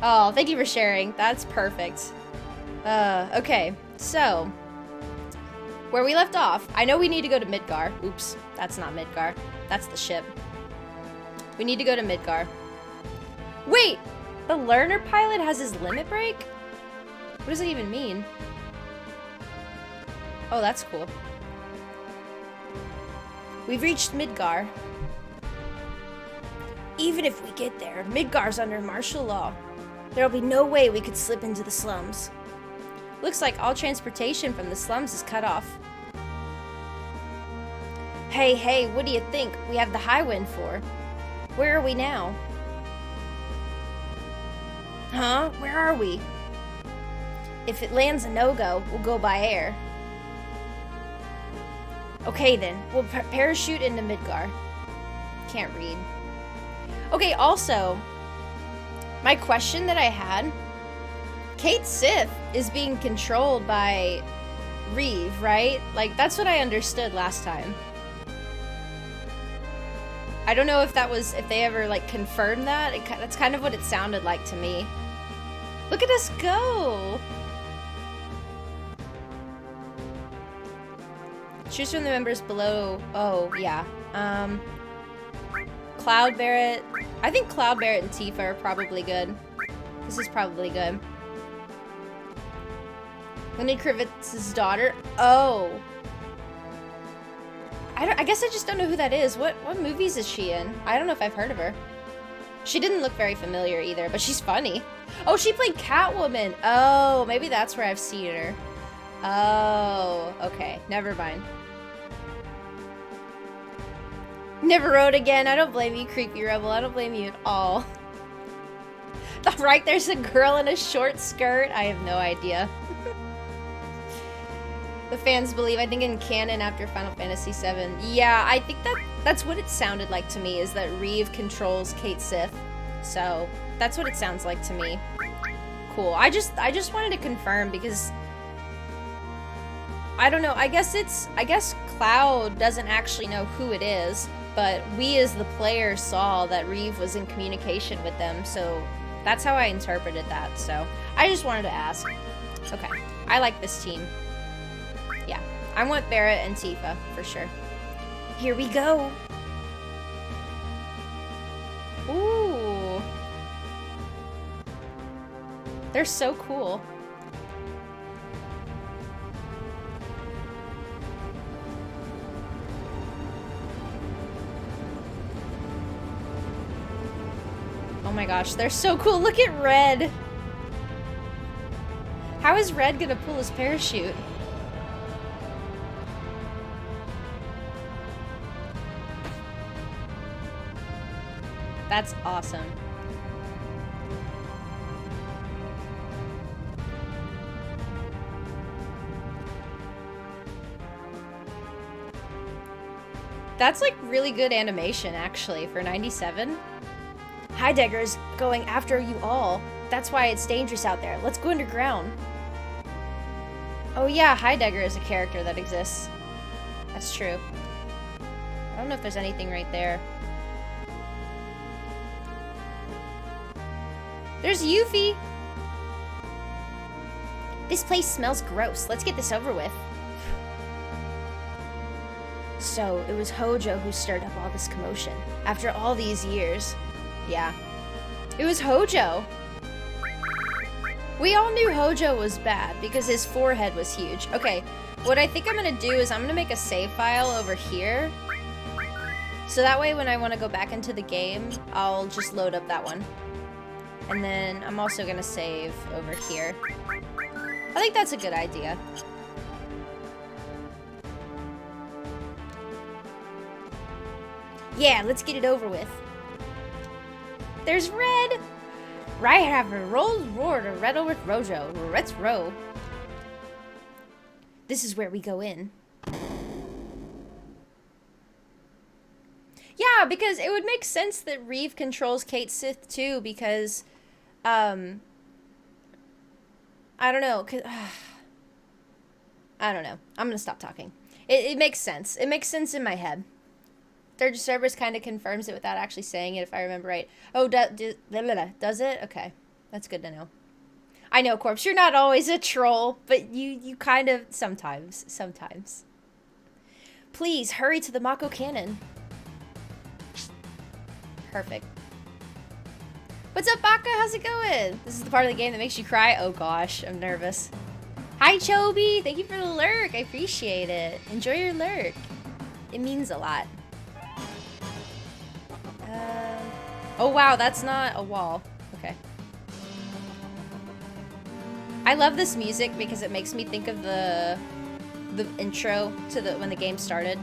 Oh, thank you for sharing. That's perfect. Okay. So, where we left off, I know we need to go to Midgar. Oops, that's not Midgar. That's the ship. We need to go to Midgar. Wait! The learner pilot has his limit break? What does it even mean? Oh, that's cool. We've reached Midgar. Even if we get there, Midgar's under martial law. There'll be no way we could slip into the slums. Looks like all transportation from the slums is cut off. Hey, what do you think we have the high wind for? Where are we now? Huh? Where are we? If it lands a no-go, we'll go by air. Okay then, we'll parachute into Midgar. Can't read. Okay, also, my question that I had, Kate Sith is being controlled by Reeve, right? Like, that's what I understood last time. I don't know if that was, if they ever, like, confirmed that. That's kind of what it sounded like to me. Look at us go! Choose from the members below. Oh, yeah. Cloud Barrett. I think Cloud Barrett and Tifa are probably good. This is probably good. Lenny Kravitz's daughter. Oh. I guess I just don't know who that is. What movies is she in? I don't know if I've heard of her. She didn't look very familiar either, but she's funny. Oh, she played Catwoman. Oh, maybe that's where I've seen her. Oh, okay. Never mind. Never wrote again. I don't blame you, Creepy Rebel. I don't blame you at all. Right, there's a girl in a short skirt. I have no idea. The fans believe, I think in canon after Final Fantasy VII. Yeah, I think that's what it sounded like to me, is that Reeve controls Kate Sith. So, that's what it sounds like to me. Cool. I just wanted to confirm because I don't know. I guess Cloud doesn't actually know who it is, but we as the player saw that Reeve was in communication with them, so that's how I interpreted that. So I just wanted to ask. Okay, I like this team. Yeah, I want Barrett and Tifa for sure. Here we go. Ooh, they're so cool. Oh my gosh, they're so cool. Look at Red. How is Red gonna pull his parachute? That's awesome. That's like really good animation actually for 97. Heidegger's going after you all. That's why it's dangerous out there. Let's go underground. Oh yeah, Heidegger is a character that exists. That's true. I don't know if there's anything right there. There's Yuffie! This place smells gross. Let's get this over with. So, it was Hojo who stirred up all this commotion. After all these years. Yeah. It was Hojo. We all knew Hojo was bad because his forehead was huge. Okay, what I think I'm gonna do is I'm gonna make a save file over here. So that way when I want to go back into the game, I'll just load up that one. And then I'm also gonna save over here. I think that's a good idea. Yeah, let's get it over with. There's Red! Right have a roar to Red with Rojo. Let's row. This is where we go in. Yeah, because it would make sense that Reeve controls Kate Sith too, because I don't know. I don't know. I'm gonna stop talking. It makes sense. It makes sense in my head. Third Service kind of confirms it without actually saying it, if I remember right. Oh, does it? Okay. That's good to know. I know, Corpse, you're not always a troll, but you kind of sometimes. Please hurry to the Mako cannon. Perfect. What's up, Baka? How's it going? This is the part of the game that makes you cry. Oh gosh, I'm nervous. Hi, Chobi. Thank you for the lurk. I appreciate it. Enjoy your lurk. It means a lot. Oh wow, that's not a wall. Okay. I love this music because it makes me think of the intro to when the game started.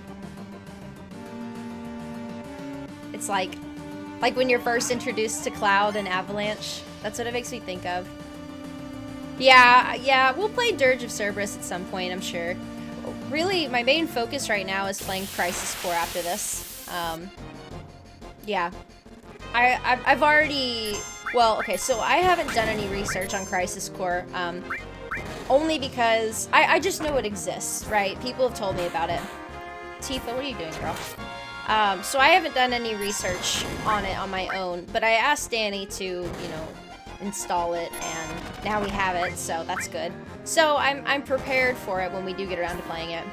It's like when you're first introduced to Cloud and Avalanche. That's what it makes me think of. Yeah, we'll play Dirge of Cerberus at some point, I'm sure. Really, my main focus right now is playing Crisis Core after this. Yeah. I've already... Well, okay, so I haven't done any research on Crisis Core, only because I just know it exists, right? People have told me about it. Tifa, what are you doing, girl? So I haven't done any research on it on my own, but I asked Danny to, you know, install it, and now we have it, so that's good. So I'm prepared for it when we do get around to playing it.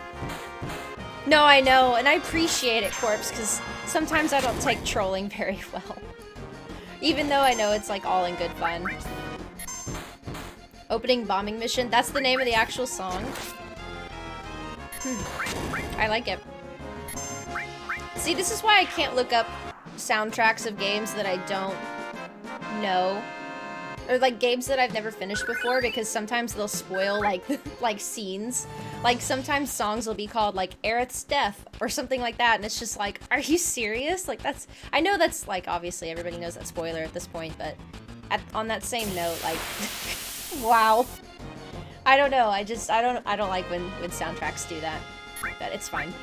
No, I know, and I appreciate it, Corpse, because sometimes I don't take trolling very well. Even though I know it's like all in good fun. Opening bombing mission, that's the name of the actual song. I like it. See, this is why I can't look up soundtracks of games that I don't know. Or like games that I've never finished before, because sometimes they'll spoil like like scenes. Like sometimes songs will be called like Aerith's Death or something like that, and it's just like, are you serious? Like that's, I know that's like obviously everybody knows that spoiler at this point, but on that same note, like wow. I don't know, I don't like when soundtracks do that. But it's fine.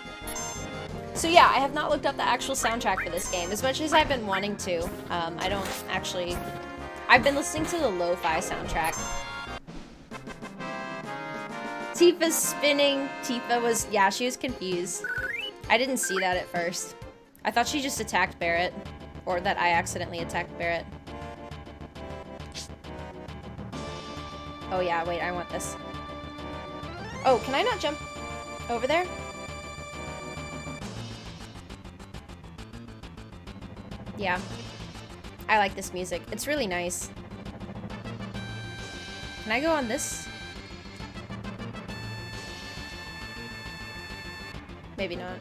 So yeah, I have not looked up the actual soundtrack for this game as much as I've been wanting to. I don't actually. I've been listening to the lo-fi soundtrack. Tifa's spinning. Tifa was, yeah, she was confused. I didn't see that at first. I thought she just attacked Barret. Or that I accidentally attacked Barret. Oh yeah, wait, I want this. Oh, can I not jump over there? Yeah. I like this music. It's really nice. Can I go on this? Maybe not.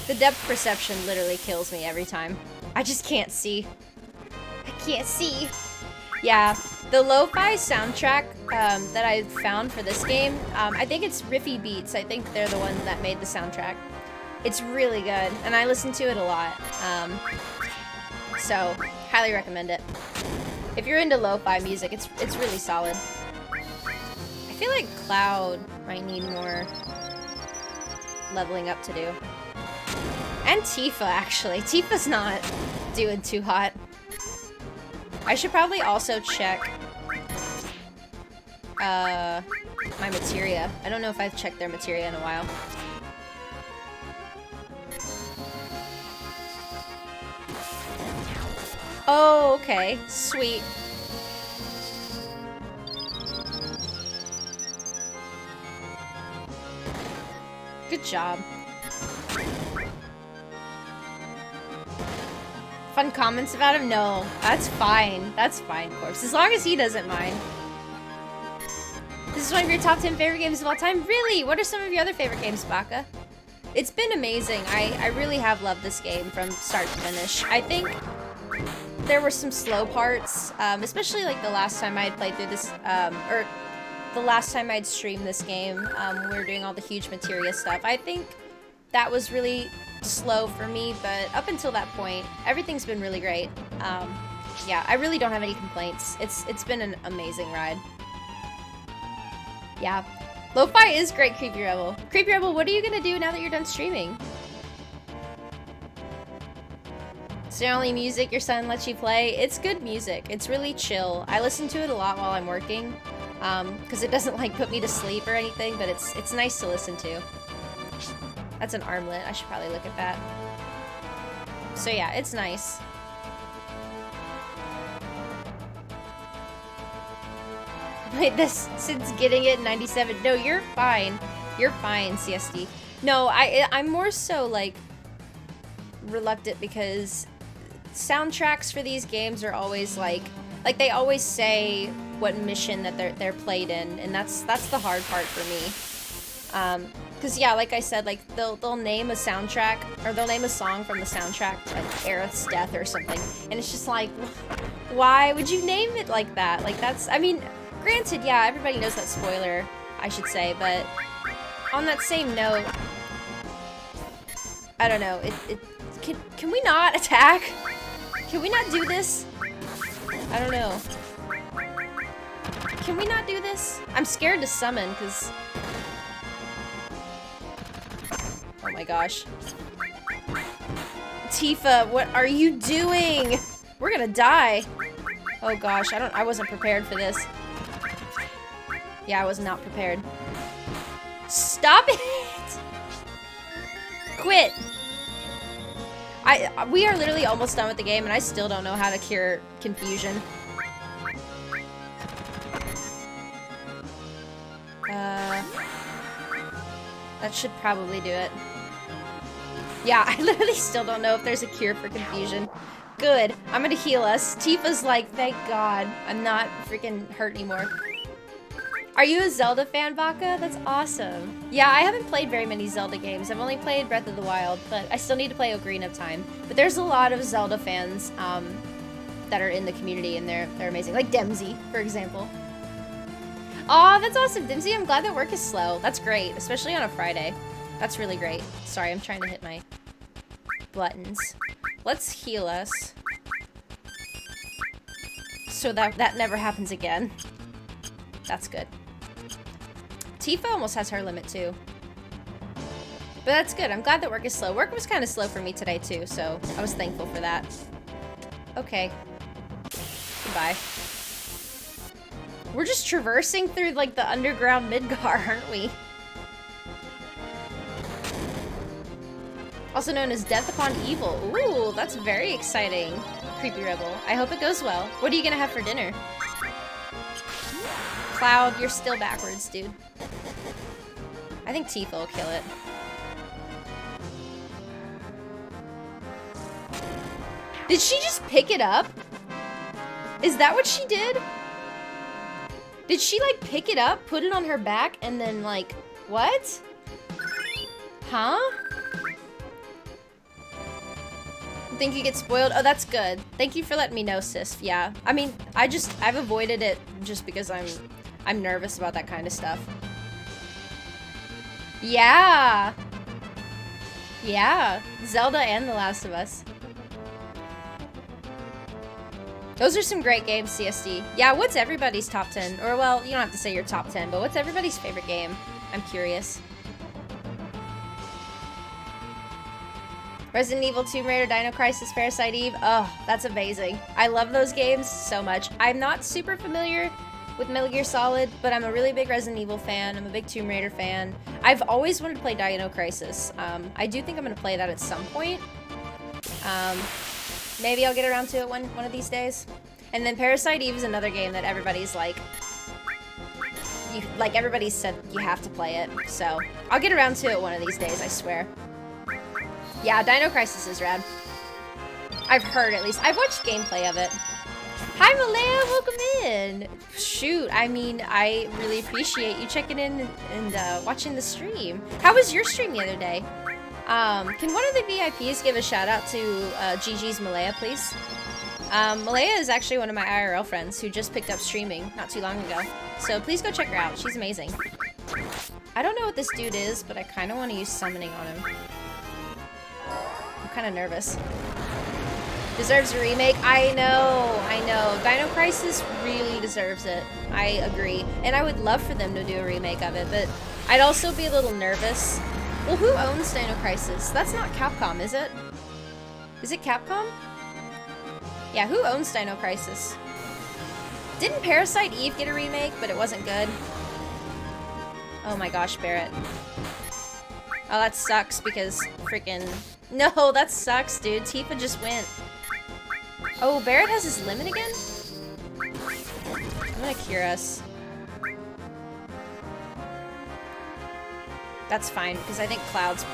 The depth perception literally kills me every time. I just can't see. I can't see. Yeah, the lo-fi soundtrack that I found for this game, I think it's Riffy Beats. I think they're the one that made the soundtrack. It's really good, and I listen to it a lot. So, highly recommend it. If you're into lo-fi music, it's really solid. I feel like Cloud might need more leveling up to do. And Tifa, actually. Tifa's not doing too hot. I should probably also check my materia. I don't know if I've checked their materia in a while. Oh, okay. Sweet. Good job. Fun comments about him? No. That's fine. That's fine, Corpse. As long as he doesn't mind. This is one of your top 10 favorite games of all time? Really? What are some of your other favorite games, Baka? It's been amazing. I really have loved this game from start to finish. I think there were some slow parts, especially like the last time I had played through this, or the last time I'd streamed this game, when we were doing all the huge materia stuff. I think that was really slow for me, but up until that point, everything's been really great. Yeah, I really don't have any complaints. It's been an amazing ride. Yeah. Lo-fi is great, Creepy Rebel. Creepy Rebel, what are you gonna do now that you're done streaming? It's the only music your son lets you play. It's good music. It's really chill. I listen to it a lot while I'm working, because it doesn't like put me to sleep or anything, but it's nice to listen to. That's an armlet. I should probably look at that. So yeah, it's nice. Played this since getting it in 97. No, you're fine. You're fine, CSD. No, I'm more so, like, reluctant because soundtracks for these games are always, like they always say what mission that they're played in, and that's the hard part for me. Because, yeah, like I said, like, they'll name a soundtrack, or they'll name a song from the soundtrack, like Aerith's Death or something, and it's just like, why would you name it like that? Like, that's, I mean, granted, yeah, everybody knows that spoiler, I should say, but on that same note, I don't know, can we not attack? Can we not do this? I don't know. Can we not do this? I'm scared to summon, because... Oh my gosh. Tifa, what are you doing? We're gonna die. Oh gosh, I wasn't prepared for this. Yeah, I was not prepared. Stop it! Quit! We are literally almost done with the game, and I still don't know how to cure confusion. That should probably do it. Yeah, I literally still don't know if there's a cure for confusion. Good. I'm gonna heal us. Tifa's like, thank God, I'm not freaking hurt anymore. Are you a Zelda fan, Baka? That's awesome. Yeah, I haven't played very many Zelda games. I've only played Breath of the Wild, but I still need to play Ocarina of Time. But there's a lot of Zelda fans that are in the community, and they're amazing. Like Dempsey, for example. Aw, that's awesome, Dempsey. I'm glad that work is slow. That's great, especially on a Friday. That's really great. Sorry, I'm trying to hit my buttons. Let's heal us. So that never happens again. That's good. Tifa almost has her limit too. But that's good. I'm glad that work is slow. Work was kind of slow for me today too, so I was thankful for that. Okay. Goodbye. We're just traversing through, like, the underground Midgar, aren't we? Also known as Death Upon Evil. Ooh, that's very exciting. Creepy Rebel. I hope it goes well. What are you gonna have for dinner? Cloud, you're still backwards, dude. I think Tifa will kill it. Did she just pick it up? Is that what she did? Did she, like, pick it up, put it on her back, and then, like, what? Huh? Think you get spoiled? Oh, that's good. Thank you for letting me know, sis. Yeah. I mean, I've avoided it just because I'm nervous about that kind of stuff. Yeah. Yeah. Zelda and The Last of Us. Those are some great games, CSD. Yeah, what's everybody's top 10? Or, well, you don't have to say your top 10, but what's everybody's favorite game? I'm curious. Resident Evil, Tomb Raider, Dino Crisis, Parasite Eve. Oh, that's amazing. I love those games so much. I'm not super familiar with Metal Gear Solid, but I'm a really big Resident Evil fan. I'm a big Tomb Raider fan. I've always wanted to play Dino Crisis. I do think I'm going to play that at some point. Maybe I'll get around to it one of these days. And then Parasite Eve is another game that everybody's like... everybody said you have to play it. So, I'll get around to it one of these days, I swear. Yeah, Dino Crisis is rad. I've heard, at least. I've watched gameplay of it. Hi, Malaya! Welcome in! Shoot, I mean, I really appreciate you checking in and watching the stream. How was your stream the other day? Can one of the VIPs give a shout out to GG's Malaya, please? Malaya is actually one of my IRL friends who just picked up streaming not too long ago. So please go check her out. She's amazing. I don't know what this dude is, but I kind of want to use summoning on him. I'm kind of nervous. Deserves a remake. I know. Dino Crisis really deserves it. I agree. And I would love for them to do a remake of it, but I'd also be a little nervous. Well, who owns Dino Crisis? That's not Capcom, is it? Is it Capcom? Yeah, who owns Dino Crisis? Didn't Parasite Eve get a remake, but it wasn't good? Oh my gosh, Barrett. Oh, that sucks because freaking... No, that sucks, dude. Tifa just went. Oh, Barrett has his limit again? I'm gonna cure us. That's fine, because I think Cloud's...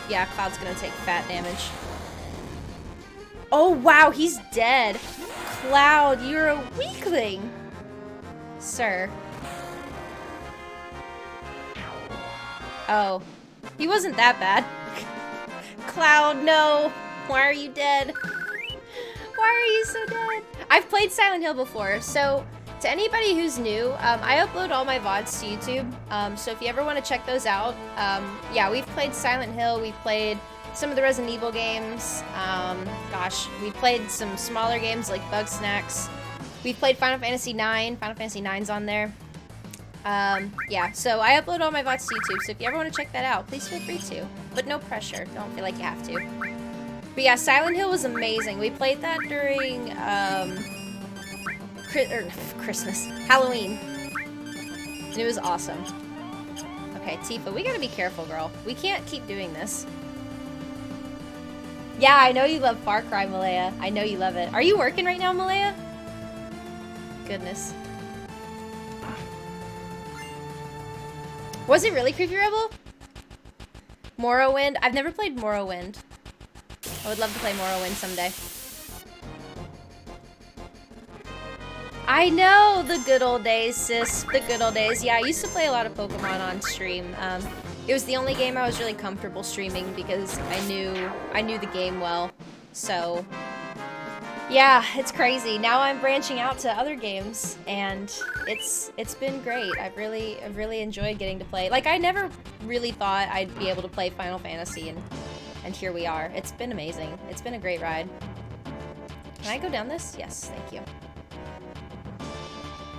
Yeah, Cloud's gonna take fat damage. Oh, wow, he's dead. Cloud, you're a weakling. Sir. Oh. He wasn't that bad. Cloud, no. Why are you dead? Why are you so dead? I've played Silent Hill before, so to anybody who's new, I upload all my VODs to YouTube, so if you ever want to check those out, yeah, we've played Silent Hill, we've played some of the Resident Evil games, gosh, we played some smaller games like Bug Snacks, we've played Final Fantasy IX, Final Fantasy IX's on there, yeah, so I upload all my VODs to YouTube, so if you ever want to check that out, please feel free to, but no pressure, don't feel like you have to. But yeah, Silent Hill was amazing. We played that during, Christmas. Halloween. And it was awesome. Okay, Tifa, we gotta be careful, girl. We can't keep doing this. Yeah, I know you love Far Cry, Malaya. I know you love it. Are you working right now, Malaya? Goodness. Was it really Creepy Rebel? Morrowind? I've never played Morrowind. I would love to play Morrowind someday. I know, the good old days, sis. The good old days. Yeah, I used to play a lot of Pokemon on stream. It was the only game I was really comfortable streaming because I knew the game well. So, yeah, it's crazy. Now I'm branching out to other games, and it's been great. I've really enjoyed getting to play. Like, I never really thought I'd be able to play Final Fantasy, and here we are. It's been amazing. It's been a great ride. Can I go down this? Yes, thank you.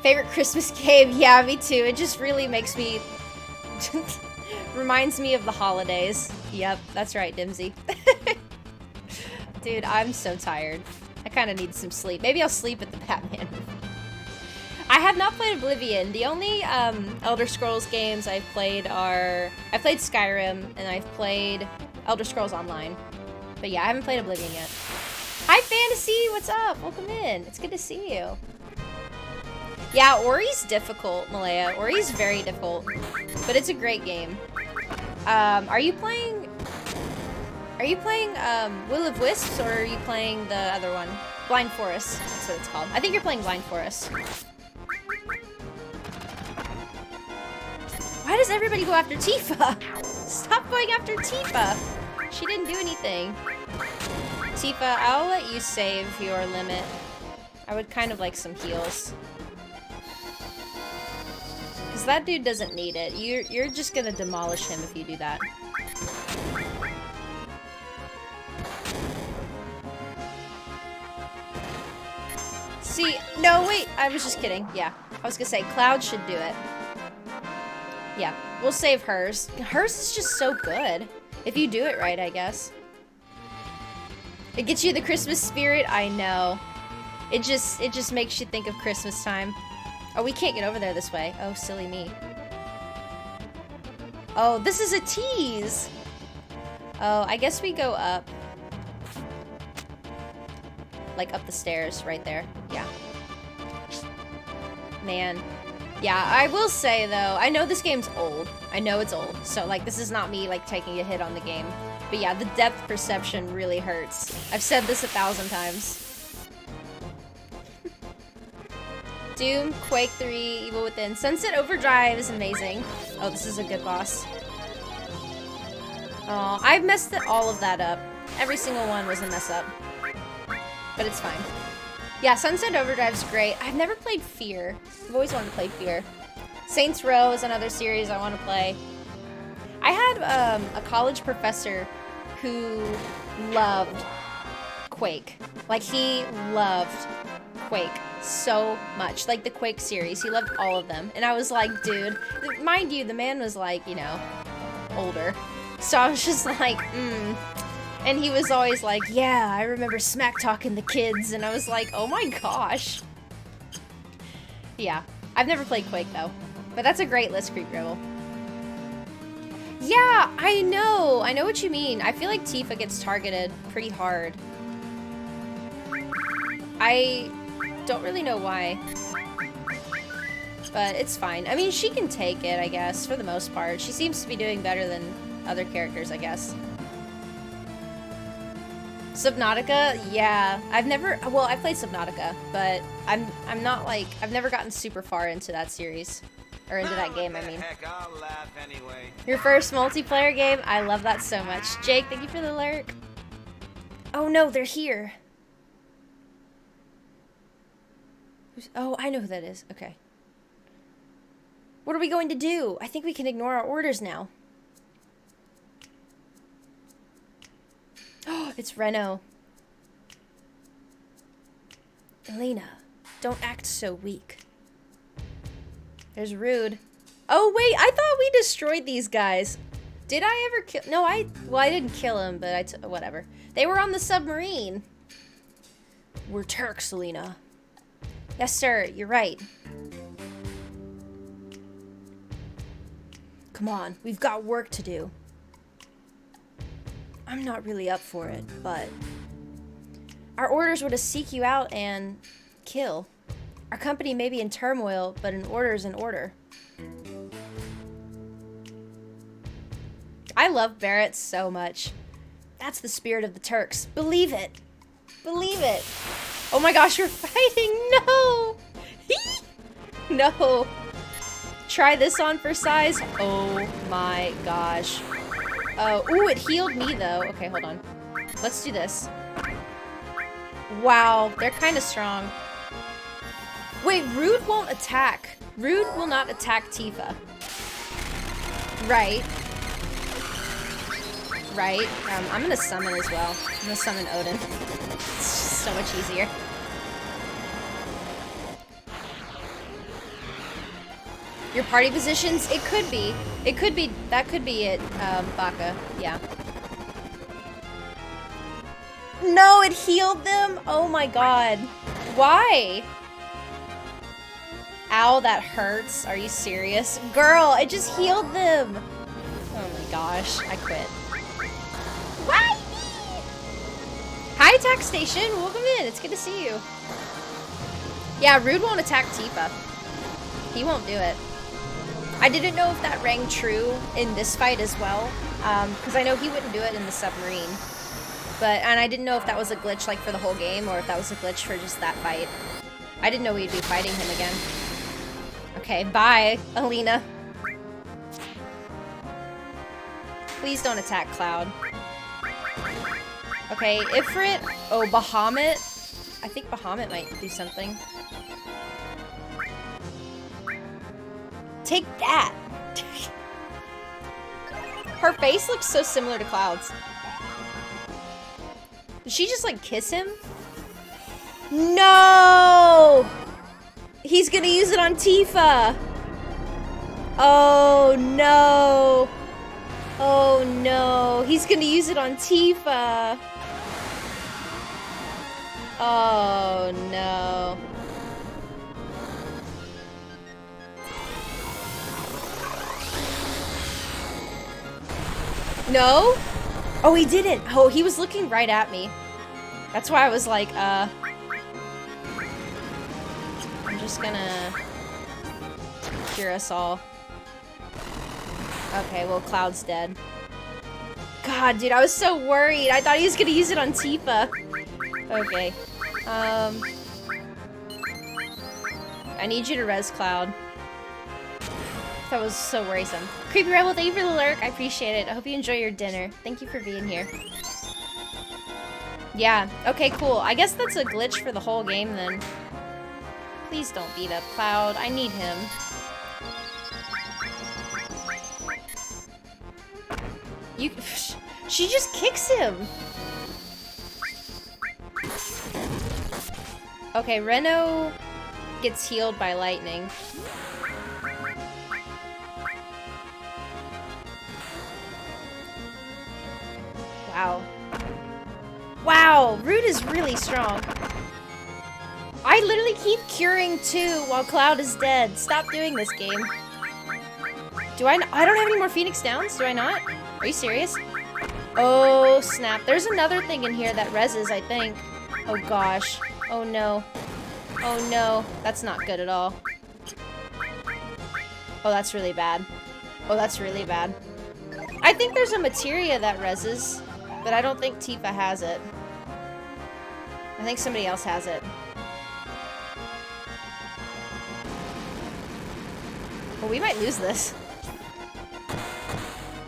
Favorite Christmas game? Yeah, me too. It just really makes me... reminds me of the holidays. Yep, that's right, Dimsy. Dude, I'm so tired. I kind of need some sleep. Maybe I'll sleep at the Batman. I have not played Oblivion. The only Elder Scrolls games I've played are... I've played Skyrim, and I've played Elder Scrolls Online. But yeah, I haven't played Oblivion yet. Hi, Fantasy! What's up? Welcome in. It's good to see you. Yeah, Ori's difficult, Malaya. Ori's very difficult. But it's a great game. Are you playing Will of Wisps, or are you playing the other one? Blind Forest. That's what it's called. I think you're playing Blind Forest. Why does everybody go after Tifa? Stop going after Tifa. She didn't do anything. Tifa, I'll let you save your limit. I would kind of like some heals. Because that dude doesn't need it. You're just gonna demolish him if you do that. See, no, wait, I was just kidding. Yeah, I was gonna say, Cloud should do it. Yeah, we'll save hers. Hers is just so good. If you do it right, I guess. It gets you the Christmas spirit, I know. It just makes you think of Christmas time. Oh, we can't get over there this way. Oh, silly me. Oh, this is a tease. Oh, I guess we go up. Like up the stairs right there. Yeah. Man. Yeah, I will say though, I know this game's old. I know it's old. So like this is not me like taking a hit on the game. But yeah, the depth perception really hurts. I've said this 1,000 times. Doom, Quake 3, Evil Within. Sunset Overdrive is amazing. Oh, this is a good boss. Oh, I messed all of that up. Every single one was a mess up. But it's fine. Yeah, Sunset Overdrive's great. I've never played Fear. I've always wanted to play Fear. Saints Row is another series I want to play. I had a college professor who loved Quake. Like, he loved Quake so much. Like, the Quake series. He loved all of them. And I was like, dude. Mind you, the man was like, you know, older. So I was just like, And he was always like, yeah, I remember smack talking the kids. And I was like, oh my gosh. Yeah. I've never played Quake, though. But that's a great list, Creep Rebel. Yeah, I know. I know what you mean. I feel like Tifa gets targeted pretty hard. I don't really know why. But it's fine. I mean, she can take it, I guess, for the most part. She seems to be doing better than other characters, I guess. Subnautica? Yeah. I've never... Well, I played Subnautica, but I'm not, like... I've never gotten super far into that series. Or into that game, I mean. Heck, I'll laugh anyway. Your first multiplayer game? I love that so much. Jake, thank you for the lurk. Oh no, they're here. Oh, I know who that is. Okay. What are we going to do? I think we can ignore our orders now. Oh, it's Reno. Elena, don't act so weak. There's Rude. Oh, wait, I thought we destroyed these guys. Did I ever kill... No, well, I didn't kill them, but whatever. They were on the submarine. We're Turks, Elena. Yes, sir, you're right. Come on, we've got work to do. I'm not really up for it, but... Our orders were to seek you out and... kill. Our company may be in turmoil, but an order is an order. I love Barrett so much. That's the spirit of the Turks. Believe it. Believe it. Oh my gosh, you're fighting. No. No. Try this on for size. Oh my gosh. Ooh, it healed me though. Okay, hold on. Let's do this. Wow, they're kind of strong. Wait, Rude won't attack. Rude will not attack Tifa. Right. Right. I'm gonna summon as well. I'm gonna summon Odin. It's just so much easier. Your party positions? It could be. It could be. That could be it, Baka. Yeah. No, it healed them? Oh my god. Why? Ow, that hurts. Are you serious? Girl, it just healed them. Oh my gosh, I quit. Why me? Hi, Attack Station. Welcome in. It's good to see you. Yeah, Rude won't attack Tifa. He won't do it. I didn't know if that rang true in this fight as well, because I know he wouldn't do it in the submarine. And I didn't know if that was a glitch like for the whole game or if that was a glitch for just that fight. I didn't know we'd be fighting him again. Okay, bye, Alina. Please don't attack Cloud. Okay, Ifrit. Oh, Bahamut. I think Bahamut might do something. Take that! Her face looks so similar to Cloud's. Did she just, like, kiss him? No! He's gonna use it on Tifa! Oh, no! Oh, no. He's gonna use it on Tifa! Oh, no. No? Oh, he didn't. Oh, he was looking right at me. That's why I was like, I'm just gonna cure us all. Okay, well, Cloud's dead. God, dude, I was so worried. I thought he was gonna use it on Tifa. Okay. I need you to res Cloud. That was so worrisome. Creepy Rebel, thank you for the lurk. I appreciate it. I hope you enjoy your dinner. Thank you for being here. Yeah, okay, cool. I guess that's a glitch for the whole game then. Please don't beat up Cloud. I need him. She just kicks him. Okay, Reno gets healed by lightning. Wow. Wow, Rude is really strong. I literally keep curing too while Cloud is dead. Stop doing this game. I don't have any more Phoenix Downs, do I not? Are you serious? Oh, snap. There's another thing in here that reses, I think. Oh, gosh. Oh, no. Oh, no. That's not good at all. Oh, that's really bad. Oh, that's really bad. I think there's a materia that reses, but I don't think Tifa has it. I think somebody else has it. Well, we might lose this.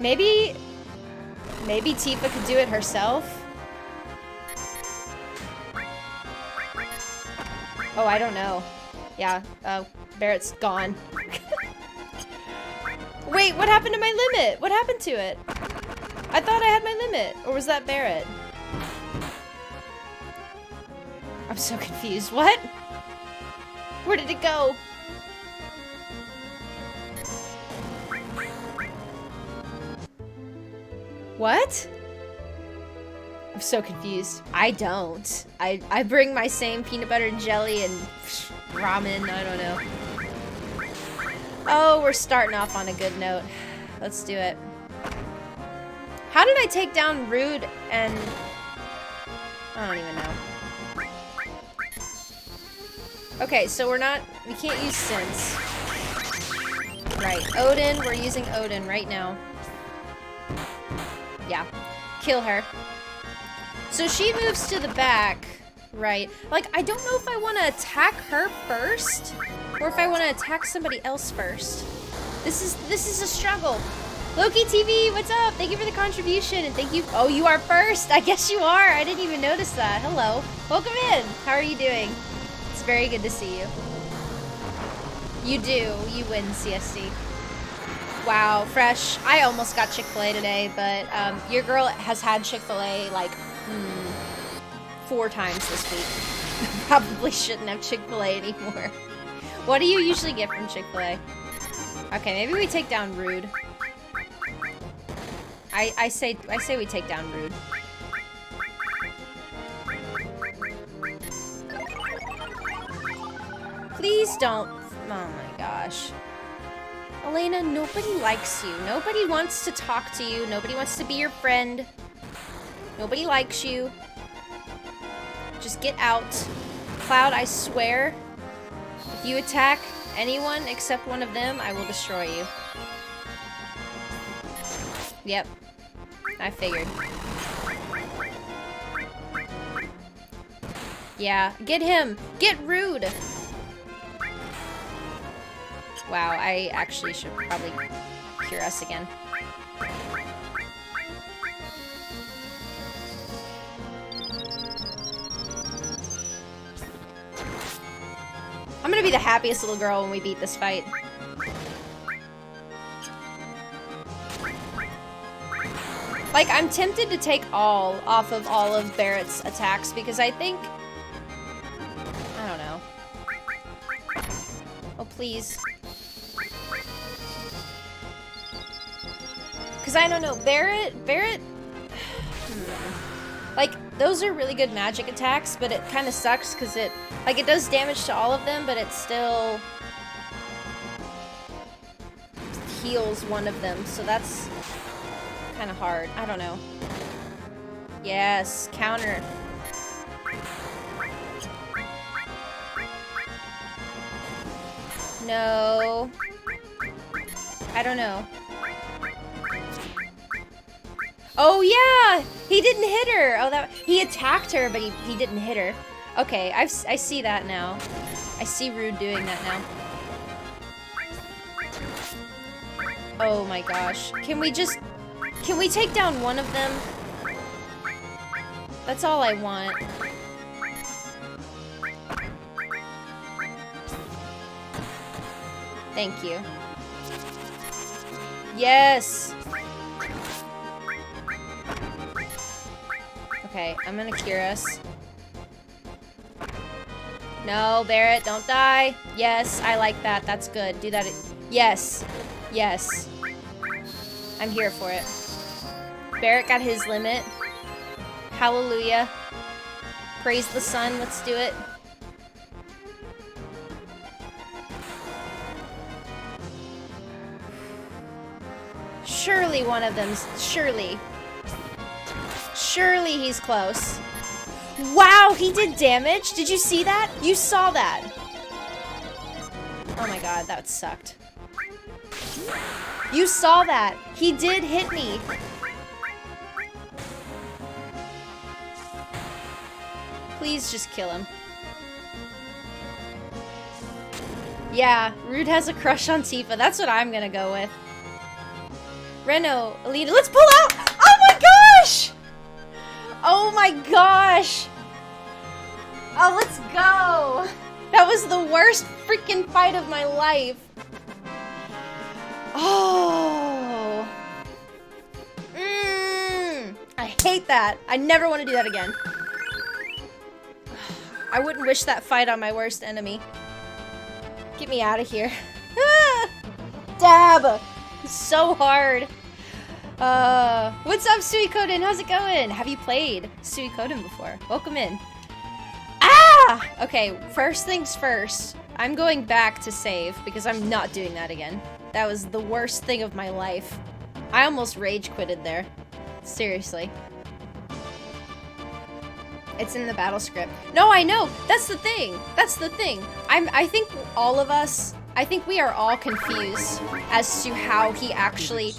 Maybe Tifa could do it herself. Oh, I don't know. Yeah, Barrett's gone. Wait, what happened to my limit? What happened to it? I thought I had my limit. Or was that Barrett? I'm so confused. What? Where did it go? What? I'm so confused. I don't. I bring my same peanut butter and jelly and ramen. I don't know. Oh, we're starting off on a good note. Let's do it. How did I take down Rude and... I don't even know. Okay, so we can't use Sense. Right, Odin, we're using Odin right now. Yeah, kill her. So she moves to the back, right? Like, I don't know if I want to attack her first, or if I want to attack somebody else first. This is a struggle. Loki TV, what's up? Thank you for the contribution, and thank you. Oh, you are first. I guess you are. I didn't even notice that. Hello. Welcome in. How are you doing? It's very good to see you. You do. You win, CSC. Wow, fresh. I almost got Chick-fil-A today, but your girl has had Chick-fil-A like 4 times this week. Probably shouldn't have Chick-fil-A anymore. What do you usually get from Chick-fil-A? Okay, maybe we take down Rude. I say we take down Rude. Please don't. Oh my gosh. Elena, nobody likes you. Nobody wants to talk to you. Nobody wants to be your friend. Nobody likes you. Just get out. Cloud, I swear, if you attack anyone except one of them, I will destroy you. Yep. I figured. Yeah, get him! Get Rude! Wow, I actually should probably cure us again. I'm gonna be the happiest little girl when we beat this fight. Like, I'm tempted to take all off of all of Barrett's attacks because I think... I don't know. Oh, please. Because I don't know, Barrett... Like, those are really good magic attacks, but it kind of sucks because it does damage to all of them, but it still heals one of them, so that's kind of hard. I don't know. Yes, counter. No. I don't know. Oh yeah! He didn't hit her! Oh, he attacked her, but he didn't hit her. Okay, I see that now. I see Rude doing that now. Oh my gosh. Can we take down one of them? That's all I want. Thank you. Yes! Okay, I'm gonna cure us. No, Barrett, don't die. Yes, I like that. That's good. Do that. Yes. Yes. I'm here for it. Barrett got his limit. Hallelujah. Praise the sun. Let's do it. Surely one of them's... Surely. Surely he's close. Wow, he did damage? Did you see that? You saw that. Oh my god, that sucked. You saw that. He did hit me. Please just kill him. Yeah, Rude has a crush on Tifa. That's what I'm gonna go with. Reno, Alita, let's pull out! Oh my gosh! Oh my gosh! Oh, let's go! That was the worst freaking fight of my life. Oh. I hate that. I never want to do that again. I wouldn't wish that fight on my worst enemy. Get me out of here. Dab! So hard. What's up, Suikoden? How's it going? Have you played Suikoden before? Welcome in. Ah! Okay, first things first. I'm going back to save because I'm not doing that again. That was the worst thing of my life. I almost rage quitted there. Seriously. It's in the battle script. No, I know. That's the thing. That's the thing. I think all of us, I think we are all confused as to how he actually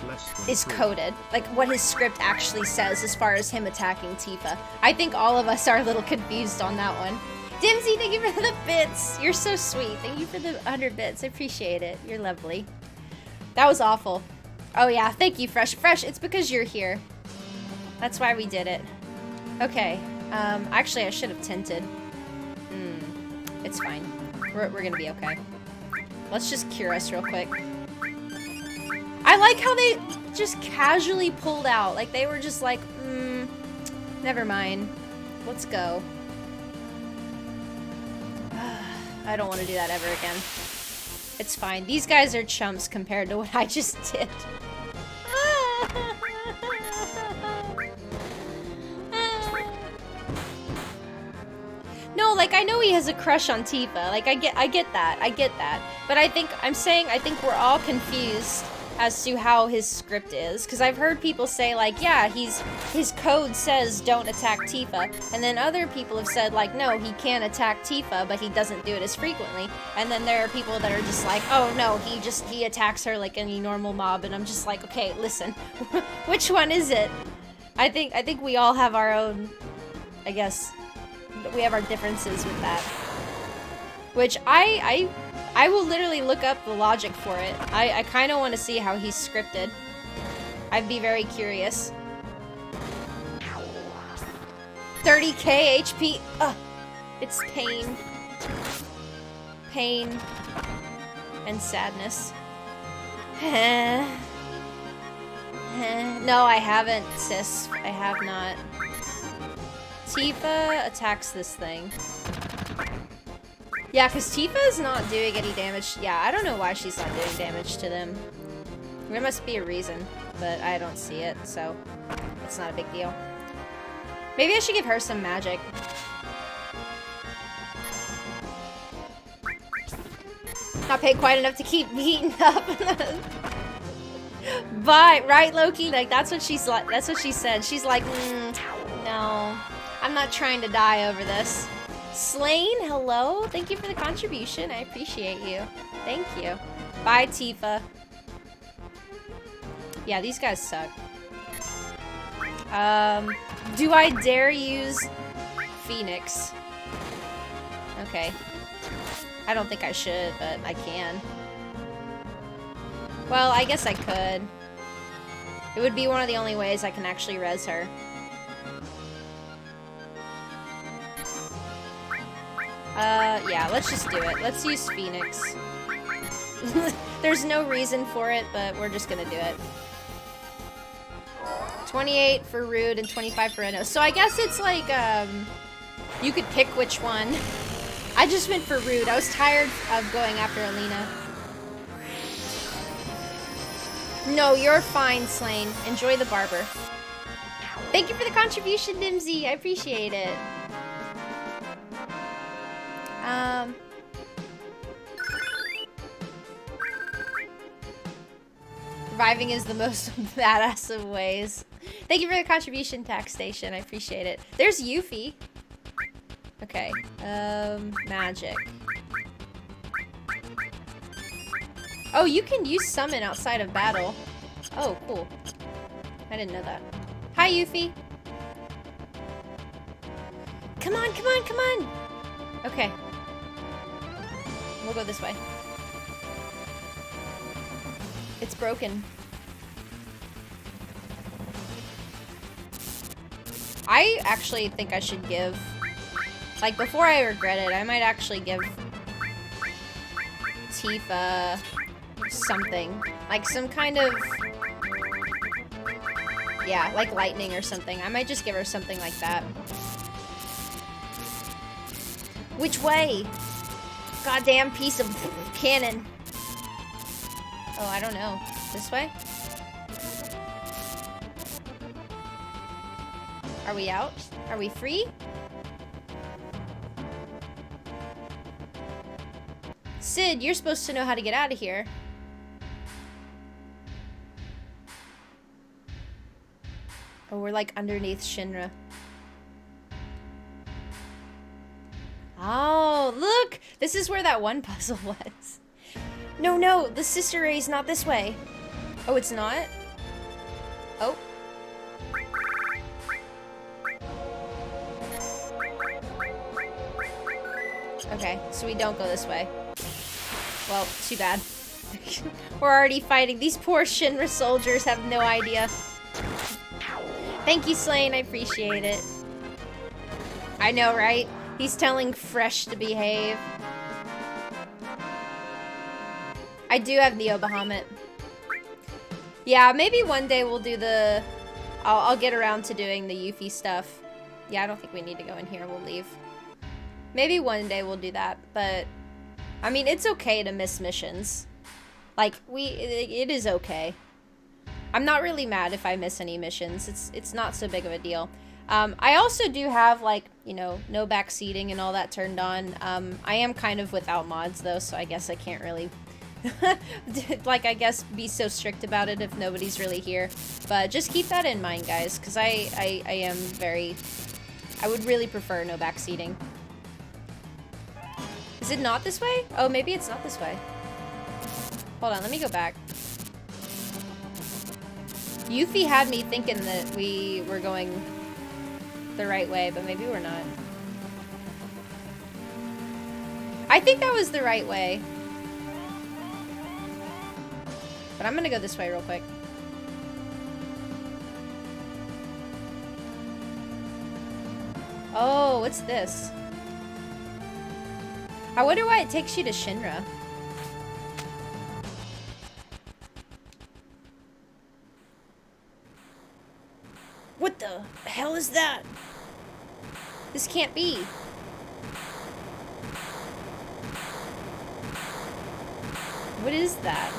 is coded. Like what his script actually says as far as him attacking Tifa. I think all of us are a little confused on that one. Dimsy, thank you for the bits. You're so sweet. Thank you for the 100 bits. I appreciate it. You're lovely. That was awful. Oh yeah, thank you, Fresh. Fresh, it's because you're here. That's why we did it. Okay. Actually, I should have tinted. It's fine. We're gonna be okay. Let's just cure us real quick. I like how they just casually pulled out. Like, they were just like, never mind. Let's go. I don't want to do that ever again. It's fine. These guys are chumps compared to what I just did. No, like, I know he has a crush on Tifa. Like, I get that. But I think we're all confused as to how his script is. Because I've heard people say, like, yeah, his code says don't attack Tifa. And then other people have said, like, no, he can attack Tifa, but he doesn't do it as frequently. And then there are people that are just like, oh, no, he attacks her like any normal mob. And I'm just like, okay, listen, which one is it? I think we all have our own, I guess, we have our differences with that. Which I will literally look up the logic for it. I kind of want to see how he's scripted. I'd be very curious. 30k HP. Ugh. It's pain. Pain. And sadness. No, I haven't, sis. I have not. Tifa attacks this thing. Yeah, because Tifa is not doing any damage. Yeah, I don't know why she's not doing damage to them. There must be a reason, but I don't see it, so it's not a big deal. Maybe I should give her some magic. Not paid quite enough to keep beaten up. But, right, Loki? Like, that's what she's like. That's what she said. She's like, no. I'm not trying to die over this. Slain, hello? Thank you for the contribution. I appreciate you. Thank you. Bye, Tifa. Yeah, these guys suck. Do I dare use Phoenix? Okay. I don't think I should, but I can. Well, I guess I could. It would be one of the only ways I can actually res her. Yeah, let's just do it. Let's use Phoenix. There's no reason for it, but we're just gonna do it. 28 for Rude and 25 for Eno. So I guess it's like, you could pick which one. I just went for Rude. I was tired of going after Alina. No, you're fine, Slain. Enjoy the barber. Thank you for the contribution, Dimsy. I appreciate it. Reviving is the most badass of ways. Thank you for the contribution, Tax Station. I appreciate it. There's Yuffie. Okay. Magic. Oh, you can use summon outside of battle. Oh, cool. I didn't know that. Hi, Yuffie. Come on, come on, come on! Okay. We'll go this way. It's broken. I actually think I should give... Like, before I regret it, I might actually give Tifa something. Like, some kind of... Yeah, like lightning or something. I might just give her something like that. Which way? Goddamn piece of cannon. Oh, I don't know. This way? Are we out? Are we free? Sid, you're supposed to know how to get out of here. Oh, we're like underneath Shinra. Oh, look! This is where that one puzzle was. No, no, the sister ray's not this way. Oh, it's not? Oh. Okay, so we don't go this way. Well, too bad. We're already fighting. These poor Shinra soldiers have no idea. Thank you, Slane. I appreciate it. I know, right? He's telling Fresh to behave. I do have Neo Bahamut. Yeah, maybe one day we'll do the... I'll get around to doing the Yuffie stuff. Yeah, I don't think we need to go in here. We'll leave. Maybe one day we'll do that, but... I mean, it's okay to miss missions. Like, it is okay. I'm not really mad if I miss any missions. It's not so big of a deal. I also do have, like, you know, no backseating and all that turned on. I am kind of without mods, though, so I guess I can't really... like, I guess, be so strict about it if nobody's really here. But just keep that in mind, guys, because I am very... I would really prefer no backseating. Is it not this way? Oh, maybe it's not this way. Hold on, let me go back. Yuffie had me thinking that we were going the right way, but maybe we're not. I think that was the right way. But I'm gonna go this way real quick. Oh, what's this? I wonder why it takes you to Shinra. What the hell is that? This can't be. What is that?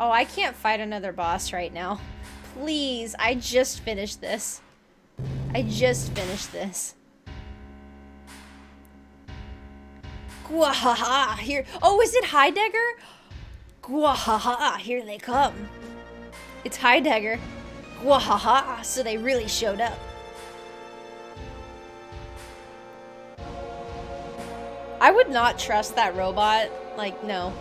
Oh, I can't fight another boss right now. Please, I just finished this. I just finished this. Gwahaha, here. Oh, is it Heidegger? Gwahaha, here they come. It's Heidegger. Gwahaha, so they really showed up. I would not trust that robot. Like, no.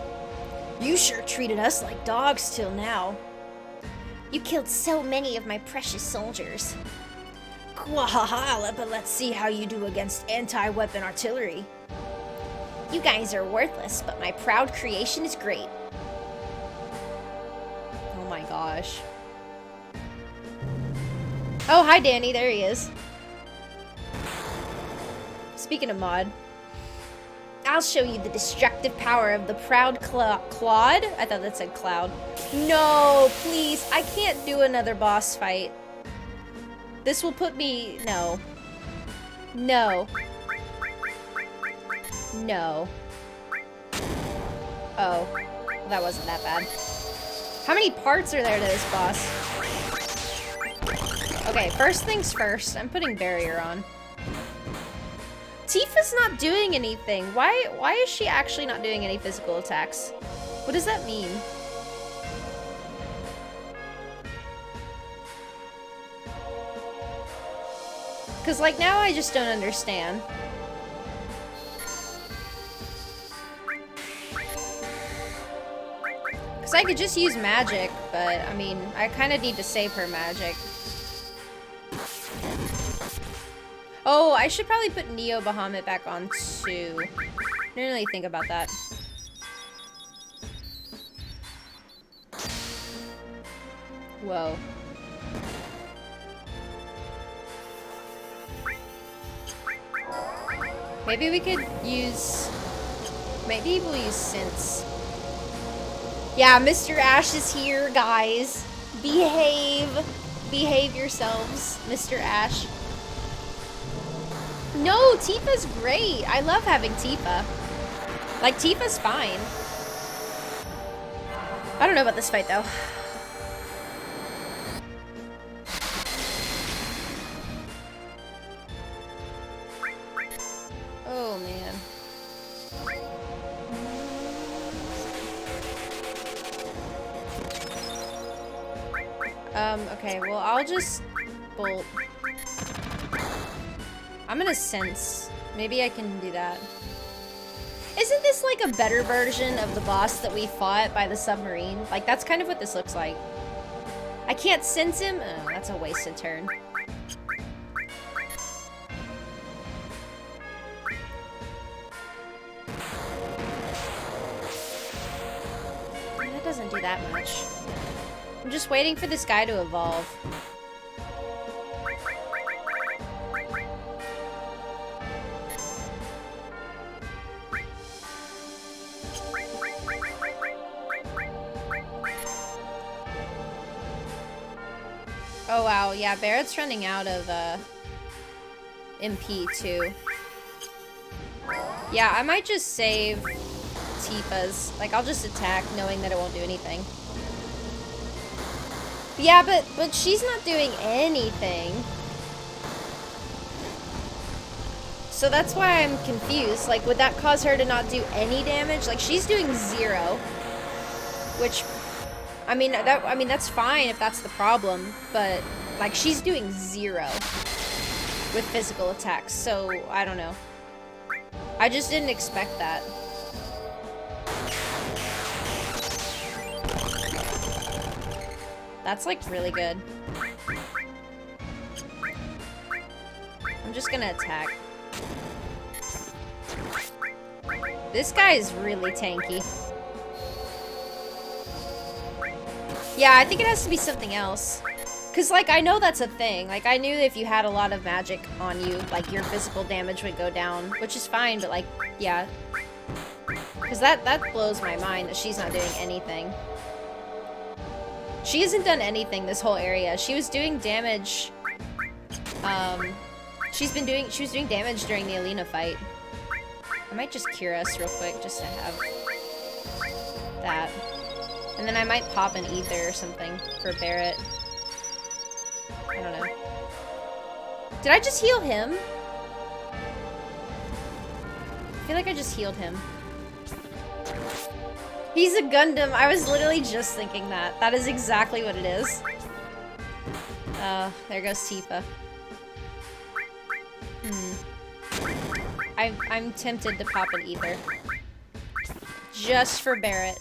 You sure treated us like dogs till now. You killed so many of my precious soldiers. Gwahaha, but let's see how you do against anti-weapon artillery. You guys are worthless, but my proud creation is great. Oh my gosh. Oh, hi Danny, there he is. Speaking of mod, I'll show you the destructive power of the proud Claude. I thought that said Cloud. No, please, I can't do another boss fight. This will put me... No. No. No. Oh. That wasn't that bad. How many parts are there to this boss? Okay, first things first. I'm putting barrier on. Tifa's not doing anything. Why is she actually not doing any physical attacks? What does that mean? Because, like, now I just don't understand. Because I could just use magic, but, I mean, I kind of need to save her magic. Oh, I should probably put Neo Bahamut back on, too. I didn't really think about that. Whoa. Maybe we could use... Maybe we'll use Sense. Yeah, Mr. Ash is here, guys. Behave. Behave yourselves, Mr. Ash. No, Tifa's great. I love having Tifa. Like, Tifa's fine. I don't know about this fight, though. Oh, man. Okay, well, I'll just bolt. I'm gonna Sense. Maybe I can do that. Isn't this like a better version of the boss that we fought by the submarine? Like, that's kind of what this looks like. I can't Sense him? Oh, that's a wasted turn. That doesn't do that much. I'm just waiting for this guy to evolve. Oh wow, yeah, Barrett's running out of MP too. Yeah, I might just save Tifa's. Like, I'll just attack knowing that it won't do anything. Yeah, but she's not doing anything. So that's why I'm confused. Like, would that cause her to not do any damage? Like, she's doing 0. Which, I mean, that's fine if that's the problem. But, like, she's doing 0 with physical attacks. So, I don't know. I just didn't expect that. That's, like, really good. I'm just gonna attack. This guy is really tanky. Yeah, I think it has to be something else. Because, like, I know that's a thing. Like, I knew that if you had a lot of magic on you, like, your physical damage would go down. Which is fine, but, like, yeah. Because that blows my mind that she's not doing anything. She hasn't done anything this whole area. She was doing damage. She was doing damage during the Alina fight. I might just cure us real quick just to have that. And then I might pop an ether or something for Barrett. I don't know. Did I just heal him? I feel like I just healed him. He's a Gundam. I was literally just thinking that. That is exactly what it is. There goes Tifa. I'm tempted to pop an ether. Just for Barrett.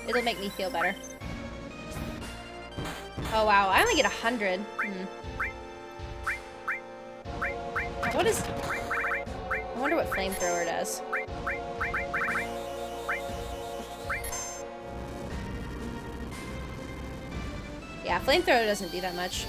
It'll make me feel better. Oh wow, I only get 100. What is... I wonder what flamethrower does. Yeah, flamethrower doesn't do that much.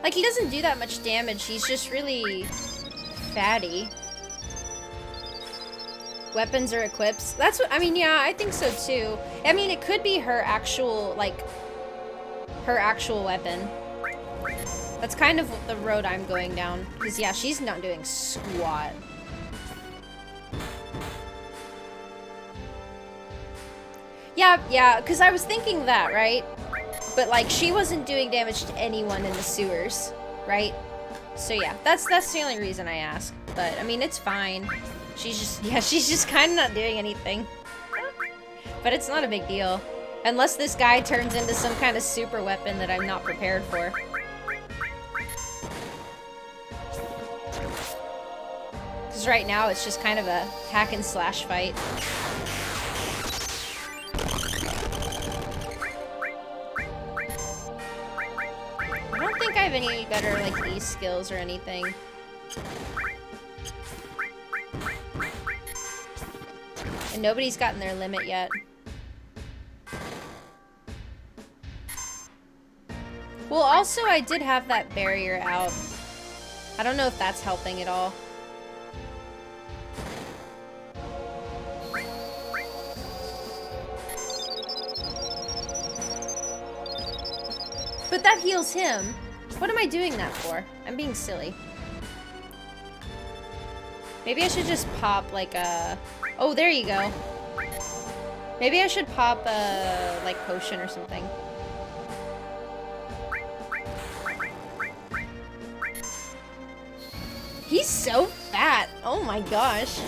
Like, he doesn't do that much damage, he's just really fatty. Weapons or equips. That's what, I mean, yeah, I think so too. I mean, it could be her actual, like, her actual weapon. That's kind of the road I'm going down. Because, yeah, she's not doing squat. Yeah, because I was thinking that, right? But, like, she wasn't doing damage to anyone in the sewers, right? So, yeah, that's the only reason I ask. But, I mean, it's fine. She's just, yeah, she's just kind of not doing anything. But it's not a big deal. Unless this guy turns into some kind of super weapon that I'm not prepared for. Because right now it's just kind of a hack and slash fight. I don't think I have any better, like, E skills or anything. And nobody's gotten their limit yet. Well, also, I did have that barrier out. I don't know if that's helping at all. But that heals him. What am I doing that for? I'm being silly. Maybe I should just pop, like, a... Oh, there you go. Maybe I should pop a, like, potion or something. He's so fat. Oh my gosh.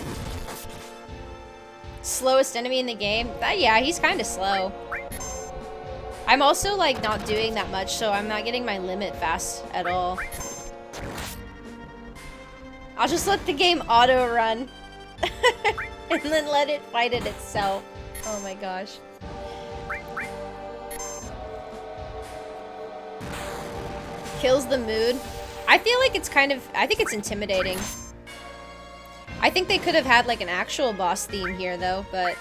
Slowest enemy in the game? Yeah, he's kind of slow. I'm also, like, not doing that much, so I'm not getting my limit fast at all. I'll just let the game auto-run. And then let it fight it itself. Oh my gosh. Kills the mood. I feel like it's kind of... I think it's intimidating. I think they could have had, like, an actual boss theme here, though, but...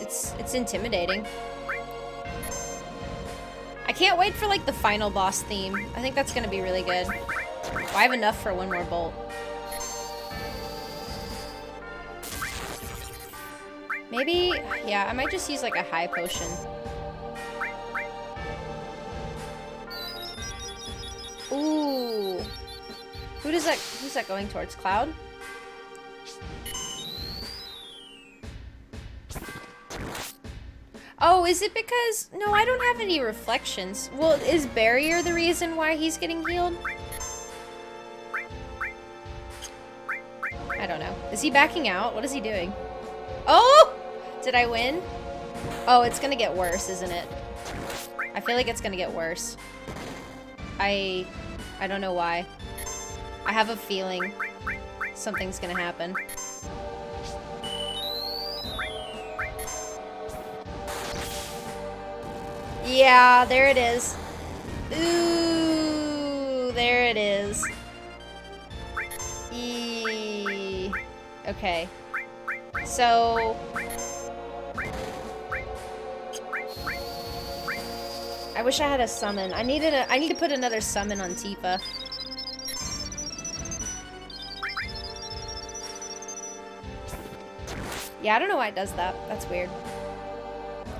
It's intimidating. I can't wait for, like, the final boss theme. I think that's gonna be really good. Well, I have enough for one more bolt. Maybe... Yeah, I might just use, like, a high potion. Ooh. Who's that going towards? Cloud? Oh, is it because... No, I don't have any reflections. Well, is barrier the reason why he's getting healed? I don't know. Is he backing out? What is he doing? Oh! Did I win? Oh, it's gonna get worse, isn't it? I feel like it's gonna get worse. I don't know why. I have a feeling something's gonna happen. Yeah, there it is. Ooh, there it is. Okay. So... I wish I had a summon. I need to put another summon on Tifa. Yeah, I don't know why it does that. That's weird.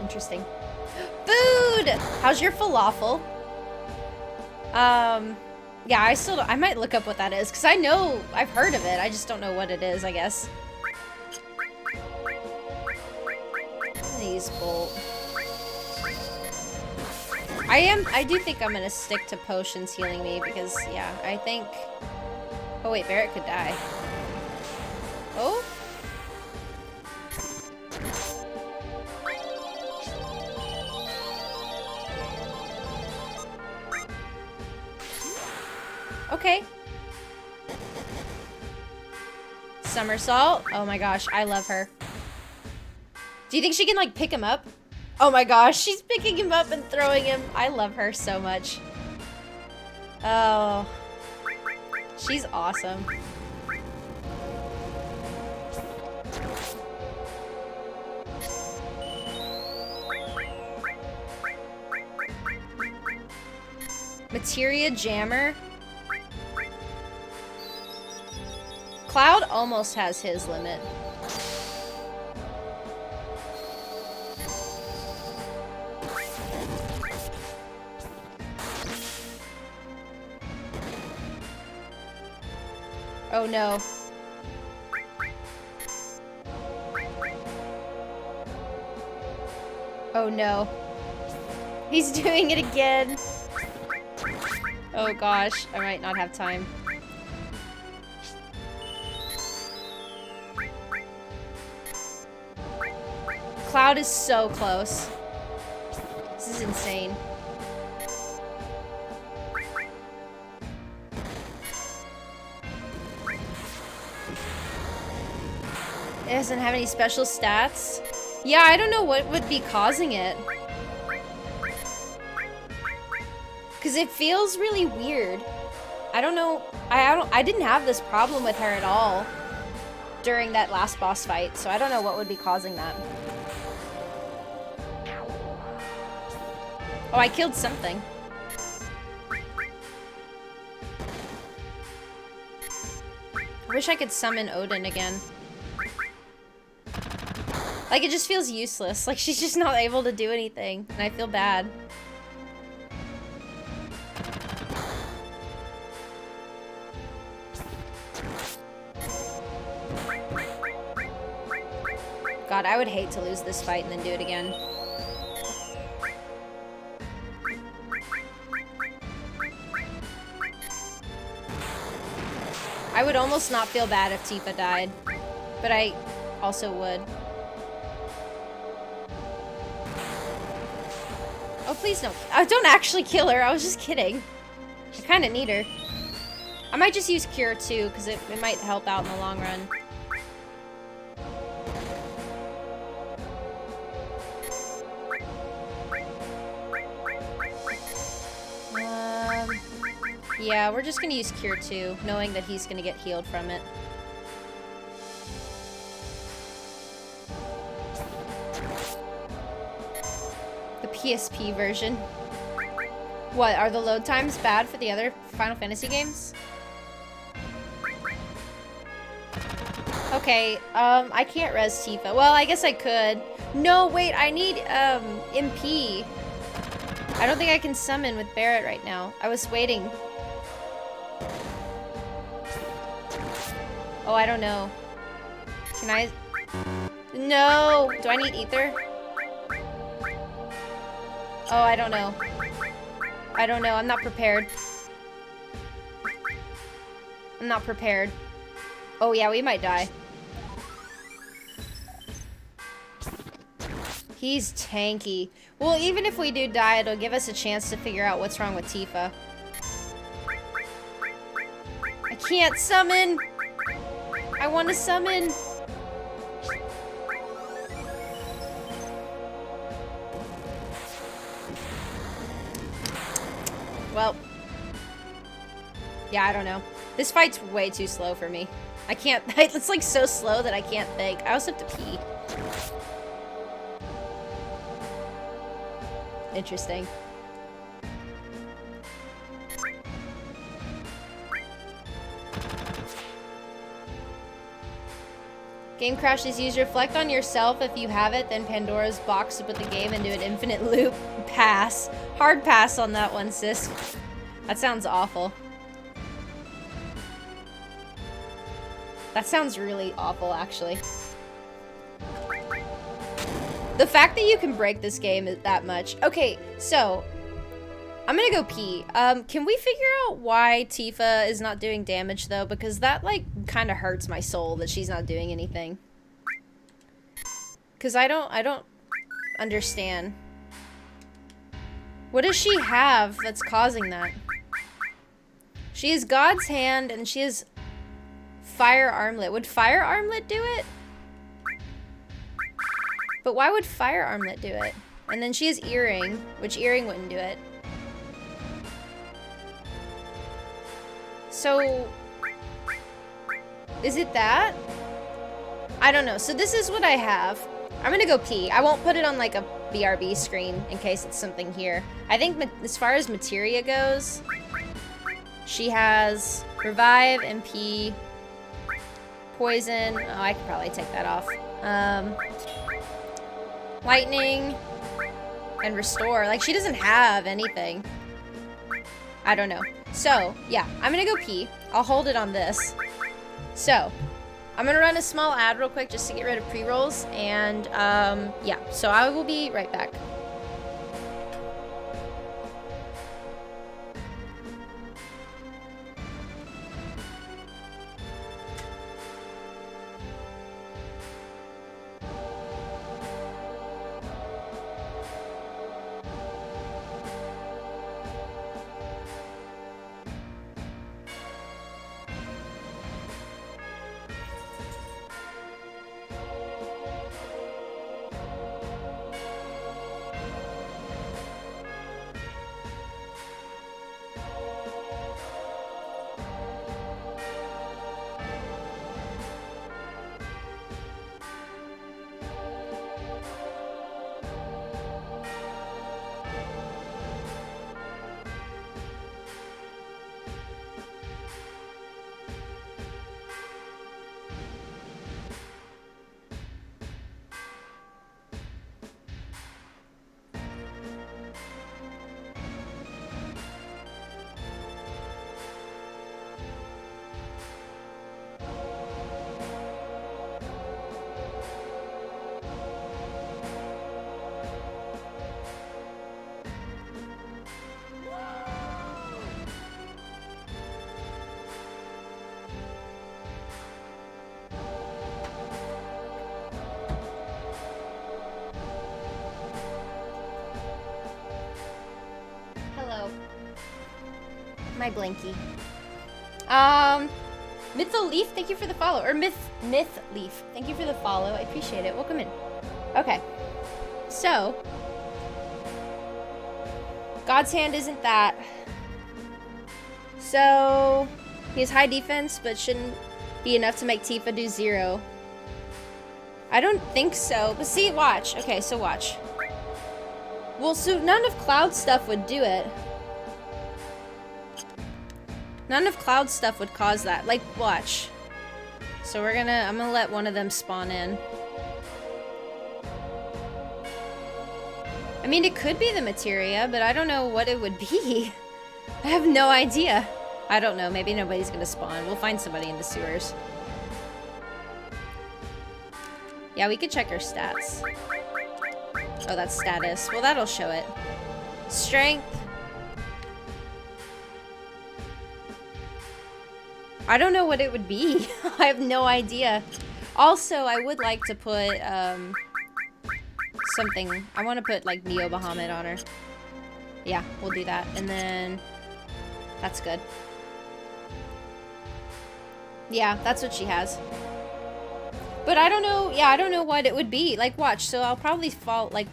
Interesting. Food! How's your falafel? Yeah, I might look up what that is, because I know, I've heard of it. I just don't know what it is, I guess. Please, bolt. I do think I'm gonna stick to potions healing me, because, yeah, I think... Oh wait, Barrett could die. Oh? Okay. Somersault. Oh my gosh, I love her. Do you think she can, like, pick him up? Oh my gosh, she's picking him up and throwing him. I love her so much. Oh. She's awesome. Materia Jammer. Cloud almost has his limit. Oh no. Oh no. He's doing it again. Oh gosh, I might not have time. Cloud is so close. This is insane. It doesn't have any special stats. Yeah, I don't know what would be causing it. Cause it feels really weird. I don't know. I didn't have this problem with her at all during that last boss fight, so I don't know what would be causing that. Oh, I killed something. I wish I could summon Odin again. Like, it just feels useless. Like, she's just not able to do anything, and I feel bad. God, I would hate to lose this fight and then do it again. I would almost not feel bad if Tifa died, but I also would. Oh, please no. Don't actually kill her. I was just kidding. I kind of need her. I might just use Cure too, because it might help out in the long run. Yeah, we're just gonna use Cure 2, knowing that he's gonna get healed from it. The PSP version. What, are the load times bad for the other Final Fantasy games? Okay, I can't res Tifa. Well, I guess I could. No, wait, I need, MP. I don't think I can summon with Barret right now. I was waiting. Oh, I don't know. Can I? No! Do I need ether? Oh, I don't know. I don't know. I'm not prepared. I'm not prepared. Oh, yeah, we might die. He's tanky. Well, even if we do die, it'll give us a chance to figure out what's wrong with Tifa. I can't summon! I want to summon! Well. Yeah, I don't know. This fight's way too slow for me. I can't- it's like so slow that I can't think. I also have to pee. Interesting. Game crashes. Use reflect on yourself if you have it, then Pandora's box to put the game into an infinite loop. Pass. Hard pass on that one, sis. That sounds awful. That sounds really awful, actually. The fact that you can break this game is that much. Okay, so I'm gonna go pee. Can we figure out why Tifa is not doing damage though? Because that like kind of hurts my soul that she's not doing anything. Cause I don't understand. What does she have that's causing that? She has God's hand and she has Fire Armlet. Would Fire Armlet do it? But why would Fire Armlet do it? And then she has Earring, which Earring wouldn't do it. So, is it that? I don't know. So this is what I have. I'm gonna go pee. I won't put it on like a BRB screen in case it's something here. I think as far as materia goes, she has Revive, MP, Poison. Oh, I could probably take that off. Lightning, and Restore. Like, she doesn't have anything. I don't know. So, yeah, I'm gonna go pee. I'll hold it on this. So, I'm gonna run a small ad real quick just to get rid of pre-rolls, and, yeah. So I will be right back. My blankie. Mythal Leaf, thank you for the follow. Or Myth Leaf, thank you for the follow. I appreciate it. Welcome in. Okay. So, God's Hand isn't that. So, he has high defense, but shouldn't be enough to make Tifa do 0. I don't think so. But see, watch. Okay, so watch. Well, so none of Cloud stuff would do it. None of Cloud stuff would cause that. Like, watch. So I'm gonna let one of them spawn in. I mean, it could be the materia, but I don't know what it would be. I have no idea. I don't know. Maybe nobody's gonna spawn. We'll find somebody in the sewers. Yeah, we could check our stats. Oh, that's status. Well, that'll show it. Strength. I don't know what it would be. I have no idea. Also, I would like to put, something. I want to put, like, Neo Bahamut on her. Yeah, we'll do that. And then... That's good. Yeah, that's what she has. But I don't know, yeah, I don't know what it would be. Like, watch, so I'll probably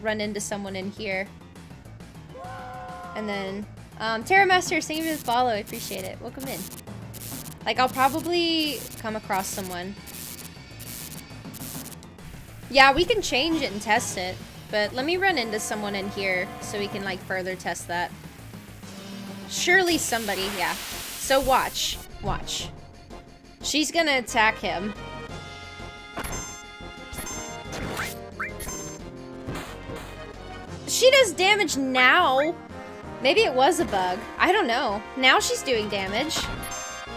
run into someone in here. And then, Terra Master, thank you for the follow, I appreciate it. Welcome in. Like, I'll probably come across someone. Yeah, we can change it and test it. But let me run into someone in here so we can, like, further test that. Surely somebody, yeah. So watch. Watch. She's gonna attack him. She does damage now. Maybe it was a bug. I don't know. Now she's doing damage.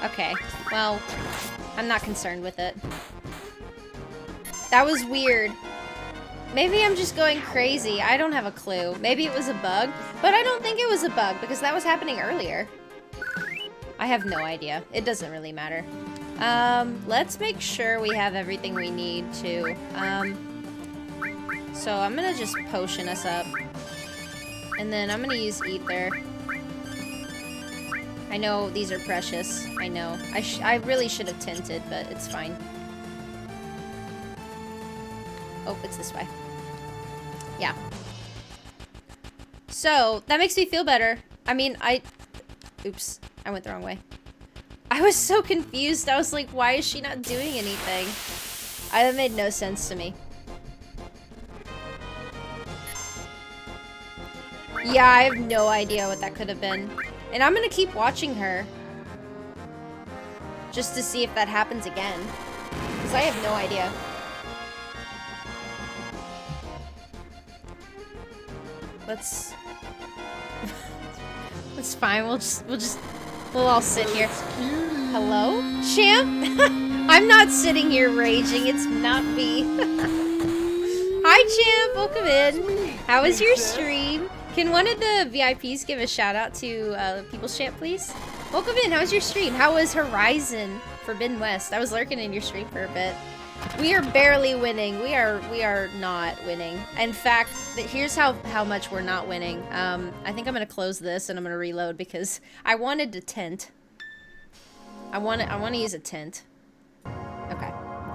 Okay. Well, I'm not concerned with it. That was weird. Maybe I'm just going crazy. I don't have a clue. Maybe it was a bug, but I don't think it was a bug because that was happening earlier. I have no idea. It doesn't really matter. Let's make sure we have everything we need to. So I'm gonna just potion us up. And then I'm gonna use ether. I know these are precious. I know. I really should have tinted, but it's fine. Oh, it's this way. Yeah. So, that makes me feel better. I mean, oops, I went the wrong way. I was so confused. I was like, why is she not doing anything? That made no sense to me. Yeah, I have no idea what that could have been. And I'm gonna keep watching her. Just to see if that happens again. Because I have no idea. It's fine. We'll all sit here. Hello, champ? I'm not sitting here raging. It's not me. Hi, champ. Welcome in. How was your stream? Can one of the VIPs give a shout out to People's Champ, please? Welcome in. How was your stream? How was Horizon Forbidden West? I was lurking in your stream for a bit. We are barely winning. We are not winning. In fact, here's how much we're not winning. I think I'm gonna close this and I'm gonna reload because I wanted to tent. I want to use a tent. Okay.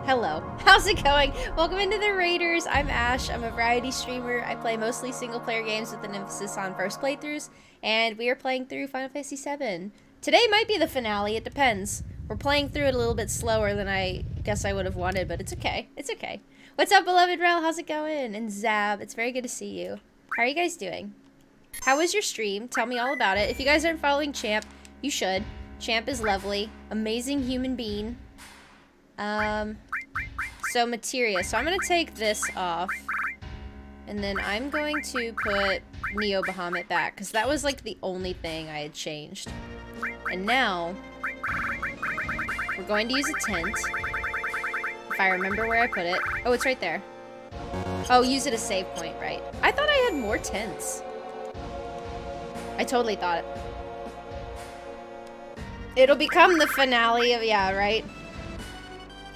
Hello. How's it going? Welcome into the Raiders. I'm Ash. I'm a variety streamer. I play mostly single-player games with an emphasis on first playthroughs, and we are playing through Final Fantasy VII. Today might be the finale. It depends. We're playing through it a little bit slower than I guess I would have wanted, but it's okay. It's okay. What's up, beloved Rel? How's it going? And Zab, it's very good to see you. How are you guys doing? How was your stream? Tell me all about it. If you guys aren't following Champ, you should. Champ is lovely. Amazing human being. So materia. So I'm going to take this off. And then I'm going to put Neo Bahamut back, because that was like the only thing I had changed. And now... we're going to use a tent. If I remember where I put it. Oh, it's right there. Oh, use it as save point, right. I thought I had more tents. I totally thought it. It'll become the finale of, yeah, right?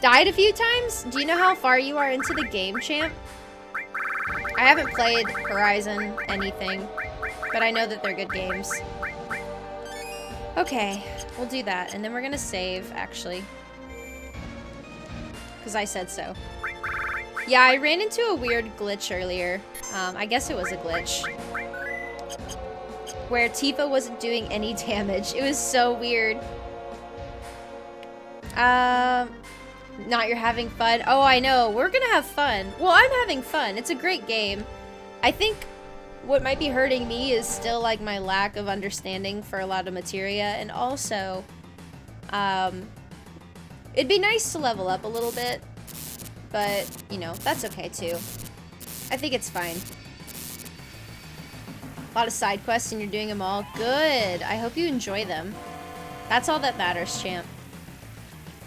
Died a few times? Do you know how far you are into the game, champ? I haven't played Horizon anything, but I know that they're good games. Okay, we'll do that. And then we're gonna save, actually. Because I said so. Yeah, I ran into a weird glitch earlier. I guess it was a glitch. Where Tifa wasn't doing any damage. It was so weird. Not you're having fun. Oh, I know. We're gonna have fun. Well, I'm having fun. It's a great game. I think what might be hurting me is still like my lack of understanding for a lot of materia, and also it'd be nice to level up a little bit, but you know, that's okay too. I think it's fine. A lot of side quests and you're doing them all. Good. I hope you enjoy them. That's all that matters, champ.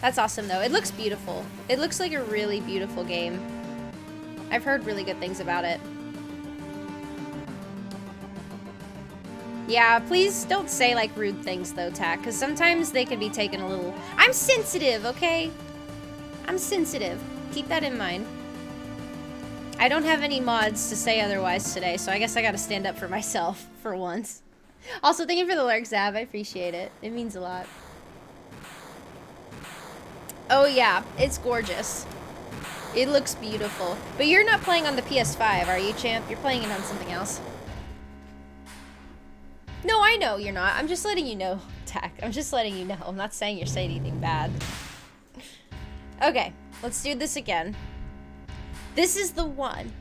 That's awesome though. It looks beautiful. It looks like a really beautiful game. I've heard really good things about it. Yeah, please don't say like rude things though, Tack, because sometimes they can be taken a little... I'm sensitive, okay? I'm sensitive. Keep that in mind. I don't have any mods to say otherwise today, so I guess I gotta stand up for myself for once. Also, thank you for the lurk, Zab. I appreciate it. It means a lot. Oh yeah, it's gorgeous. It looks beautiful. But you're not playing on the PS5, are you, champ? You're playing it on something else. No, I know you're not. I'm just letting you know, Tack. I'm just letting you know. I'm not saying you're saying anything bad. Okay, let's do this again. This is the one.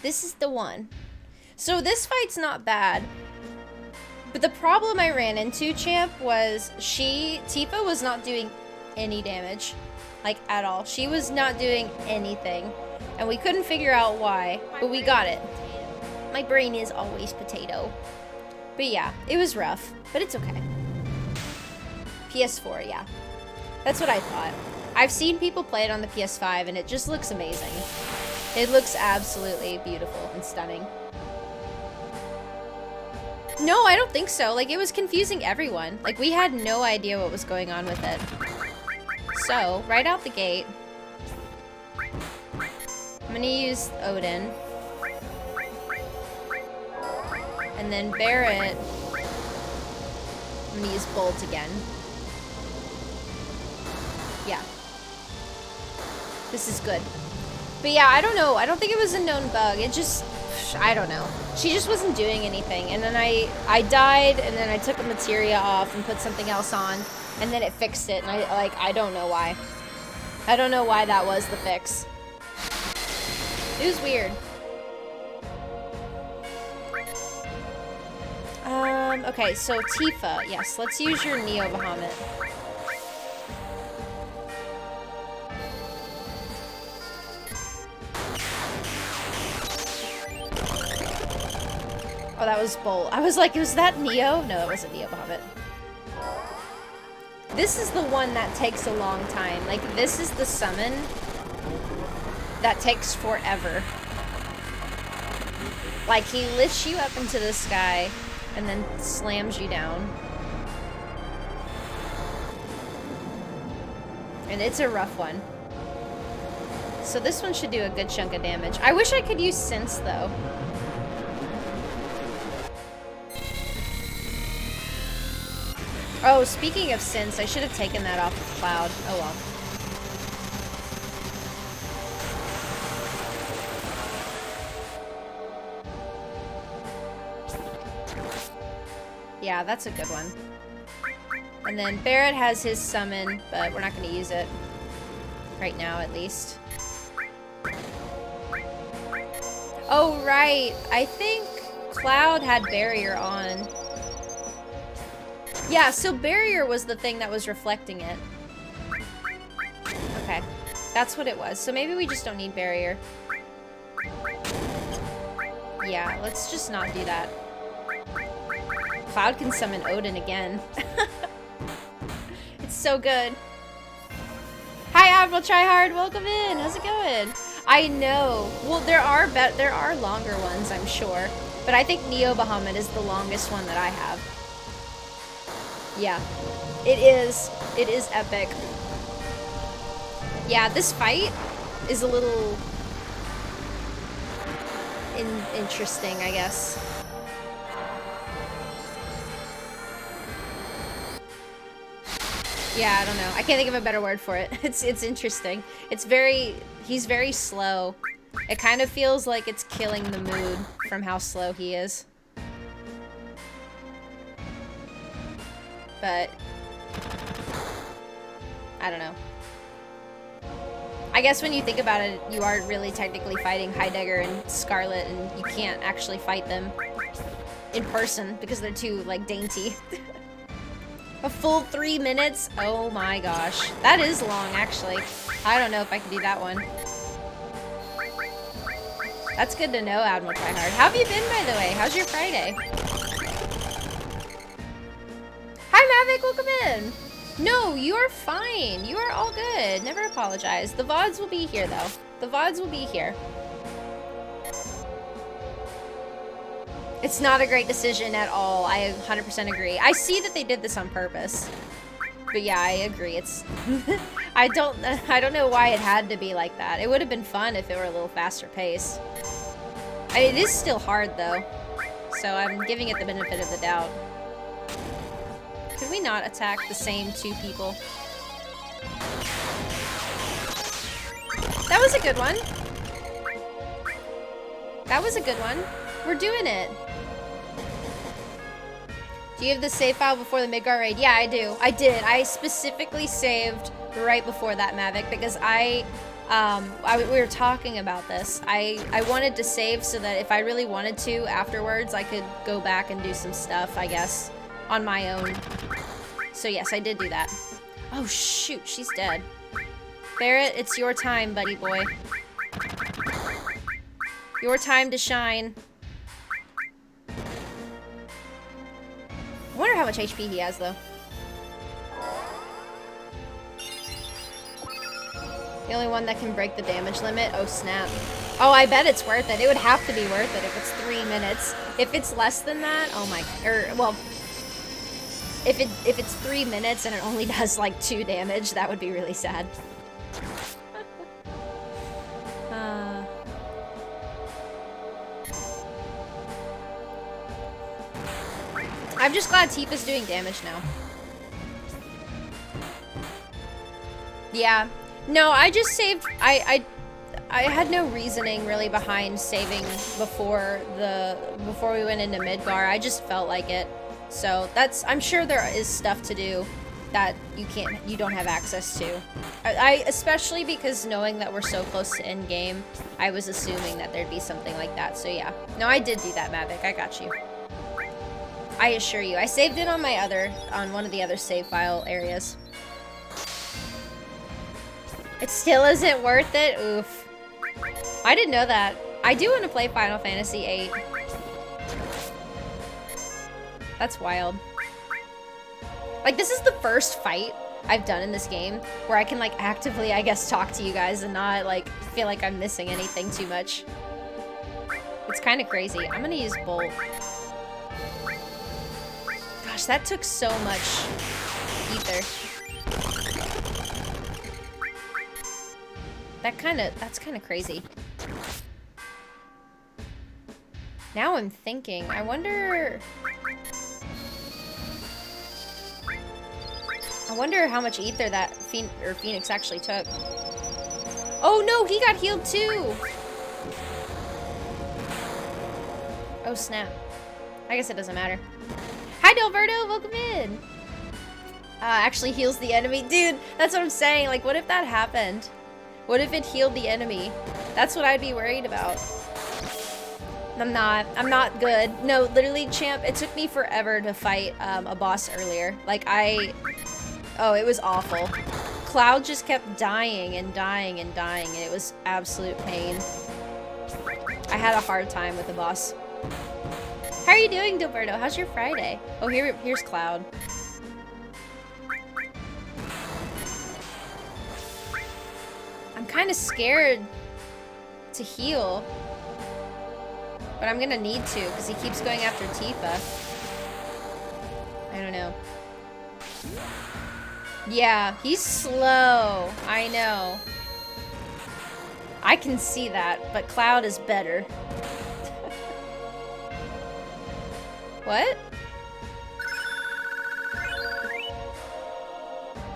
This is the one. So this fight's not bad. But the problem I ran into, champ, was Tifa was not doing any damage. Like, at all. She was not doing anything. And we couldn't figure out why. But we got it. My brain is always potato. But yeah, it was rough, but it's okay. PS4, yeah. That's what I thought. I've seen people play it on the PS5 and it just looks amazing. It looks absolutely beautiful and stunning. No, I don't think so. Like, it was confusing everyone. Like, we had no idea what was going on with it. So, right out the gate, I'm gonna use Odin. And then Barret, I'm gonna use Bolt again. Yeah. This is good. But yeah, I don't know. I don't think it was a known bug. It just, I don't know. She just wasn't doing anything. And then I died, and then I took the materia off and put something else on, and then it fixed it. And I don't know why. I don't know why that was the fix. It was weird. Okay, so Tifa, yes, let's use your Neo Bahamut. Oh, that was Bolt. I was like, was that Neo? No, it wasn't Neo Bahamut. This is the one that takes a long time. Like, this is the summon that takes forever. Like, he lifts you up into the sky and then slams you down. And it's a rough one. So this one should do a good chunk of damage. I wish I could use Sense, though. Oh, speaking of Sense, I should have taken that off of Cloud. Oh well. Yeah, that's a good one. And then Barret has his summon, but we're not going to use it. Right now, at least. Oh, right. I think Cloud had Barrier on. Yeah, so Barrier was the thing that was reflecting it. Okay. That's what it was. So maybe we just don't need Barrier. Yeah, let's just not do that. Cloud can summon Odin again. It's so good. Hi, Admiral Tryhard. Welcome in. How's it going? I know. Well, there are longer ones, I'm sure. But I think Neo Bahamut is the longest one that I have. Yeah. It is. It is epic. Yeah, this fight is a little interesting, I guess. Yeah, I don't know. I can't think of a better word for it. It's interesting. He's very slow. It kind of feels like it's killing the mood from how slow he is. But I don't know. I guess when you think about it, you are really technically fighting Heidegger and Scarlet, and you can't actually fight them in person because they're too, like, dainty. A full 3 minutes? Oh my gosh. That is long, actually. I don't know if I can do that one. That's good to know, Admiral Tryhard. How have you been, by the way? How's your Friday? Hi, Mavic. Welcome in. No, you are fine. You are all good. Never apologize. The VODs will be here, though. The VODs will be here. It's not a great decision at all. I 100% agree. I see that they did this on purpose. But yeah, I agree. It's I don't know why it had to be like that. It would have been fun if it were a little faster pace. It is still hard though. So I'm giving it the benefit of the doubt. Could we not attack the same 2 people? That was a good one. That was a good one. We're doing it. Do you have the save file before the Midgar raid? Yeah, I do. I did. I specifically saved right before that, Mavic, because we were talking about this. I wanted to save so that if I really wanted to afterwards, I could go back and do some stuff, I guess, on my own. So yes, I did do that. Oh shoot, she's dead. Barrett, it's your time, buddy boy. Your time to shine. I wonder how much HP he has, though. The only one that can break the damage limit? Oh, snap. Oh, I bet it's worth it. It would have to be worth it if it's 3 minutes. If it's less than that, oh my... well... If it's 3 minutes and it only does, like, 2 damage, that would be really sad. I'm just glad Tifa's doing damage now. Yeah. No, I just saved... I had no reasoning really behind saving before we went into Midgar. I just felt like it. So that's... I'm sure there is stuff to do that you don't have access to. Especially because knowing that we're so close to endgame, I was assuming that there'd be something like that. So yeah. No, I did do that, Mavic. I got you. I assure you. I saved it on on one of the other save file areas. It still isn't worth it? Oof. I didn't know that. I do want to play Final Fantasy VIII. That's wild. Like, this is the first fight I've done in this game where I can, like, actively, I guess, talk to you guys and not, like, feel like I'm missing anything too much. It's kind of crazy. I'm gonna use Bolt. Gosh, that took so much ether. That's kind of crazy. Now I'm thinking, I wonder how much ether that Phoenix actually took. Oh no, he got healed too! Oh snap. I guess it doesn't matter. Hi Delberto, welcome in! Actually heals the enemy. Dude, that's what I'm saying. Like, what if that happened? What if it healed the enemy? That's what I'd be worried about. I'm not good. No, literally, champ, it took me forever to fight a boss earlier. Like, oh, it was awful. Cloud just kept dying and dying and dying, and it was absolute pain. I had a hard time with the boss. How are you doing, Dilberto? How's your Friday? Oh, here's Cloud. I'm kind of scared to heal. But I'm gonna need to, because he keeps going after Tifa. I don't know. Yeah, he's slow. I know. I can see that, but Cloud is better. What?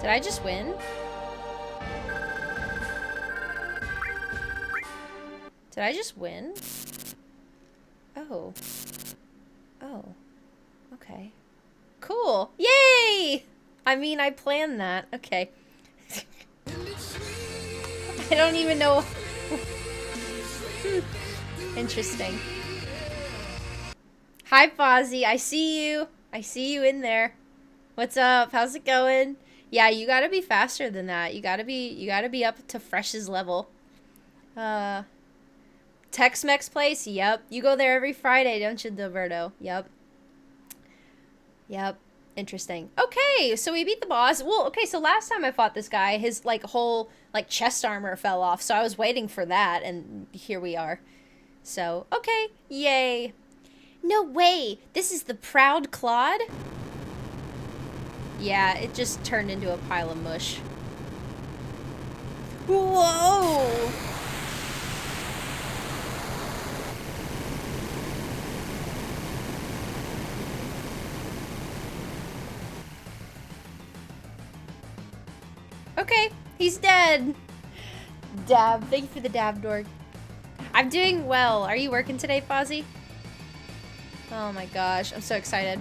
Did I just win? Did I just win? Oh. Oh. Okay. Cool. Yay! I mean, I planned that. Okay. I don't even know. Interesting. Hi, Fozzie. I see you. I see you in there. What's up? How's it going? Yeah, you gotta be faster than that. You gotta be up to Fresh's level. Tex-Mex place? Yep. You go there every Friday, don't you, Dilberto? Yep. Yep. Interesting. Okay, so we beat the boss. Well, okay, so last time I fought this guy, his, like, whole, like, chest armor fell off, so I was waiting for that, and here we are. So, okay. Yay. No way! This is the Proud Claude? Yeah, it just turned into a pile of mush. Whoa! Okay, he's dead. Dab. Thank you for the dab, Dorg. I'm doing well. Are you working today, Fozzie? Oh my gosh, I'm so excited.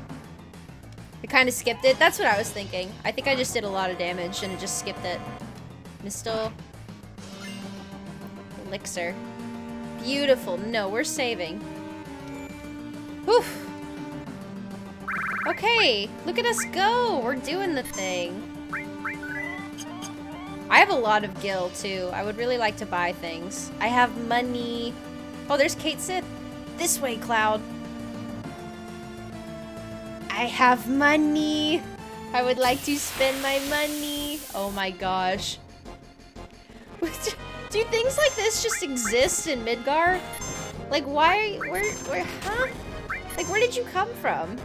I kind of skipped it. That's what I was thinking. I think I just did a lot of damage and it just skipped it. Mistle. Elixir. Beautiful. No, we're saving. Whew. Okay, look at us go. We're doing the thing. I have a lot of gil, too. I would really like to buy things. I have money. Oh, there's Kate Sith. This way, Cloud. I have money. I would like to spend my money. Oh my gosh. Do things like this just exist in Midgar? Like, why? Where, huh? Like, where did you come from?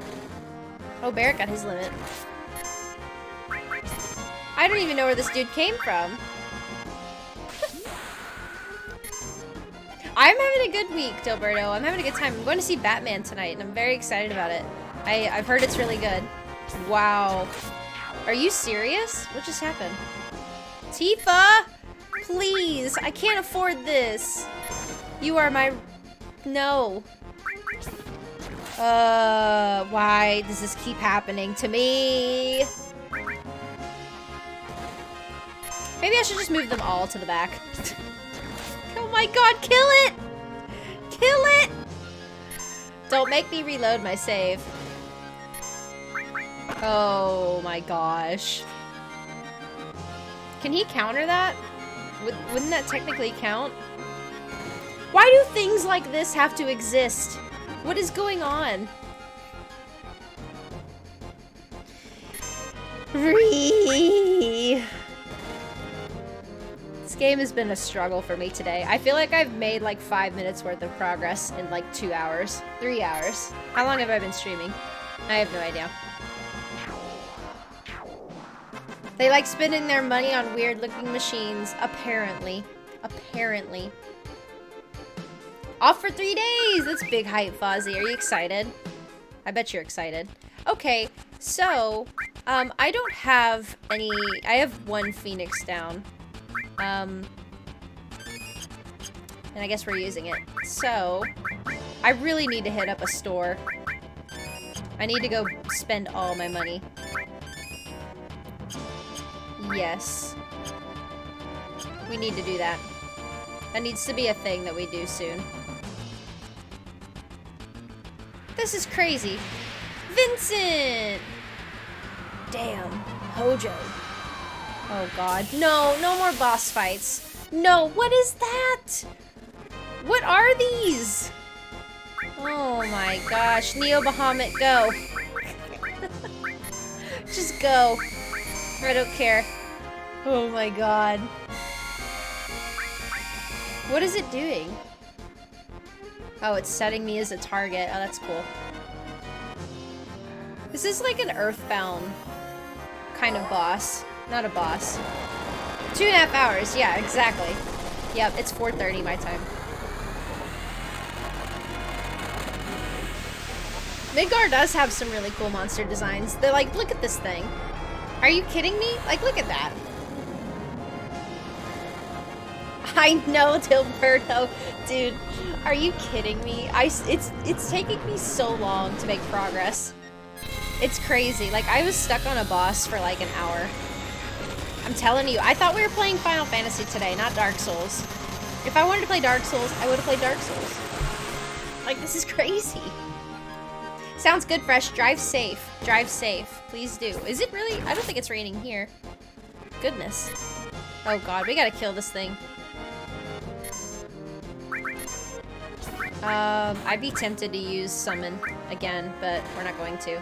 Oh, Barrett got his limit. I don't even know where this dude came from. I'm having a good week, Dilberto. I'm having a good time. I'm going to see Batman tonight, and I'm very excited about it. I've heard it's really good. Wow. Are you serious? What just happened? Tifa! Please! I can't afford this. You are my... No. Why does this keep happening to me? Maybe I should just move them all to the back. Oh my god, kill it! Kill it! Don't make me reload my save. Oh my gosh. Can he counter that? Wouldn't that technically count? Why do things like this have to exist? What is going on? This game has been a struggle for me today. I feel like I've made like 5 minutes worth of progress in like 2 hours. 3 hours. How long have I been streaming? I have no idea. They like spending their money on weird looking machines, apparently. Apparently. Off for 3 days! That's big hype, Fozzie. Are you excited? I bet you're excited. Okay, so, I don't have any... I have 1 Phoenix down. And I guess we're using it. So, I really need to hit up a store. I need to go spend all my money. Yes. We need to do that. That needs to be a thing that we do soon. This is crazy. Vincent! Damn. Hojo. Oh god. No, no more boss fights. No, what is that? What are these? Oh my gosh. Neo Bahamut, go. Just go. I don't care. Oh my god. What is it doing? Oh, it's setting me as a target. Oh, that's cool. This is like an Earthbound kind of boss. Not a boss. 2.5 hours. Yeah, exactly. Yep, it's 4:30 my time. Midgar does have some really cool monster designs. They're like, look at this thing. Are you kidding me? Like, look at that. I know, Dilberto. Dude, are you kidding me? It's taking me so long to make progress. It's crazy. Like, I was stuck on a boss for like an hour. I'm telling you, I thought we were playing Final Fantasy today, not Dark Souls. If I wanted to play Dark Souls, I would have played Dark Souls. Like, this is crazy. Sounds good, Fresh. Drive safe. Drive safe. Please do. Is it really? I don't think it's raining here. Goodness. Oh god, we gotta kill this thing. I'd be tempted to use summon again, but we're not going to.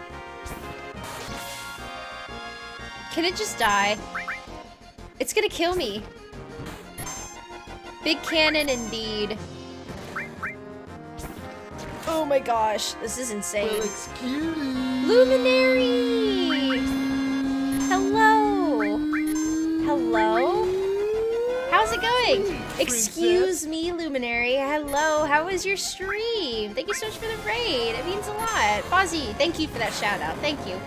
Can it just die? It's gonna kill me. Big cannon indeed. Oh my gosh, this is insane. Well, excuse me. Luminary! Hello! Hello? How's it going? Excuse me, Luminary. Hello, how was your stream? Thank you so much for the raid. It means a lot. Fozzie, thank you for that shout out. Thank you.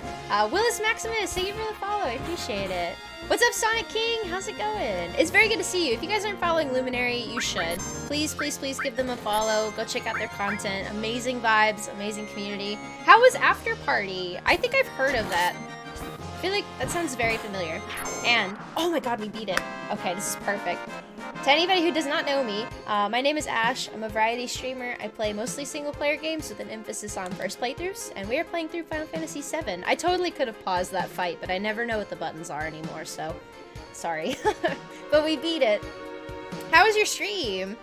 Willis Maximus, thank you for the follow. I appreciate it. What's up, Sonic King? How's it going? It's very good to see you. If you guys aren't following Luminary, you should. Please, please, please give them a follow. Go check out their content. Amazing vibes, amazing community. How was After Party? I think I've heard of that. I feel like that sounds very familiar. And, oh my god, we beat it. Okay, this is perfect. To anybody who does not know me, my name is Ash. I'm a variety streamer. I play mostly single-player games with an emphasis on first playthroughs, and we are playing through Final Fantasy VII. I totally could have paused that fight, but I never know what the buttons are anymore, so sorry. But we beat it. How was your stream?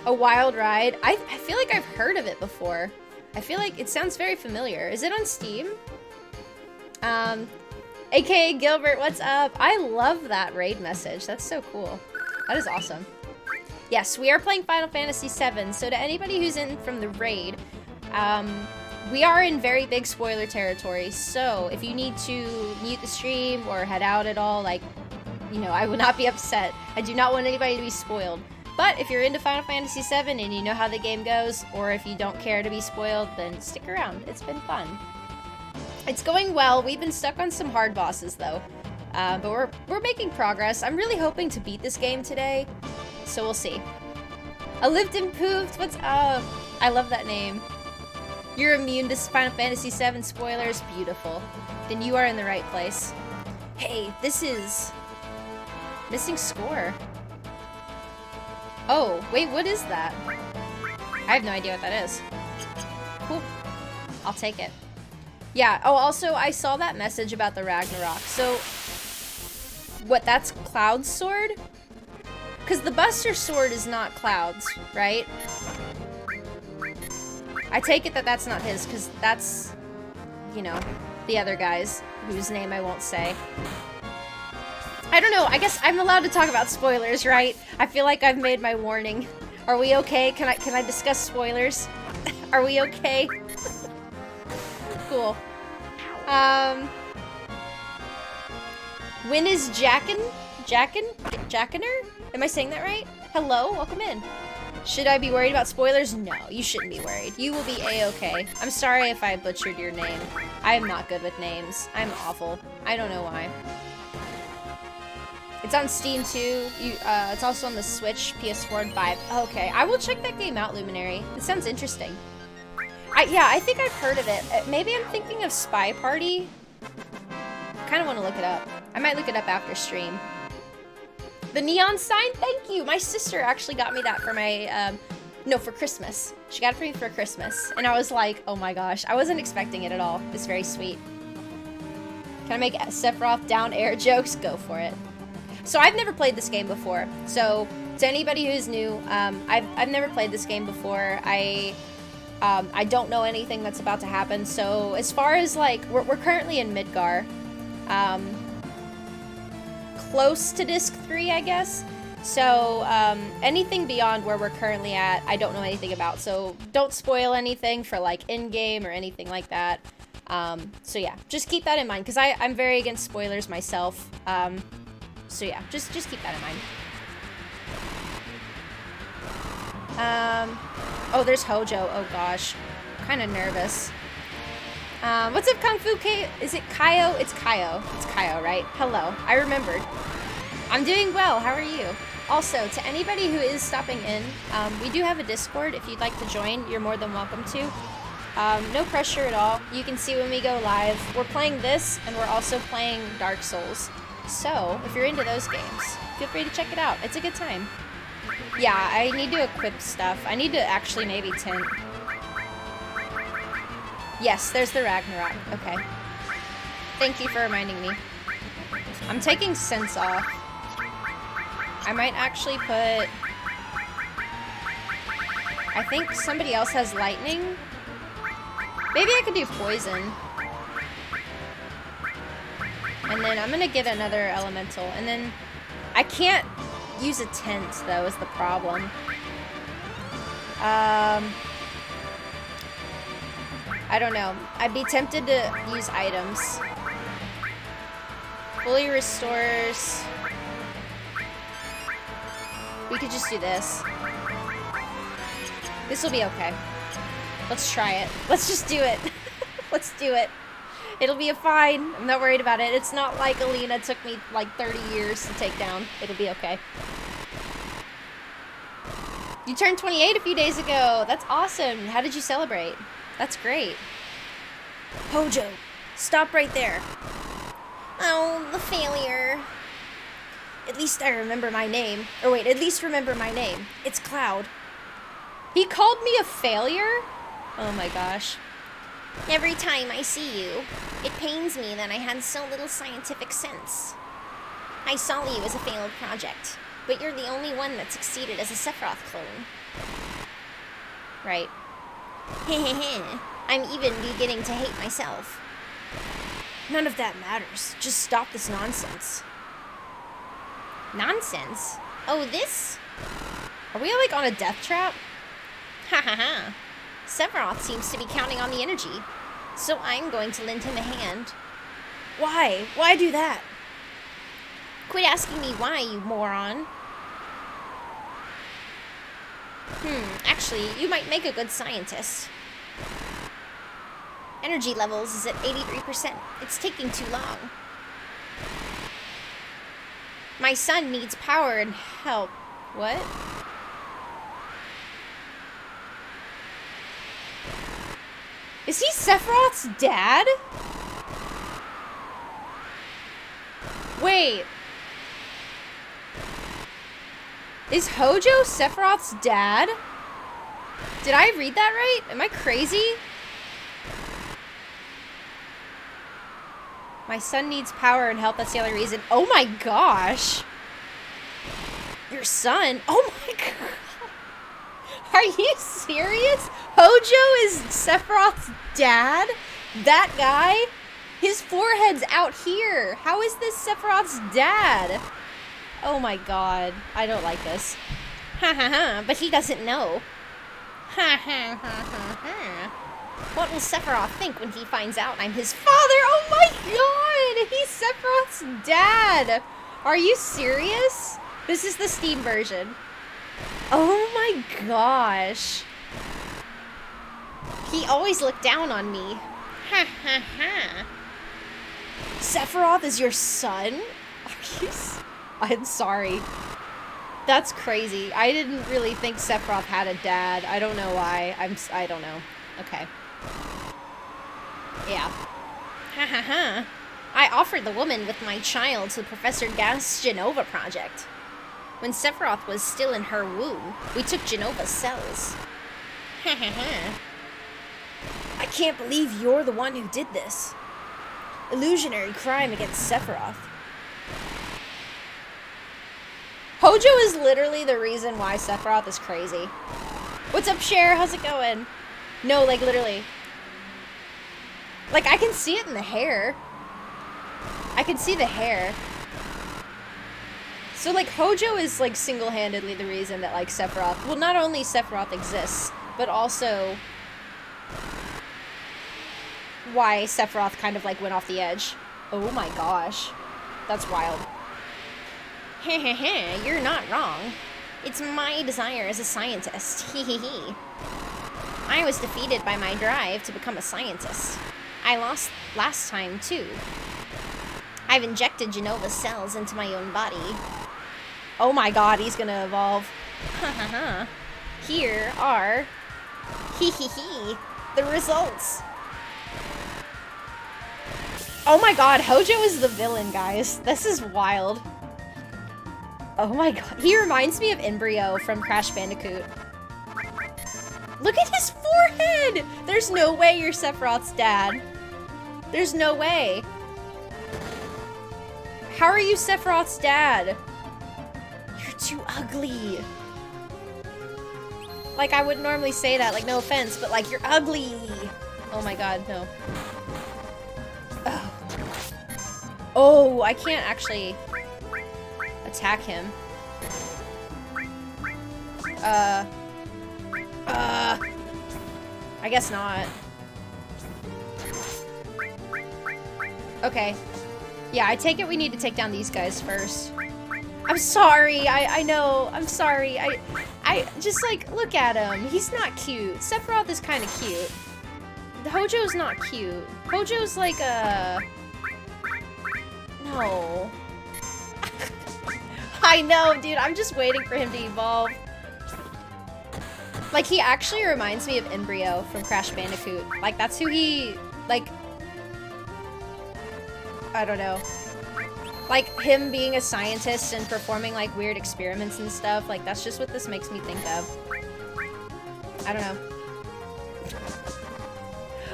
A wild ride? I feel like I've heard of it before. I feel like it sounds very familiar. Is it on Steam? AKA Gilbert, what's up? I love that raid message. That's so cool. That is awesome. Yes, we are playing Final Fantasy VII, so to anybody who's in from the raid, we are in very big spoiler territory, so if you need to mute the stream or head out at all, like, you know, I would not be upset. I do not want anybody to be spoiled. But if you're into Final Fantasy VII and you know how the game goes, or if you don't care to be spoiled, then stick around. It's been fun. It's going well. We've been stuck on some hard bosses, though. But we're making progress. I'm really hoping to beat this game today, so we'll see. I lived and poofed. What's up? I love that name. You're immune to Final Fantasy VII spoilers. Beautiful. Then you are in the right place. Hey, this is missing score. Oh, wait, what is that? I have no idea what that is. Cool. I'll take it. Yeah, oh, also, I saw that message about the Ragnarok. So, what, that's Cloud's sword? Because the Buster sword is not Cloud's, right? I take it that that's not his, because that's, you know, the other guy's, whose name I won't say. I don't know, I guess I'm allowed to talk about spoilers, right? I feel like I've made my warning. Are we okay? Can I discuss spoilers? Are we okay? Cool. When is Jackener? Am I saying that right? Hello, welcome in. Should I be worried about spoilers? No, you shouldn't be worried. You will be a-okay. I'm sorry if I butchered your name. I am not good with names. I'm awful. I don't know why. It's on Steam too. It's also on the Switch, PS4, and 5. Okay, I will check that game out, Luminary. It sounds interesting. Yeah, I think I've heard of it. Maybe I'm thinking of Spy Party. I kind of want to look it up. I might look it up after stream. The neon sign? Thank you! My sister actually got me that for my, no, for Christmas. She got it for me for Christmas. And I was like, oh my gosh. I wasn't expecting it at all. It's very sweet. Can I make Sephiroth down air jokes? Go for it. So I've never played this game before. So to anybody who's new, I've never played this game before. I don't know anything that's about to happen. So as far as like, we're currently in Midgar. Close to disc 3, I guess. So anything beyond where we're currently at, I don't know anything about. So don't spoil anything for like in-game or anything like that. So yeah, just keep that in mind because I'm very against spoilers myself. So yeah, just keep that in mind. Oh, there's Hojo. Oh gosh, I'm kind of nervous. What's up, Kung Fu K? Is it Kaio? It's Kaio. It's Kaio, right? Hello. I remembered. I'm doing well. How are you? Also, to anybody who is stopping in, we do have a Discord. If you'd like to join, you're more than welcome to. No pressure at all. You can see when we go live. We're playing this, and we're also playing Dark Souls. So, if you're into those games, feel free to check it out. It's a good time. Yeah, I need to equip stuff. I need to actually maybe tint. Yes, there's the Ragnarok. Okay. Thank you for reminding me. I'm taking Sense off. I might actually put... I think somebody else has Lightning. Maybe I could do Poison. And then I'm gonna get another Elemental. And then I can't use a tent, though, is the problem. I don't know. I'd be tempted to use items. Fully restores. We could just do this. This will be okay. Let's try it. Let's just do it. Let's do it. It'll be fine. I'm not worried about it. It's not like Alina took me like 30 years to take down. It'll be okay. You turned 28 a few days ago. That's awesome. How did you celebrate? That's great. Hojo, stop right there. Oh, the failure. At least I remember my name. Or wait, at least remember my name. It's Cloud. He called me a failure? Oh my gosh. Every time I see you, it pains me that I had so little scientific sense. I saw you as a failed project, but you're the only one that succeeded as a Sephiroth clone. Right. Hehehe. I'm even beginning to hate myself. None of that matters. Just stop this nonsense. Nonsense? Oh, this? Are we like on a death trap? Ha ha ha. Sephiroth seems to be counting on the energy, so I'm going to lend him a hand. Why? Why do that? Quit asking me why, you moron. Actually, you might make a good scientist. Energy levels is at 83%. It's taking too long. My son needs power and help. What? Is he Sephiroth's dad? Wait. Is Hojo Sephiroth's dad? Did I read that right? Am I crazy? My son needs power and help, that's the only reason. Oh my gosh. Your son? Oh my god. Are you serious? Hojo is Sephiroth's dad? That guy? His forehead's out here. How is this Sephiroth's dad? Oh my god. I don't like this. Ha ha ha, but he doesn't know. Ha ha ha ha ha. What will Sephiroth think when he finds out I'm his father? Oh my god! He's Sephiroth's dad! Are you serious? This is the Steam version. Oh my gosh. He always looked down on me. Ha ha ha. Sephiroth is your son? Are you I'm sorry. That's crazy. I didn't really think Sephiroth had a dad. I don't know why. I don't know. Okay. Yeah. Ha ha ha. I offered the woman with my child to Professor Gast's Genova project. When Sephiroth was still in her womb, we took Genova's cells. Ha ha ha. I can't believe you're the one who did this. Illusionary crime against Sephiroth. Hojo is literally the reason why Sephiroth is crazy. What's up, Cher? How's it going? No, like, literally. Like, I can see it in the hair. I can see the hair. So, like, Hojo is, like, single-handedly the reason that, like, Sephiroth... Well, not only Sephiroth exists, but also... why Sephiroth kind of, like, went off the edge. Oh my gosh. That's wild. Heh heh heh, you're not wrong. It's my desire as a scientist. Hee hee hee. I was defeated by my drive to become a scientist. I lost last time, too. I've injected Genova's cells into my own body. Oh my god, he's gonna evolve. Ha. Here are... the results. Oh my god, Hojo is the villain, guys. This is wild. Oh my god. He reminds me of Embryo from Crash Bandicoot. Look at his forehead! There's no way you're Sephiroth's dad. There's no way. How are you Sephiroth's dad? You're too ugly. Like, I wouldn't normally say that, like, no offense, but like, you're ugly. Oh my god, no. Oh. Oh, I can't actually attack him. I guess not. Okay. Yeah, I take it we need to take down these guys first. I'm sorry, I know, I'm sorry. I just, like, look at him. He's not cute. Sephiroth is kind of cute. Hojo's not cute. Hojo's like a... No. I know, dude. I'm just waiting for him to evolve. Like, he actually reminds me of Embryo from Crash Bandicoot. Like, that's who he... Like... I don't know. Like, him being a scientist and performing, like, weird experiments and stuff. Like, that's just what this makes me think of. I don't know.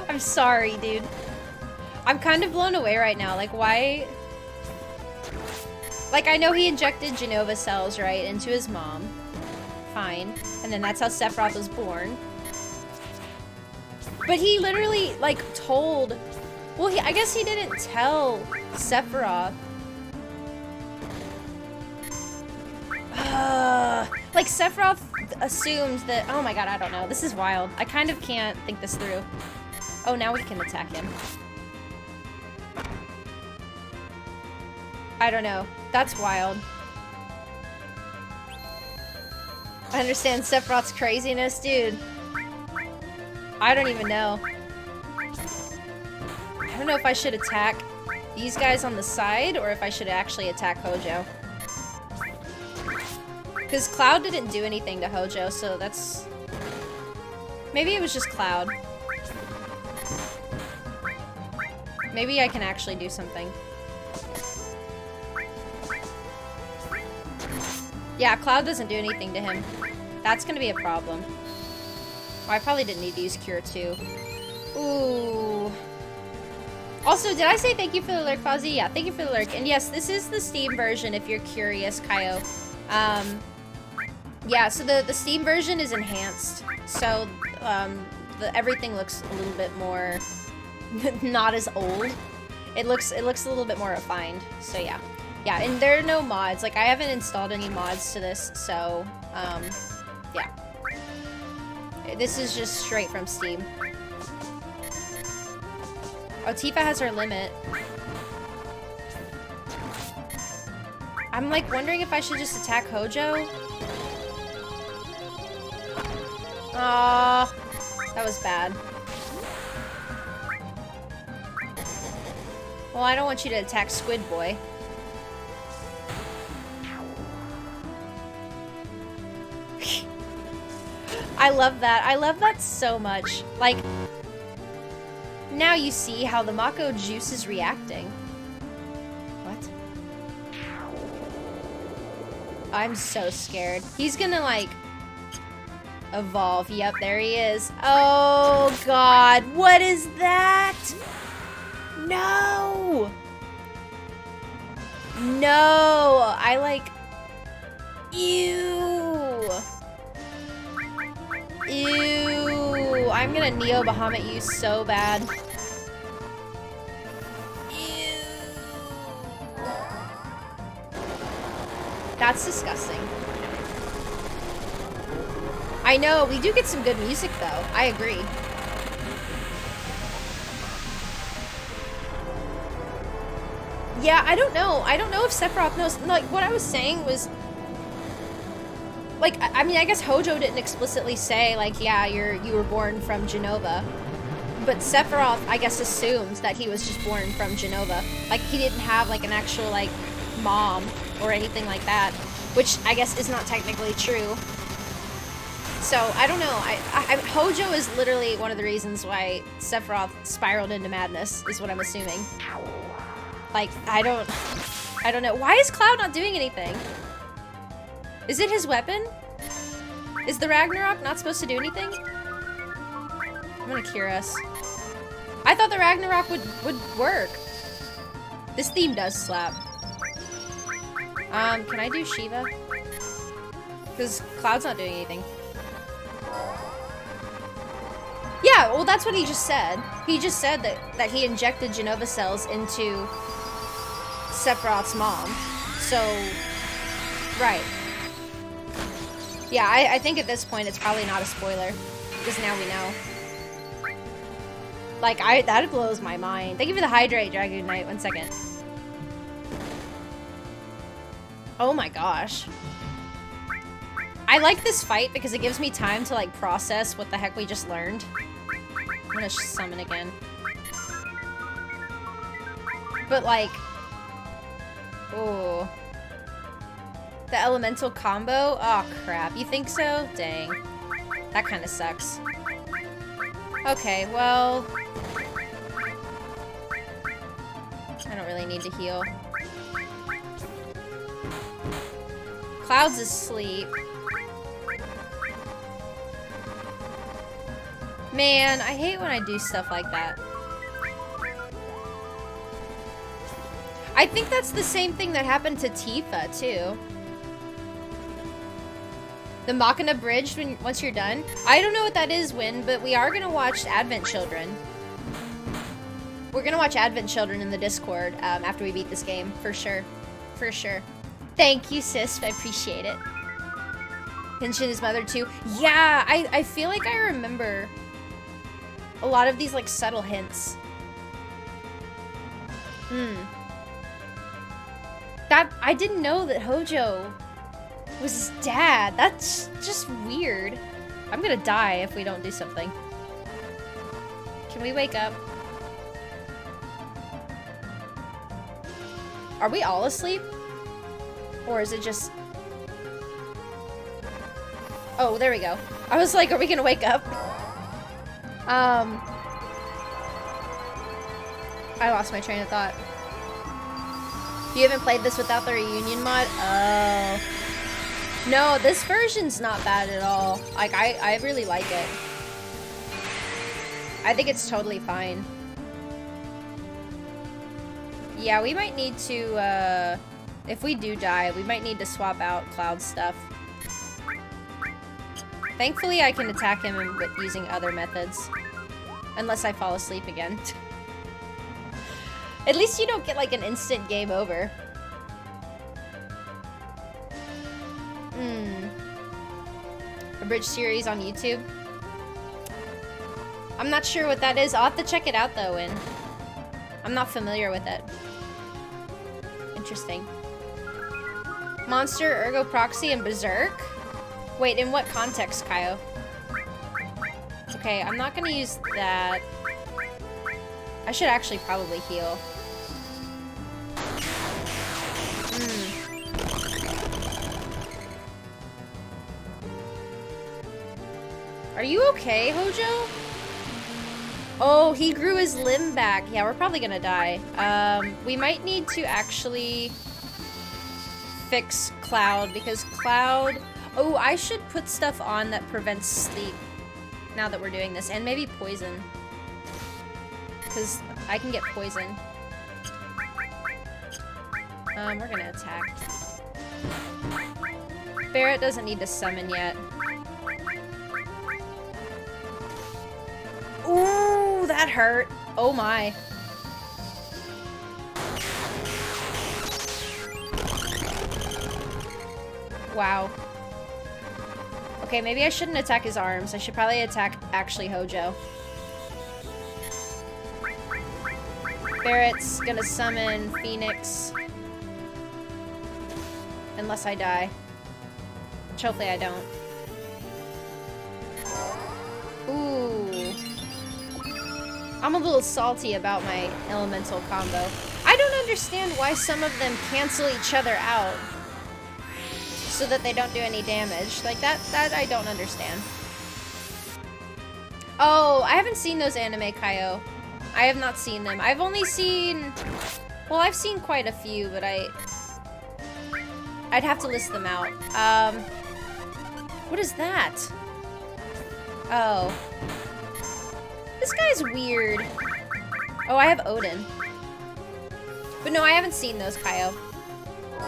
I'm sorry, dude. I'm kind of blown away right now. Like, why... Like, I know he injected Genova cells, right, into his mom. Fine. And then that's how Sephiroth was born. But he literally, like, told... Well, I guess he didn't tell Sephiroth. Like, Sephiroth assumes that... Oh my god, I don't know. This is wild. I kind of can't think this through. Oh, now we can attack him. I don't know. That's wild. I understand Sephiroth's craziness, dude. I don't even know. I don't know if I should attack these guys on the side or if I should actually attack Hojo. Because Cloud didn't do anything to Hojo, so that's... Maybe it was just Cloud. Maybe I can actually do something. Yeah, Cloud doesn't do anything to him. That's gonna be a problem. Oh, I probably didn't need to use Cure too. Ooh. Also, did I say thank you for the lurk, Fozzie? Yeah, thank you for the lurk. And yes, this is the Steam version if you're curious, Kaio. Yeah, so the Steam version is enhanced. So, everything looks a little bit more not as old. It looks a little bit more refined. So yeah. Yeah, and there are no mods. Like, I haven't installed any mods to this, so, yeah. This is just straight from Steam. Oh, Tifa has her limit. I'm, like, wondering if I should just attack Hojo. Aw, that was bad. Well, I don't want you to attack Squid Boy. I love that. I love that so much. Like, now you see how the Mako juice is reacting. What? I'm so scared. He's gonna, like, evolve. Yep, there he is. Oh, God. What is that? No! No! I, like... Ew! Ew! I'm gonna Neo Bahamut you so bad. Ew! That's disgusting. I know, we do get some good music though. I agree. Yeah, I don't know. I don't know if Sephiroth knows. Like, what I was saying was... Like, I mean, I guess Hojo didn't explicitly say, like, yeah, you were born from Genova. But Sephiroth, I guess, assumes that he was just born from Jenova. Like, he didn't have, like, an actual, like, mom or anything like that. Which, I guess, is not technically true. So, I don't know. Hojo is literally one of the reasons why Sephiroth spiraled into madness, is what I'm assuming. Like, I don't know. Why is Cloud not doing anything? Is it his weapon? Is the Ragnarok not supposed to do anything? I'm gonna cure us. I thought the Ragnarok would work. This theme does slap. Can I do Shiva? Because Cloud's not doing anything. Yeah, well, that's what he just said. He just said that he injected Jenova cells into Sephiroth's mom. So, right. Yeah, I think at this point it's probably not a spoiler. Because now we know. Like, that blows my mind. Thank you for the hydrate, Dragoon Knight. 1 second. Oh my gosh. I like this fight because it gives me time to, like, process what the heck we just learned. I'm gonna summon again. But, like... Oh. The elemental combo? Oh, crap. You think so? Dang. That kind of sucks. Okay, well... I don't really need to heal. Cloud's asleep. Man, I hate when I do stuff like that. I think that's the same thing that happened to Tifa, too. The Machina Bridge, once you're done. I don't know what that is, Win, but we are gonna watch Advent Children. We're gonna watch Advent Children in the Discord after we beat this game, for sure. For sure. Thank you, sis. I appreciate it. Pinching his mother, too. Yeah, I feel like I remember a lot of these, like, subtle hints. I didn't know that Hojo was his dad. That's just weird. I'm gonna die if we don't do something. Can we wake up? Are we all asleep? Or is it just... Oh, there we go. I was like, are we gonna wake up? I lost my train of thought. You haven't played this without the reunion mod? Oh. No, this version's not bad at all. Like, I really like it. I think it's totally fine. Yeah, we might need to, if we do die, we might need to swap out Cloud's stuff. Thankfully, I can attack him using other methods. Unless I fall asleep again. At least you don't get, like, an instant game over. A bridge series on YouTube? I'm not sure what that is. I'll have to check it out, though, and I'm not familiar with it. Interesting. Monster, Ergo Proxy, and Berserk? Wait, in what context, Kaio? Okay, I'm not gonna use that. I should actually probably heal. Are you okay, Hojo? Oh, he grew his limb back. Yeah, we're probably gonna die. We might need to actually fix Cloud, because Cloud... Oh, I should put stuff on that prevents sleep now that we're doing this. And maybe poison. Because I can get poison. We're gonna attack. Barret doesn't need to summon yet. Ooh, that hurt. Oh my. Wow. Okay, maybe I shouldn't attack his arms. I should probably attack actually Hojo. Barret's gonna summon Phoenix. Unless I die. Which hopefully I don't. Ooh. I'm a little salty about my elemental combo. I don't understand why some of them cancel each other out so that they don't do any damage. Like, that I don't understand. Oh, I haven't seen those anime, Kaio. I have not seen them. I've only seen... Well, I've seen quite a few, but I'd have to list them out. What is that? Oh. This guy's weird. Oh, I have Odin. But no, I haven't seen those, Kaio.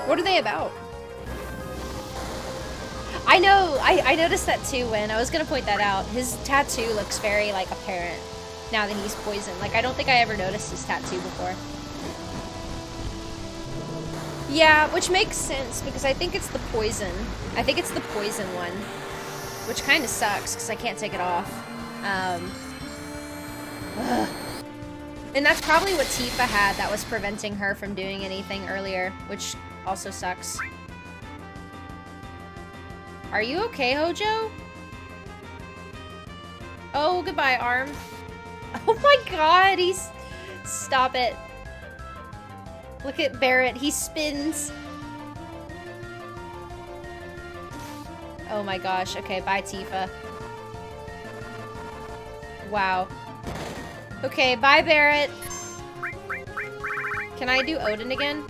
What are they about? I know, I noticed that too when I was gonna point that out. His tattoo looks very, like, apparent now that he's poisoned. Like, I don't think I ever noticed his tattoo before. Yeah, which makes sense because I think it's the poison. I think it's the poison one, which kind of sucks because I can't take it off. And that's probably what Tifa had that was preventing her from doing anything earlier, which also sucks. Are you okay, Hojo? Oh, goodbye, arm. Oh my god, he's... Stop it. Look at Barrett, he spins. Oh my gosh, okay, bye, Tifa. Wow. Okay, bye, Barrett. Can I do Odin again?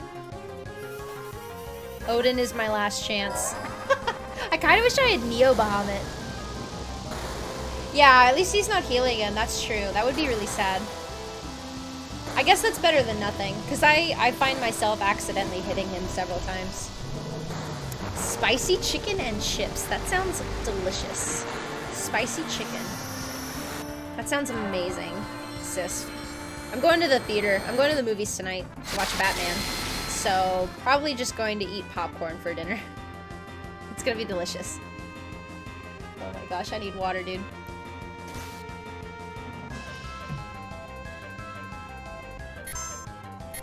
Odin is my last chance. I kind of wish I had Neo Bahamut. Yeah, at least he's not healing again. That's true. That would be really sad. I guess that's better than nothing, because I find myself accidentally hitting him several times. Spicy chicken and chips. That sounds delicious. Spicy chicken. That sounds amazing, sis. I'm going to the theater. I'm going to the movies tonight to watch Batman. So, probably just going to eat popcorn for dinner. It's gonna be delicious. Oh my gosh, I need water, dude.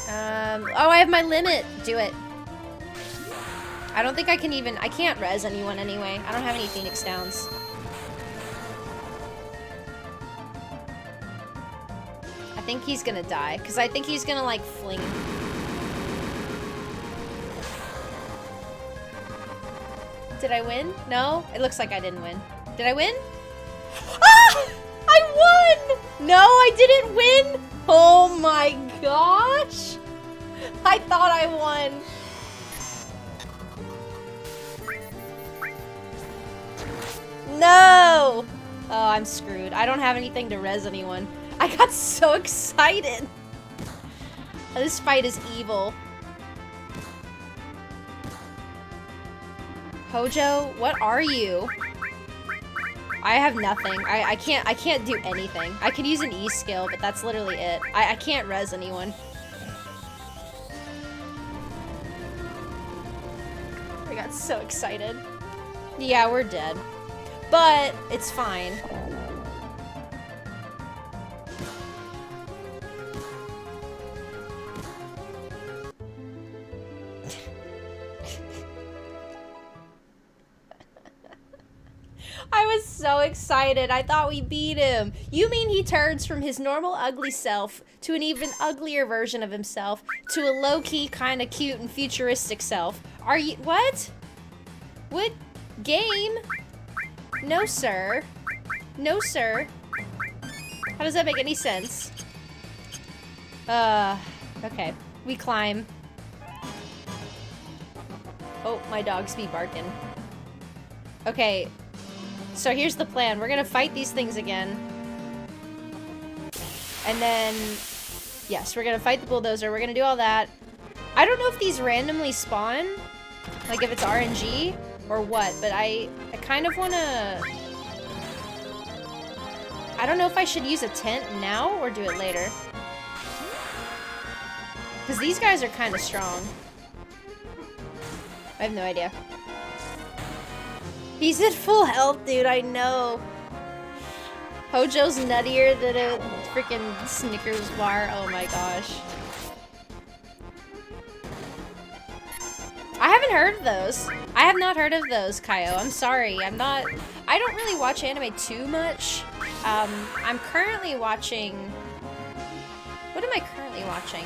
Oh, I have my limit. Do it. I don't think I can even... I can't res anyone anyway. I don't have any Phoenix Downs. I think he's gonna die, because I think he's gonna, like, fling... Did I win? No? It looks like I didn't win. Did I win? Ah! I won! No, I didn't win! Oh my gosh! I thought I won. No! Oh, I'm screwed. I don't have anything to res anyone. I got so excited. This fight is evil. Hojo, what are you? I have nothing. I can't do anything. I can use an E skill, but that's literally it. I can't res anyone. I got so excited. Yeah, we're dead. But it's fine. I was so excited. I thought we beat him. You mean he turns from his normal ugly self to an even uglier version of himself to a low-key kind of cute and futuristic self? Are you... What? What game? No, sir. No, sir. How does that make any sense? Okay. We climb. Oh, my dogs be barking. Okay. So here's the plan. We're gonna fight these things again. And then... Yes, we're gonna fight the bulldozer. We're gonna do all that. I don't know if these randomly spawn. Like if it's RNG or what, but I kind of wanna... I don't know if I should use a tent now or do it later. Because these guys are kind of strong. I have no idea. He's at full health, dude, I know. Hojo's nuttier than a freaking Snickers bar. Oh my gosh. I haven't heard of those. I have not heard of those, Kaio. I'm sorry. I don't really watch anime too much. I'm currently watching What am I currently watching?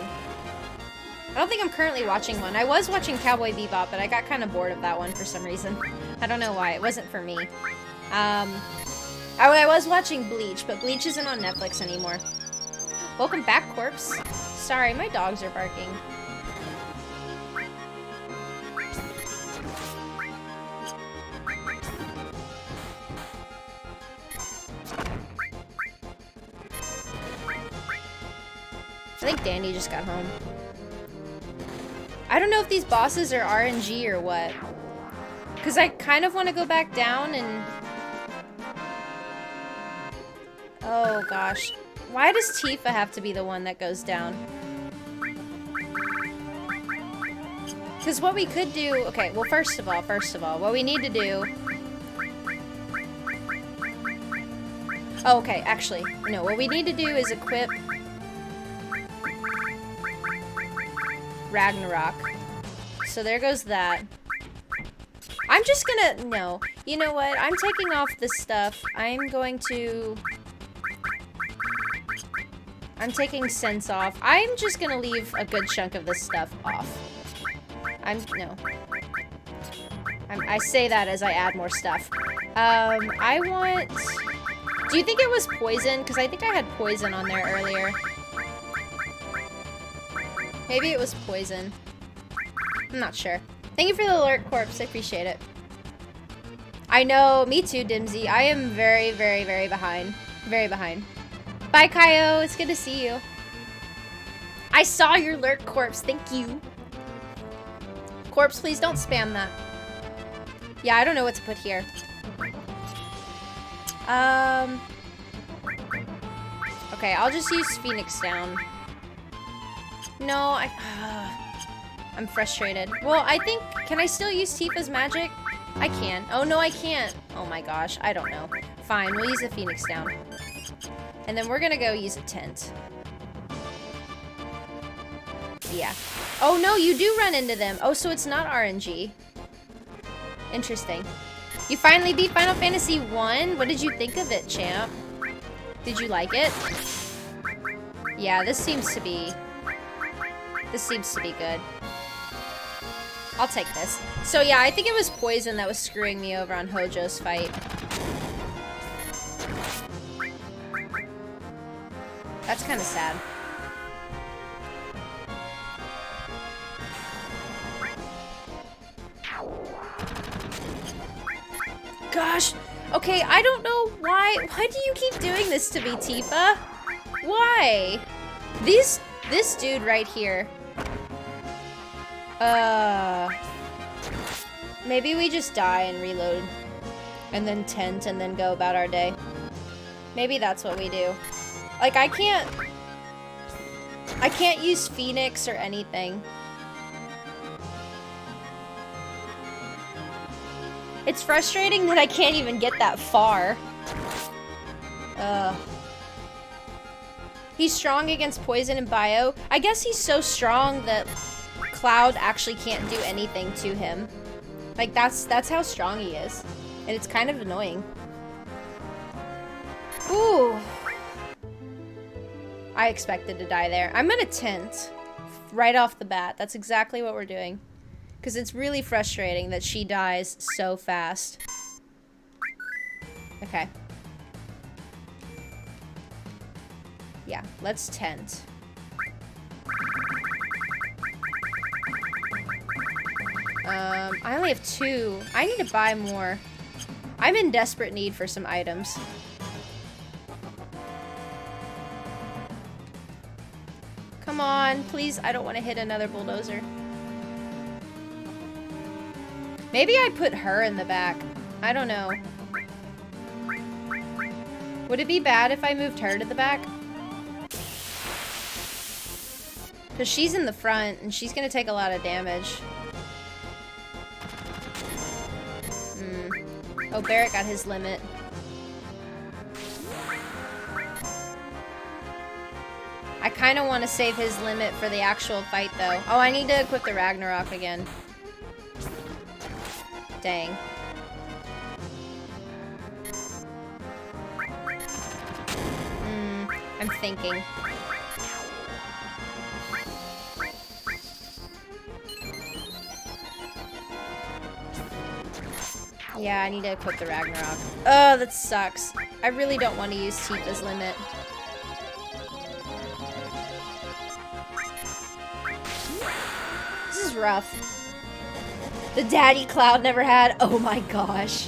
I don't think I'm currently watching one. I was watching Cowboy Bebop, but I got kind of bored of that one for some reason. I don't know why. It wasn't for me. I was watching Bleach, but Bleach isn't on Netflix anymore. Welcome back, Corpse. Sorry, my dogs are barking. I think Dandy just got home. I don't know if these bosses are RNG or what. Because I kind of want to go back down and... Oh, gosh. Why does Tifa have to be the one that goes down? Because what we could do... Okay, well, first of all, what we need to do... Oh, okay, actually, no, what we need to do is equip... Ragnarok. So there goes that. I'm just gonna... No. You know what? I'm taking off this stuff. I'm going to... I'm taking Sense off. I'm just gonna leave a good chunk of this stuff off. No. I say that as I add more stuff. I want... Do you think it was poison? Because I think I had poison on there earlier. Maybe it was poison. I'm not sure. Thank you for the alert, Corpse. I appreciate it. I know. Me too, Dimsy. I am very, very, very behind. Very behind. Bye, Kaio. It's good to see you. I saw your alert, Corpse. Thank you. Corpse, please don't spam that. Yeah, I don't know what to put here. Okay, I'll just use Phoenix Down. No, I'm frustrated. Well, I think... Can I still use Tifa's magic? I can. Oh, no, I can't. Oh, my gosh. I don't know. Fine, we'll use a Phoenix Down. And then we're gonna go use a tent. Yeah. Oh, no, you do run into them. Oh, so it's not RNG. Interesting. You finally beat Final Fantasy 1? What did you think of it, champ? Did you like it? Yeah, this seems to be good. I'll take this. So yeah, I think it was poison that was screwing me over on Hojo's fight. That's kind of sad. Gosh. Okay, I don't know why. Why do you keep doing this to me, Tifa? Why? This dude right here. Maybe we just die and reload. And then tent and then go about our day. Maybe that's what we do. Like, I can't use Phoenix or anything. It's frustrating that I can't even get that far. He's strong against poison and bio. I guess he's so strong that Cloud actually can't do anything to him. Like, that's how strong he is. And it's kind of annoying. Ooh. I expected to die there. I'm gonna tent right off the bat. That's exactly what we're doing. Because it's really frustrating that she dies so fast. Okay. Yeah, let's tent. I only have 2. I need to buy more. I'm in desperate need for some items. Come on, please. I don't want to hit another bulldozer. Maybe I put her in the back. I don't know. Would it be bad if I moved her to the back? Because she's in the front, and she's going to take a lot of damage. Oh, Barrett got his limit. I kind of want to save his limit for the actual fight, though. Oh, I need to equip the Ragnarok again. Dang. I'm thinking. Yeah, I need to equip the Ragnarok. Oh, that sucks. I really don't want to use Tifa's limit. This is rough. The daddy Cloud never had. Oh my gosh.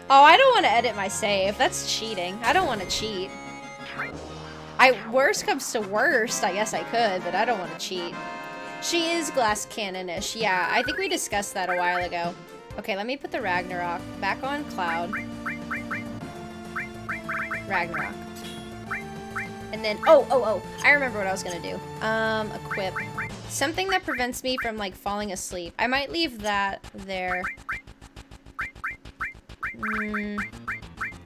Oh, I don't want to edit my save. That's cheating. I don't want to cheat. Worst comes to worst, I guess I could, but I don't want to cheat. She is glass cannon-ish. Yeah, I think we discussed that a while ago. Okay, let me put the Ragnarok back on Cloud. Ragnarok. And then, oh, I remember what I was gonna do. Equip. Something that prevents me from, like, falling asleep. I might leave that there.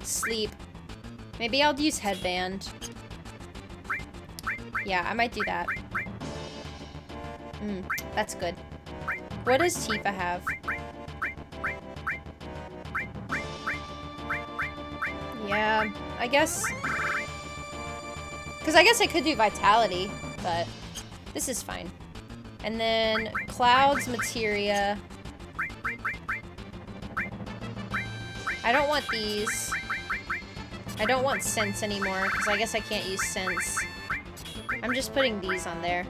Sleep. Maybe I'll use headband. Yeah, I might do that. That's good. What does Tifa have? Yeah, I guess... Because I guess I could do Vitality, but this is fine. And then Cloud's Materia. I don't want these. I don't want Sense anymore, because I guess I can't use Sense. I'm just putting these on there.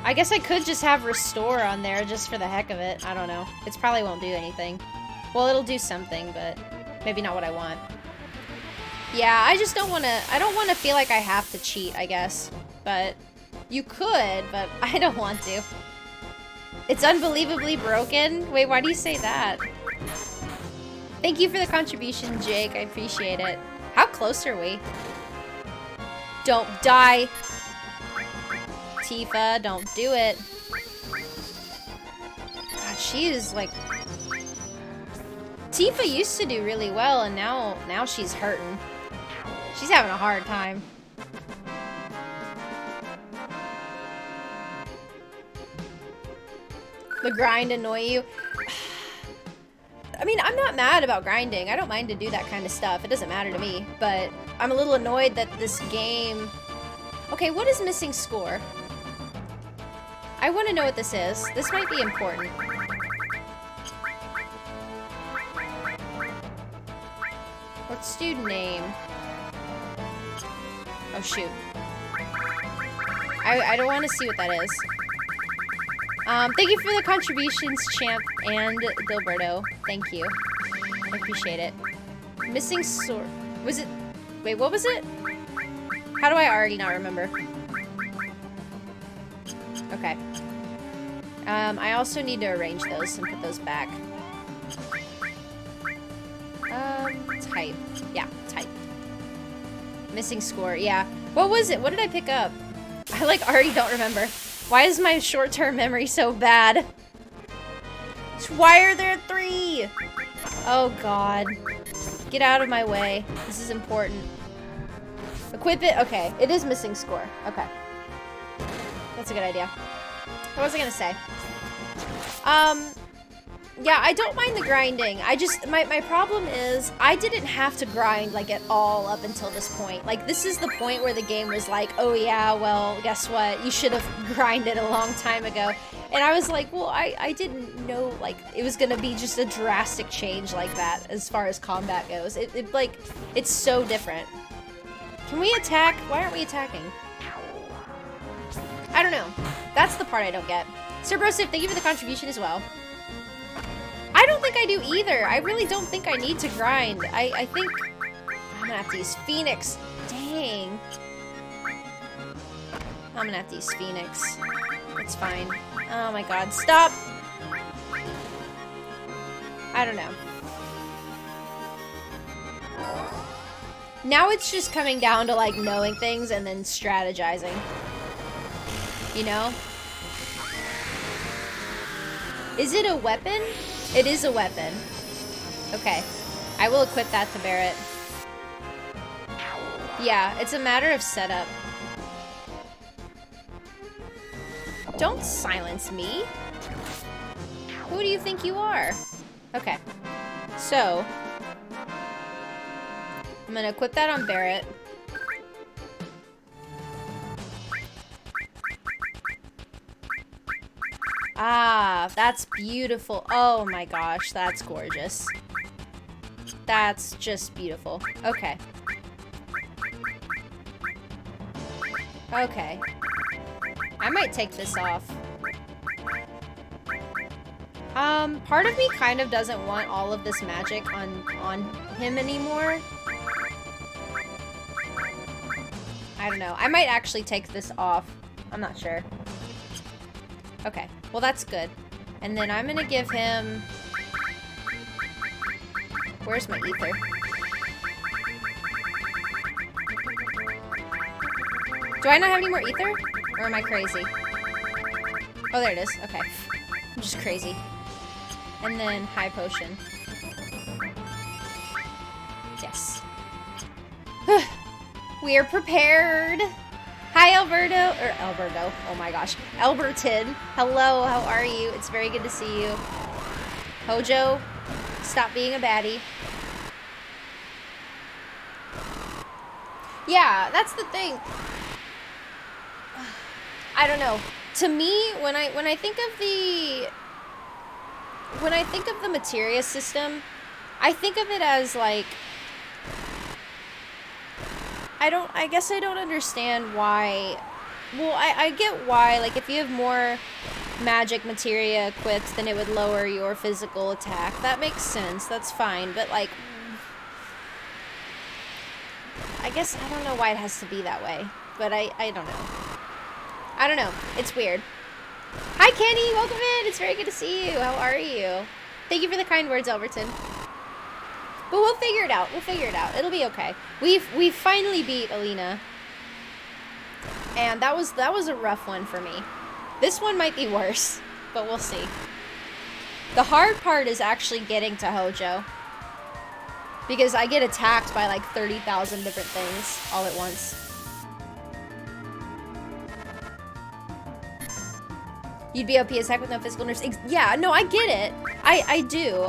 I guess I could just have Restore on there just for the heck of it. I don't know. It probably won't do anything. Well, it'll do something, but maybe not what I want. Yeah, I just don't want to... I don't want to feel like I have to cheat, I guess. But you could, but I don't want to. It's unbelievably broken? Wait, why do you say that? Thank you for the contribution, Jake. I appreciate it. How close are we? Don't die. Tifa, don't do it. God, she is like... Tifa used to do really well, and now she's hurting. She's having a hard time. The grind annoy you? I mean, I'm not mad about grinding. I don't mind to do that kind of stuff. It doesn't matter to me. But I'm a little annoyed that this game... Okay, what is missing score? I want to know what this is. This might be important. Let's do name. Oh, shoot. I don't want to see what that is. Thank you for the contributions, Champ and Dilberto. Thank you. I appreciate it. Missing sword. Was it... Wait, what was it? How do I already not remember? Okay. I also need to arrange those and put those back. Type. Yeah, type. Missing score, yeah. What was it? What did I pick up? I, like, already don't remember. Why is my short-term memory so bad? Why are there 3? Oh, God. Get out of my way. This is important. Equip it? Okay. It is missing score. Okay. That's a good idea. What was I gonna say? Yeah, I don't mind the grinding. I just, my problem is, I didn't have to grind, like, at all up until this point. Like, this is the point where the game was like, oh yeah, well, guess what? You should have grinded a long time ago. And I was like, well, I didn't know, like, it was gonna be just a drastic change like that as far as combat goes. Like, it's so different. Can we attack? Why aren't we attacking? I don't know. That's the part I don't get. Sir Brosif, thank you for the contribution as well. I don't think I do either. I really don't think I need to grind. I think I'm gonna have to use Phoenix. Dang. I'm gonna have to use Phoenix. It's fine. Oh my god, stop! I don't know. Now it's just coming down to, like, knowing things and then strategizing. You know? Is it a weapon? It is a weapon. Okay. I will equip that to Barret. Yeah, it's a matter of setup. Don't silence me. Who do you think you are? Okay. So, I'm gonna equip that on Barret. Ah, that's beautiful. Oh my gosh, that's gorgeous. That's just beautiful. Okay. Okay. I might take this off. Part of me kind of doesn't want all of this magic on him anymore. I don't know. I might actually take this off. I'm not sure. Okay. Well, that's good. And then I'm gonna give him... Where's my ether? Do I not have any more ether? Or am I crazy? Oh, there it is. Okay. I'm just crazy. And then high potion. Yes. We are prepared. Hi, Alberto. Or Alberto. Oh my gosh. Alberton. Hello, how are you? It's very good to see you. Hojo, stop being a baddie. Yeah, that's the thing. I don't know. To me, when I think of the materia system, I think of it as like, I guess I don't understand why. Well, I get why, like if you have more magic materia equipped, then it would lower your physical attack. That makes sense. That's fine. But like, I guess I don't know why it has to be that way. But I don't know. I don't know. It's weird. Hi, Kenny. Welcome in. It's very good to see you. How are you? Thank you for the kind words, Alberton. But we'll figure it out. We'll figure it out. It'll be okay. We've finally beat Alina. And that was a rough one for me. This one might be worse, but we'll see. The hard part is actually getting to Hojo. Because I get attacked by like 30,000 different things all at once. You'd be OP as heck with no physical nerfs. Yeah, no, I get it. I do.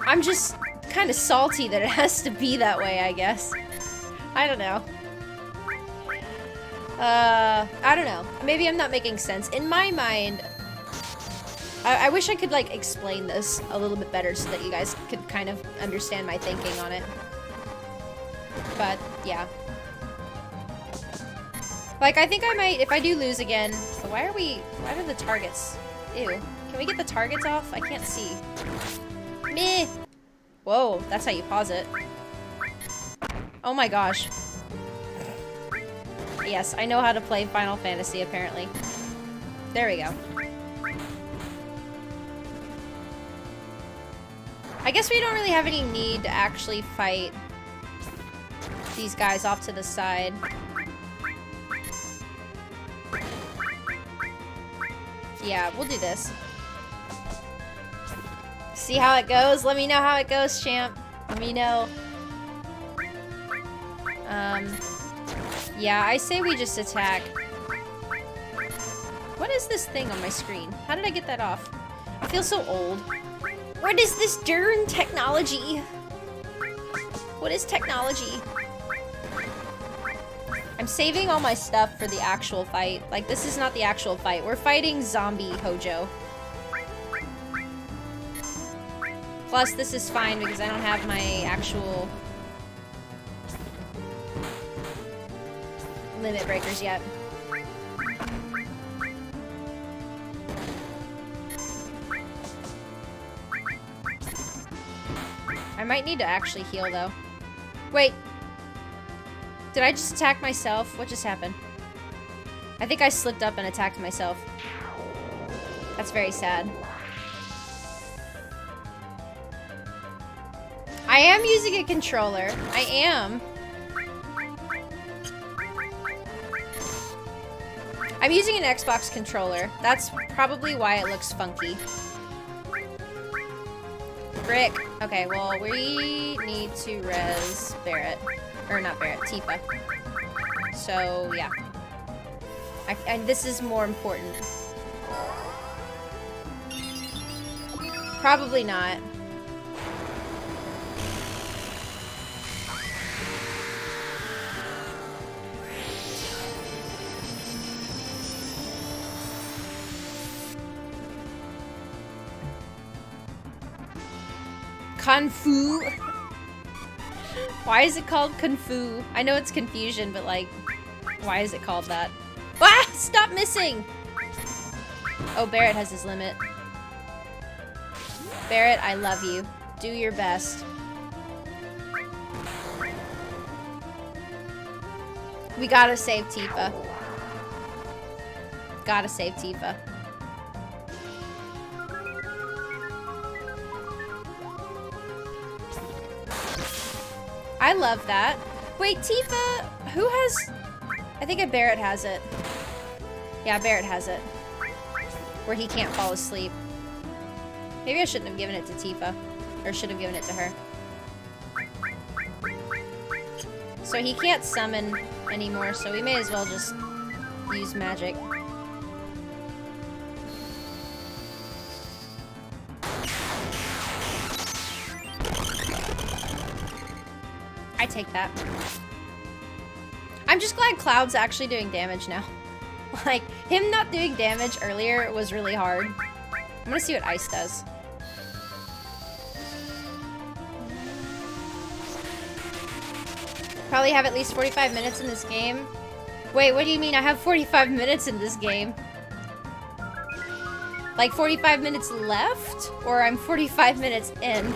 I'm just kind of salty that it has to be that way, I guess. I don't know. I don't know. Maybe I'm not making sense. In my mind, I wish I could, like, explain this a little bit better so that you guys could kind of understand my thinking on it. But, yeah. Like, I think I might, if I do lose again... Why are the targets? Ew. Can we get the targets off? I can't see. Meh! Whoa, that's how you pause it. Oh my gosh. Yes, I know how to play Final Fantasy, apparently. There we go. I guess we don't really have any need to actually fight these guys off to the side. Yeah, we'll do this. See how it goes? Let me know how it goes, champ. Let me know. Yeah, I say we just attack. What is this thing on my screen? How did I get that off? I feel so old. What is this darn technology? What is technology? I'm saving all my stuff for the actual fight. Like, this is not the actual fight. We're fighting zombie Hojo. Plus, this is fine because I don't have my actual limit breakers yet. I might need to actually heal, though. Wait. Did I just attack myself? What just happened? I think I slipped up and attacked myself. That's very sad. I am using a controller. I am. I'm using an Xbox controller. That's probably why it looks funky. Brick. Okay, well, we need to res Barrett. Or not Barrett, Tifa. So, yeah. And this is more important. Probably not. Kung Fu. Why is it called Kung Fu? I know it's confusion, but like, why is it called that? Ah! Stop missing! Oh, Barrett has his limit. Barrett, I love you. Do your best. We gotta save Tifa. Gotta save Tifa. I love that. Wait, Tifa, who has... I think Barrett has it. Yeah, Barrett has it. Where he can't fall asleep. Maybe I shouldn't have given it to Tifa. Or should have given it to her. So he can't summon anymore, so we may as well just use magic. I take that. I'm just glad Cloud's actually doing damage now. Like, him not doing damage earlier was really hard. I'm gonna see what Ice does. Probably have at least 45 minutes in this game. Wait, what do you mean I have 45 minutes in this game? Like 45 minutes left? Or I'm 45 minutes in?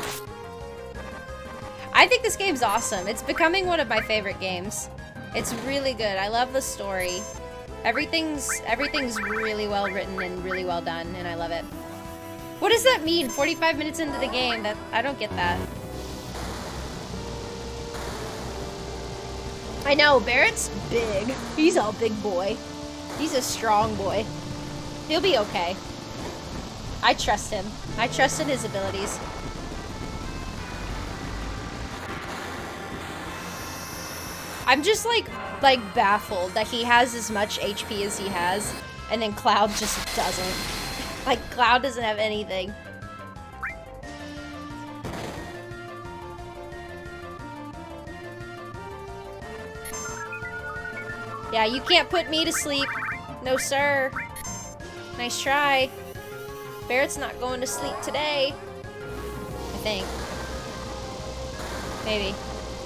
I think this game's awesome. It's becoming one of my favorite games. It's really good. I love the story. Everything's really well written and really well done, and I love it. What does that mean? 45 minutes into the game? I don't get that. I know, Barrett's big. He's a big boy. He's a strong boy. He'll be okay. I trust him. I trust in his abilities. I'm just like baffled that he has as much HP as he has, and then Cloud just doesn't. Like, Cloud doesn't have anything. Yeah, you can't put me to sleep. No, sir. Nice try. Barrett's not going to sleep today. I think. Maybe.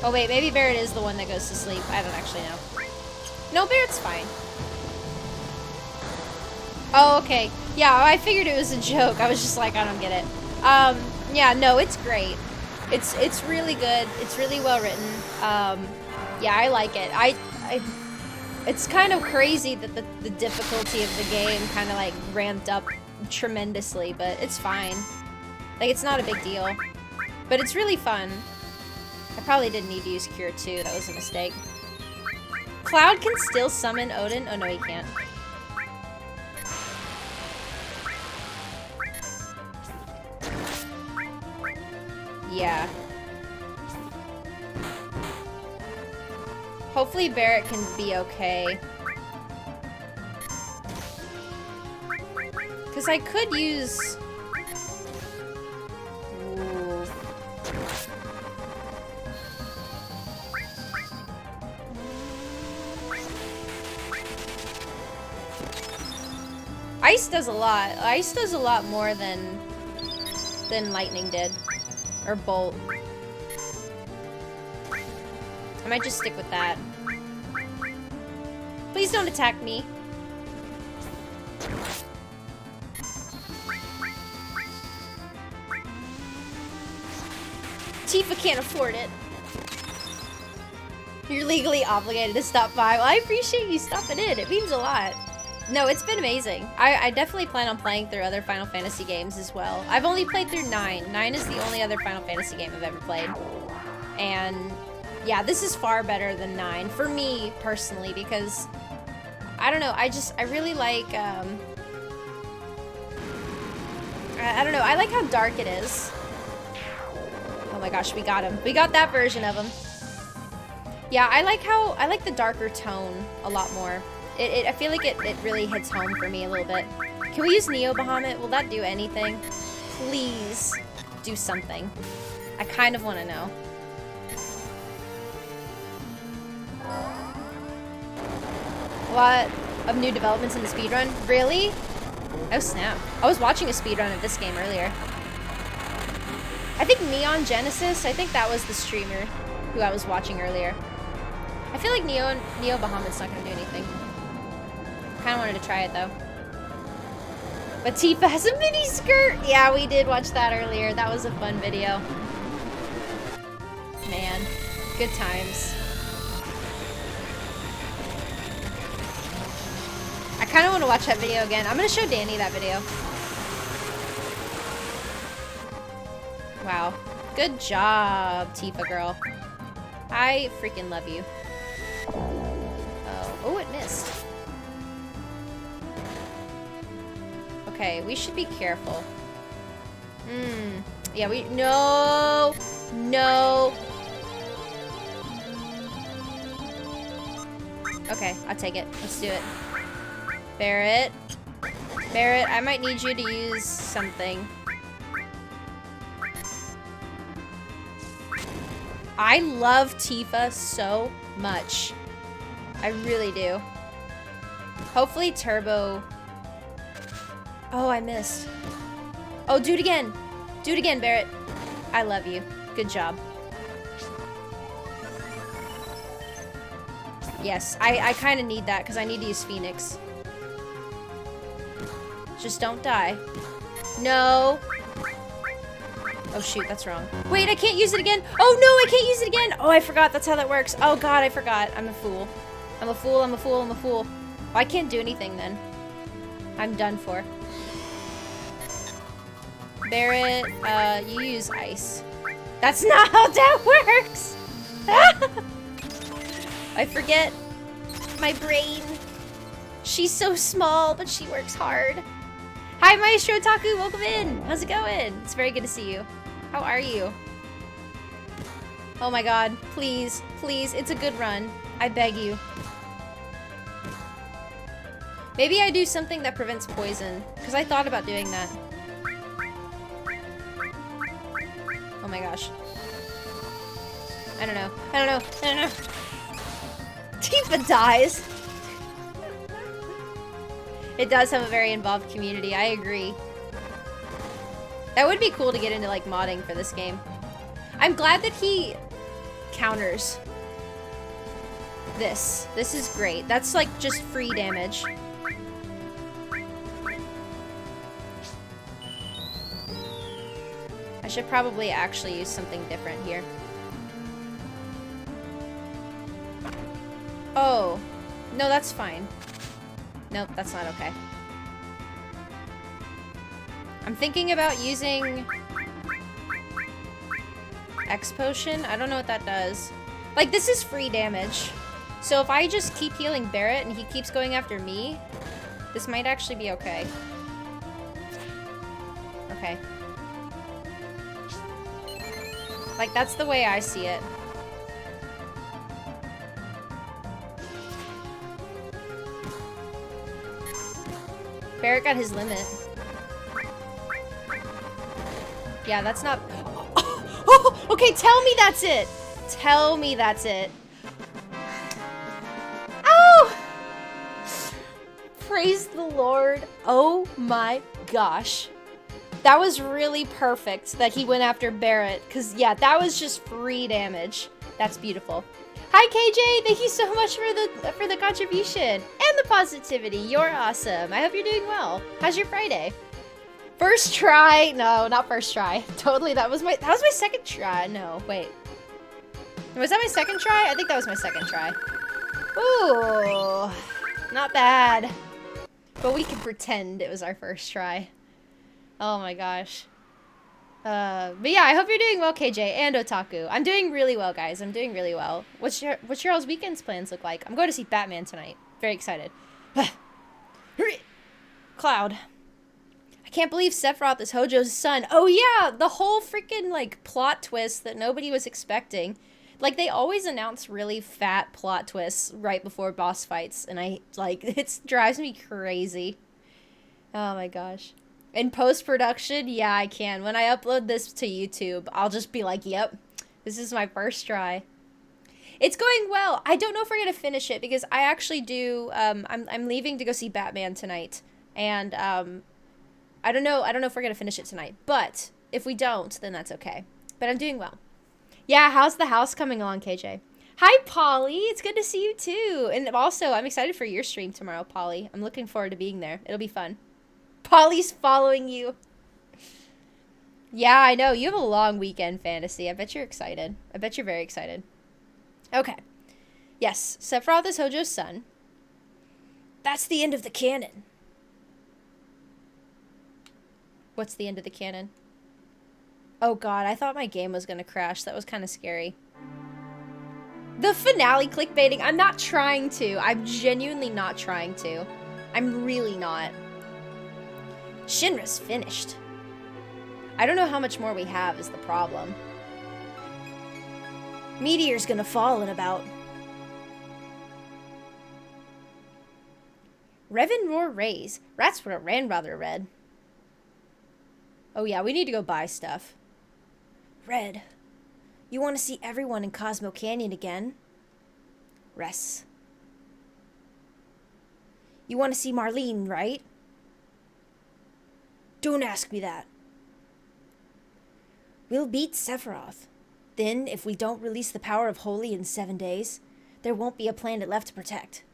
Oh wait, maybe Barrett is the one that goes to sleep. I don't actually know. No, Barrett's fine. Oh, okay. Yeah, I figured it was a joke. I was just like, I don't get it. Yeah, no, it's great. It's really good. It's really well written. Yeah, I like it. It's kind of crazy that the difficulty of the game kind of like ramped up tremendously, but it's fine. Like, it's not a big deal. But it's really fun. I probably didn't need to use Cure 2. That was a mistake. Cloud can still summon Odin? Oh, no, he can't. Yeah. Hopefully Barrett can be okay. Because I could use... Ooh. Ice does a lot. Ice does a lot more than Lightning did. Or Bolt. I might just stick with that. Please don't attack me. Tifa can't afford it. You're legally obligated to stop by. Well, I appreciate you stopping in. It means a lot. No, it's been amazing. I definitely plan on playing through other Final Fantasy games as well. I've only played through 9. 9 is the only other Final Fantasy game I've ever played. And yeah, this is far better than 9 for me personally, because I don't know, I really like I don't know, I like how dark it is. Oh my gosh, we got him. We got that version of him. Yeah, I like the darker tone a lot more. I feel like it really hits home for me a little bit. Can we use Neo Bahamut? Will that do anything? Please do something. I kind of want to know. A lot of new developments in the speedrun. Really? Oh snap. I was watching a speedrun of this game earlier. I think Neon Genesis, I think that was the streamer who I was watching earlier. I feel like Neo Bahamut's not gonna do anything. Kinda wanted to try it though. But Tifa has a mini skirt! Yeah, we did watch that earlier. That was a fun video. Man, good times. I kinda wanna watch that video again. I'm gonna show Danny that video. Wow. Good job, Tifa girl. I freaking love you. Oh, it missed. Okay, we should be careful. Yeah, no! No! Okay, I'll take it. Let's do it. Barret. Barret, I might need you to use something. I love Tifa so much. I really do. Hopefully Turbo... Oh, I missed. Oh, do it again. Do it again, Barret. I love you. Good job. Yes, I kind of need that because I need to use Phoenix. Just don't die. No. Oh, shoot, that's wrong. Wait, I can't use it again. Oh, no, I can't use it again. Oh, I forgot. That's how that works. Oh, God, I forgot. I'm a fool. I'm a fool. I'm a fool. I'm a fool. Oh, I can't do anything then. I'm done for. Barret, you use ice. That's not how that works! I forget my brain. She's so small, but she works hard. Hi, Maestro Taku, welcome in. How's it going? It's very good to see you. How are you? Oh my god, please, please, it's a good run. I beg you. Maybe I do something that prevents poison, because I thought about doing that. Oh my gosh. I don't know. I don't know. I don't know. Tifa dies. It does have a very involved community. I agree. That would be cool to get into like modding for this game. I'm glad that he counters this. This is great. That's like just free damage. I should probably actually use something different here. Oh. No, that's fine. Nope, that's not okay. I'm thinking about using X Potion. I don't know what that does. Like, this is free damage. So if I just keep healing Barret and he keeps going after me, this might actually be okay. Okay. Like, that's the way I see it. Barret got his limit. Yeah, that's not... Oh, okay, tell me that's it! Tell me that's it. Oh! Praise the Lord. Oh my gosh. That was really perfect that he went after Barret, because yeah, that was just free damage. That's beautiful. Hi KJ, thank you so much for the contribution and the positivity. You're awesome. I hope you're doing well. How's your Friday? First try? No, not first try. Totally, that was my second try. No, wait. Was that my second try? I think that was my second try. Ooh, not bad. But we can pretend it was our first try. Oh my gosh. But yeah, I hope you're doing well, KJ and Otaku. I'm doing really well, guys. I'm doing really well. What's your all's weekend's plans look like? I'm going to see Batman tonight. Very excited. Cloud. I can't believe Sephiroth is Hojo's son. Oh yeah, the whole freaking like plot twist that nobody was expecting. Like, they always announce really fat plot twists right before boss fights, and it drives me crazy. Oh my gosh. In post-production, yeah, I can. When I upload this to YouTube, I'll just be like, yep, this is my first try. It's going well. I don't know if we're going to finish it, because I actually do, I'm leaving to go see Batman tonight. And, I don't know if we're going to finish it tonight. But If we don't, then that's okay. But I'm doing well. Yeah, how's the house coming along, KJ? Hi, Polly. It's good to see you too. And also, I'm excited for your stream tomorrow, Polly. I'm looking forward to being there. It'll be fun. Polly's following you. Yeah, I know. You have a long weekend, Fantasy. I bet you're excited. I bet you're very excited. Okay. Yes, Sephiroth is Hojo's son. That's the end of the canon. What's the end of the canon? Oh god, I thought my game was gonna crash. That was kind of scary. The finale clickbaiting. I'm not trying to. I'm genuinely not trying to. I'm really not. Shinra's finished. I don't know how much more we have is the problem. Meteor's gonna fall in about... Revan Roar Rays. That's what grandmother read. Oh yeah, we need to go buy stuff. Red, you want to see everyone in Cosmo Canyon again? Ress. You want to see Marlene, right? Don't ask me that. We'll beat Sephiroth. Then, if we don't release the power of Holy in 7 days, there won't be a planet left to protect.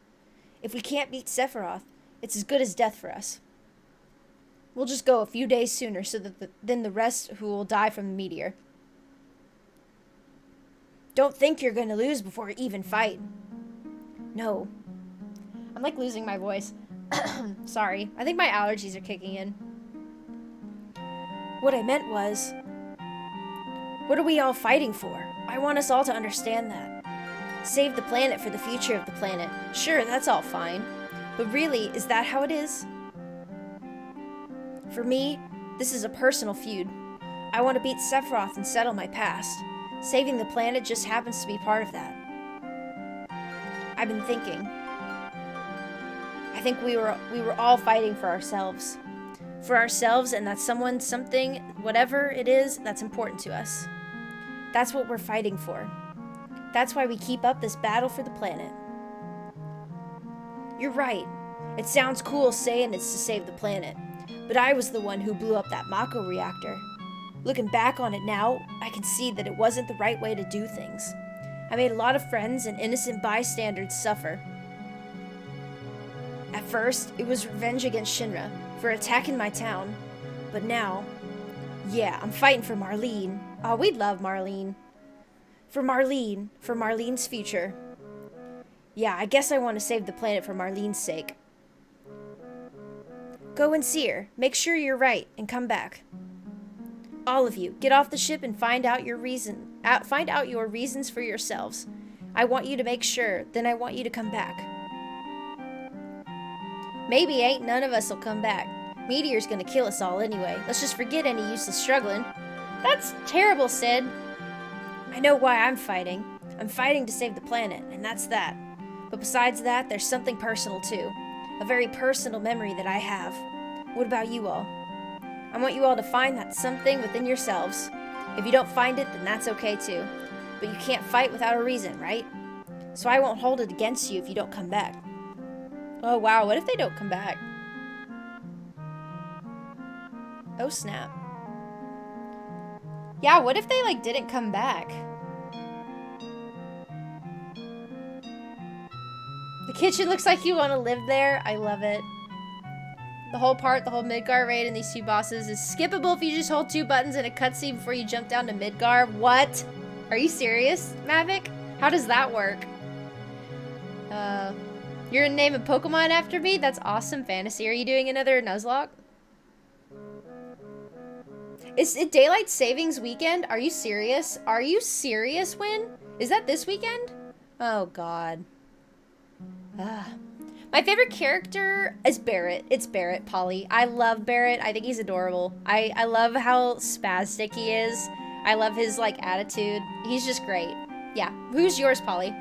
If we can't beat Sephiroth, it's as good as death for us. We'll just go a few days sooner so that than the rest who will die from the meteor. Don't think you're going to lose before we even fight. No. I'm like losing my voice. Sorry. I think my allergies are kicking in. What I meant was, what are we all fighting for? I want us all to understand that. Save the planet for the future of the planet. Sure, that's all fine. But really, is that how it is? For me, this is a personal feud. I want to beat Sephiroth and settle my past. Saving the planet just happens to be part of that. I've been thinking. I think we were all fighting for ourselves. For ourselves, and that's someone, something, whatever it is, that's important to us. That's what we're fighting for. That's why we keep up this battle for the planet. You're right. It sounds cool saying it's to save the planet, but I was the one who blew up that Mako reactor. Looking back on it now, I can see that it wasn't the right way to do things. I made a lot of friends and innocent bystanders suffer. At first, it was revenge against Shinra for attacking my town, but now, yeah, I'm fighting for Marlene. Oh, we'd love Marlene. For Marlene's future. Yeah, I guess I want to save the planet for Marlene's sake. Go and see her. Make sure you're right, and come back. All of you, get off the ship and find out your reasons for yourselves. I want you to make sure, then I want you to come back. Maybe ain't none of us will come back. Meteor's gonna kill us all anyway. Let's just forget any useless struggling. That's terrible, Sid. I know why I'm fighting. I'm fighting to save the planet, and that's that. But besides that, there's something personal too. A very personal memory that I have. What about you all? I want you all to find that something within yourselves. If you don't find it, then that's okay too. But you can't fight without a reason, right? So I won't hold it against you if you don't come back. Oh wow, what if they don't come back? Oh snap. Yeah, what if they like didn't come back? The kitchen looks like you want to live there. I love it. The whole Midgar raid and these two bosses is skippable if you just hold 2 buttons in a cutscene before you jump down to Midgar. What? Are you serious, Mavic? How does that work? You're gonna name a Pokemon after me? That's awesome, Fantasy. Are you doing another Nuzlocke? Is it Daylight Savings Weekend? Are you serious? Are you serious, Win? Is that this weekend? Oh, God. My favorite character is Barrett. It's Barrett, Polly. I love Barrett. I think he's adorable. I love how spastic he is. I love his, like, attitude. He's just great. Yeah. Who's yours, Polly?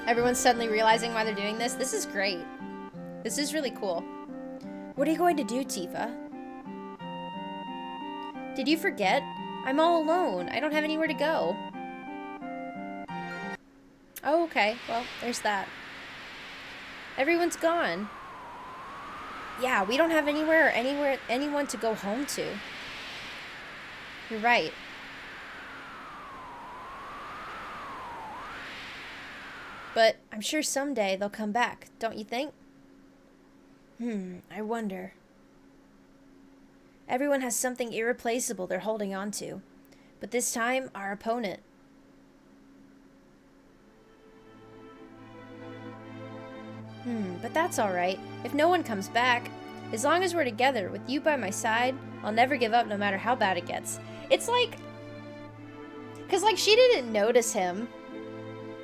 Everyone's suddenly realizing why they're doing this. This is great. This is really cool. What are you going to do, Tifa? Did you forget? I'm all alone. I don't have anywhere to go. Oh, okay. Well, there's that. Everyone's gone. Yeah, we don't have anyone to go home to. You're right. But I'm sure someday they'll come back, don't you think? I wonder. Everyone has something irreplaceable they're holding on to. But this time, our opponent. But that's alright. If no one comes back, as long as we're together, with you by my side, I'll never give up no matter how bad it gets. It's like... Because, like, she didn't notice him,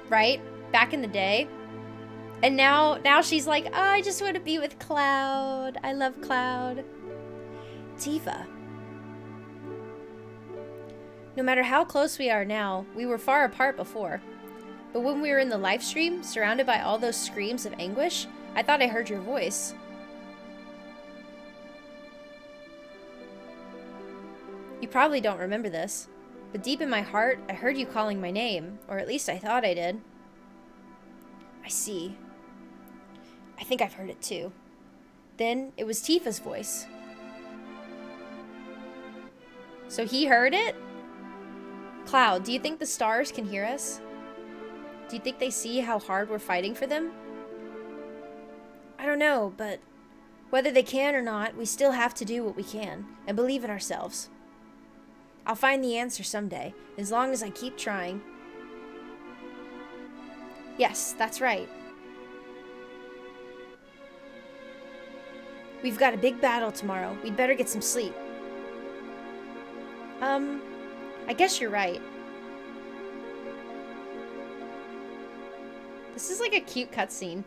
right? Back in the day. And now she's like, oh, I just want to be with Cloud. I love Cloud. Tifa. No matter how close we are now, we were far apart before. But when we were in the live stream, surrounded by all those screams of anguish, I thought I heard your voice. You probably don't remember this, but deep in my heart, I heard you calling my name, or at least I thought I did. I see. I think I've heard it too. Then it was Tifa's voice. So he heard it? Cloud, do you think the stars can hear us? Do you think they see how hard we're fighting for them? I don't know, but whether they can or not, we still have to do what we can and believe in ourselves. I'll find the answer someday, as long as I keep trying. Yes, that's right. We've got a big battle tomorrow. We'd better get some sleep. I guess you're right. This is like a cute cutscene.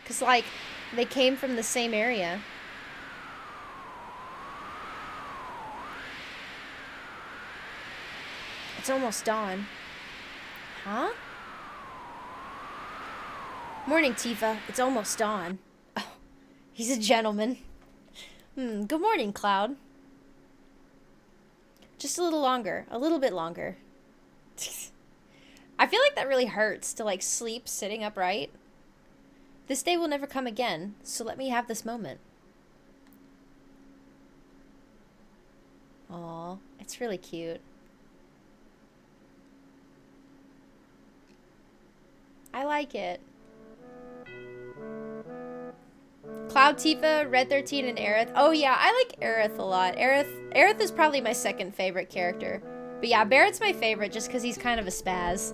Because, like, they came from the same area. It's almost dawn. Huh? Morning, Tifa. It's almost dawn. Oh, he's a gentleman. Good morning, Cloud. Just a little longer. A little bit longer. I feel like that really hurts to, like, sleep sitting upright. This day will never come again, so let me have this moment. Aw, it's really cute. I like it. Cloud, Tifa, Red 13, and Aerith. Oh yeah, I like Aerith a lot. Aerith is probably my second favorite character. But yeah, Barrett's my favorite just because he's kind of a spaz.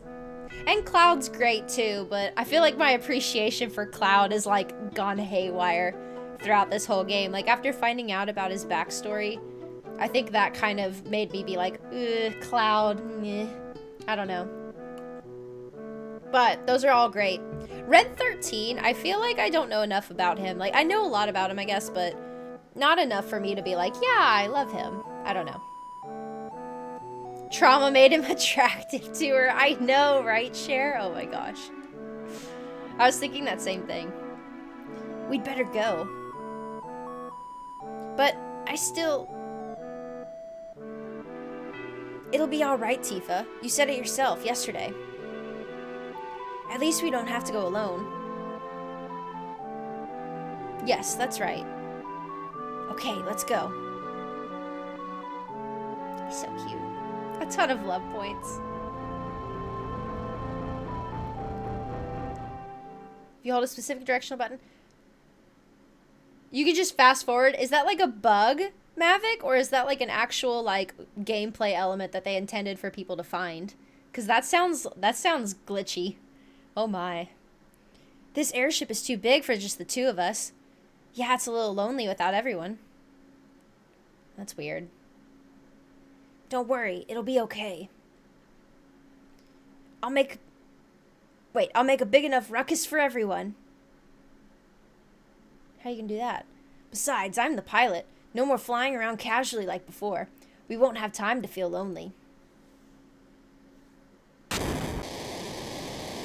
And Cloud's great too, but I feel like my appreciation for Cloud is like gone haywire throughout this whole game. Like after finding out about his backstory, I think that kind of made me be like, ugh, Cloud, meh. I don't know. But those are all great. Red 13, I feel like I don't know enough about him. Like, I know a lot about him, I guess, but not enough for me to be like, yeah, I love him. I don't know. Trauma made him attractive to her. I know, right, Cher? Oh my gosh. I was thinking that same thing. We'd better go. But I still... It'll be alright, Tifa. You said it yourself yesterday. At least we don't have to go alone. Yes, that's right. Okay, let's go. He's so cute. A ton of love points. If you hold a specific directional button, you can just fast forward. Is that like a bug, Mavic? Or is that like an actual like gameplay element that they intended for people to find? Because that sounds glitchy. Oh my. This airship is too big for just the two of us. Yeah, it's a little lonely without everyone. That's weird. Don't worry, it'll be okay. I'll make a big enough ruckus for everyone. How you gonna do that? Besides, I'm the pilot. No more flying around casually like before. We won't have time to feel lonely.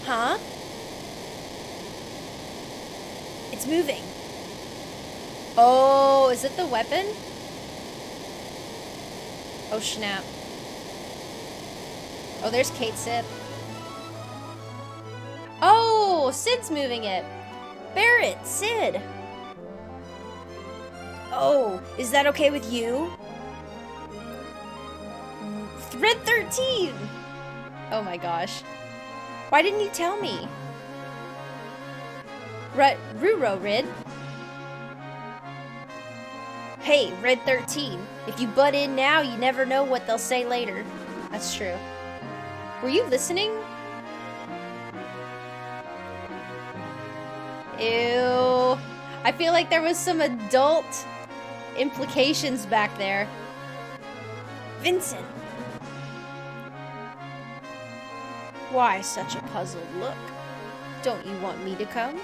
Huh? It's moving. Oh, is it the weapon? Oh, snap. Oh, there's Kate Sip. Oh, Oh, Sid's moving it. Barrett, Sid. Oh, is that okay with you? Red 13! Oh my gosh. Why didn't you tell me? Ruro, Rid. Hey, Red 13. If you butt in now, you never know what they'll say later. That's true. Were you listening? Ew. I feel like there was some adult implications back there. Vincent. Why such a puzzled look? Don't you want me to come?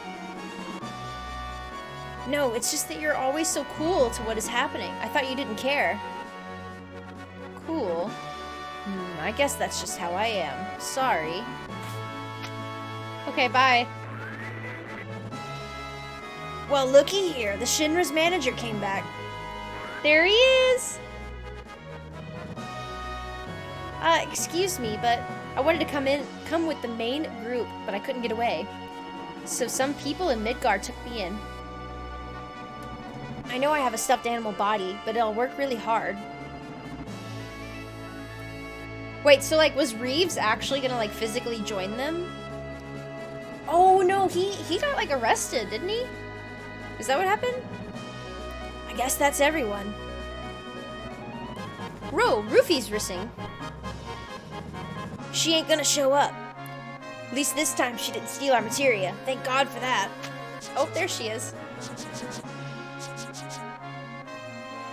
No, it's just that you're always so cool to what is happening. I thought you didn't care. Cool? I guess that's just how I am. Sorry. Okay, bye. Well, looky here. The Shinra's manager came back. There he is! Excuse me, but I wanted to come with the main group, but I couldn't get away. So some people in Midgar took me in. I know I have a stuffed animal body, but it'll work really hard. Wait, so like, was Reeves actually gonna like physically join them? Oh no, he got like arrested, didn't he? Is that what happened? I guess that's everyone. Roofy's rissing. She ain't gonna show up. At least this time she didn't steal our materia. Thank God for that. Oh, there she is.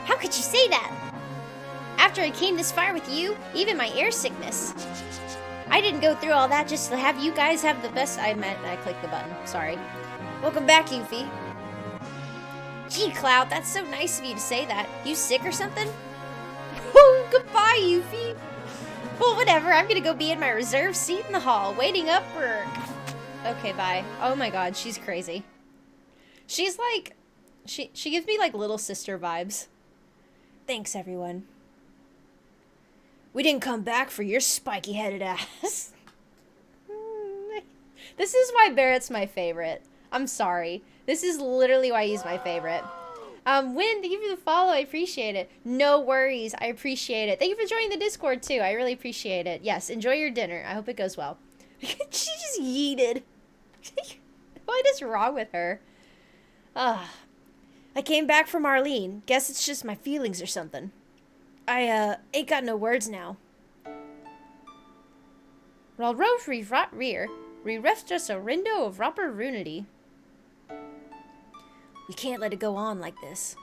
How could you say that? After I came this far with you, even my air sickness. I didn't go through all that just to have you guys have the best. I clicked the button. Sorry. Welcome back, Yuffie. Gee, Cloud, that's so nice of you to say that. You sick or something? Oh, goodbye, Yuffie. Well, whatever. I'm gonna go be in my reserved seat in the hall, waiting up for... Okay, bye. Oh my god, she's crazy. She's like... She gives me, like, little sister vibes. Thanks, everyone. We didn't come back for your spiky-headed ass. This is why Barrett's my favorite. I'm sorry. This is literally why he's my favorite. Win, thank you for the follow. I appreciate it. No worries. I appreciate it. Thank you for joining the Discord, too. I really appreciate it. Yes, enjoy your dinner. I hope it goes well. She just yeeted. What is wrong with her? I came back from Arlene. Guess it's just my feelings or something. I, ain't got no words now. Well, rove rot rear. Re-reft us a rindo of rapper runity. We can't let it go on like this.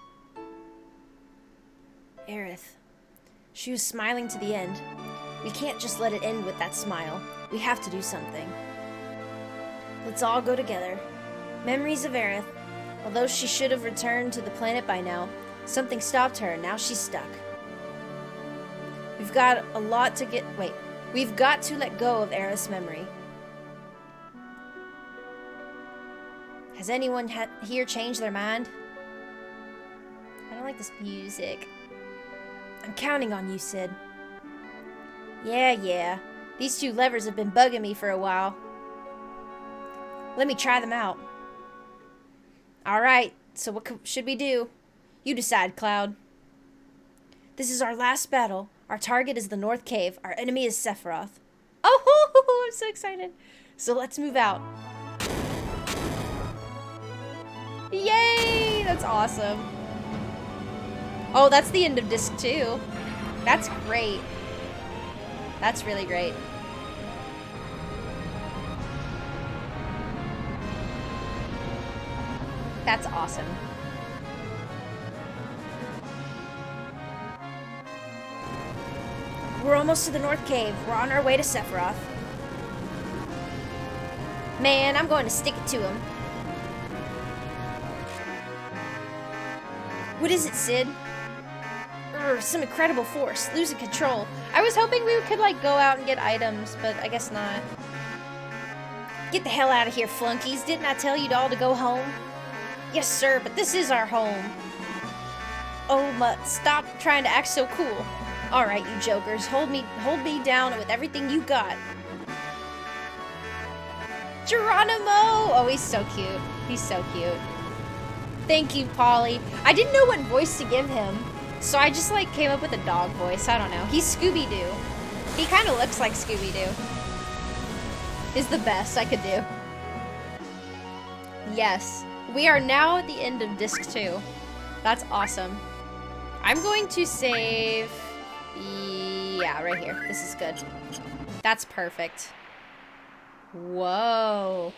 Aerith. She was smiling to the end. We can't just let it end with that smile. We have to do something. Let's all go together. Memories of Aerith. Although she should have returned to the planet by now, something stopped her and now she's stuck. We've got a lot to get... Wait. We've got to let go of Aerith's memory. Has anyone here changed their mind? I don't like this music. I'm counting on you, Sid. Yeah. These two levers have been bugging me for a while. Let me try them out. Alright, so what should we do? You decide, Cloud. This is our last battle. Our target is the North Cave. Our enemy is Sephiroth. Oh, I'm so excited. So let's move out. Yay! That's awesome. Oh, that's the end of disc 2. That's great. That's really great. That's awesome. We're almost to the North Cave. We're on our way to Sephiroth. Man, I'm going to stick it to him. What is it, Sid? Some incredible force. Losing control. I was hoping we could, like, go out and get items, but I guess not. Get the hell out of here, flunkies. Didn't I tell you all to go home? Yes, sir, but this is our home. Oh, stop trying to act so cool. Alright, you jokers. Hold me down with everything you got. Geronimo! Oh, he's so cute. He's so cute. Thank you, Polly. I didn't know what voice to give him, so I just like came up with a dog voice. I don't know. He's Scooby-Doo. He kind of looks like Scooby-Doo. Is the best I could do. Yes. We are now at the end of disc 2. That's awesome. I'm going to save... Yeah, right here. This is good. That's perfect. Whoa.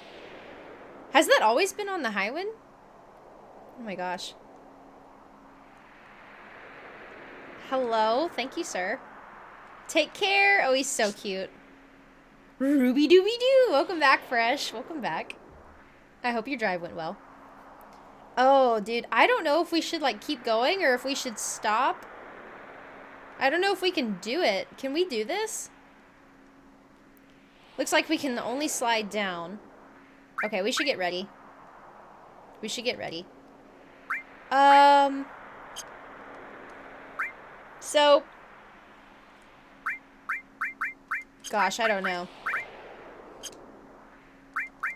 Has that always been on the highway? Oh my gosh. Hello. Thank you, sir. Take care. Oh, he's so cute. Ruby dooby doo. Welcome back, Fresh. Welcome back. I hope your drive went well. Oh, dude. I don't know if we should, like, keep going or if we should stop. I don't know if we can do it. Can we do this? Looks like we can only slide down. Okay, we should get ready. We should get ready. So... Gosh, I don't know.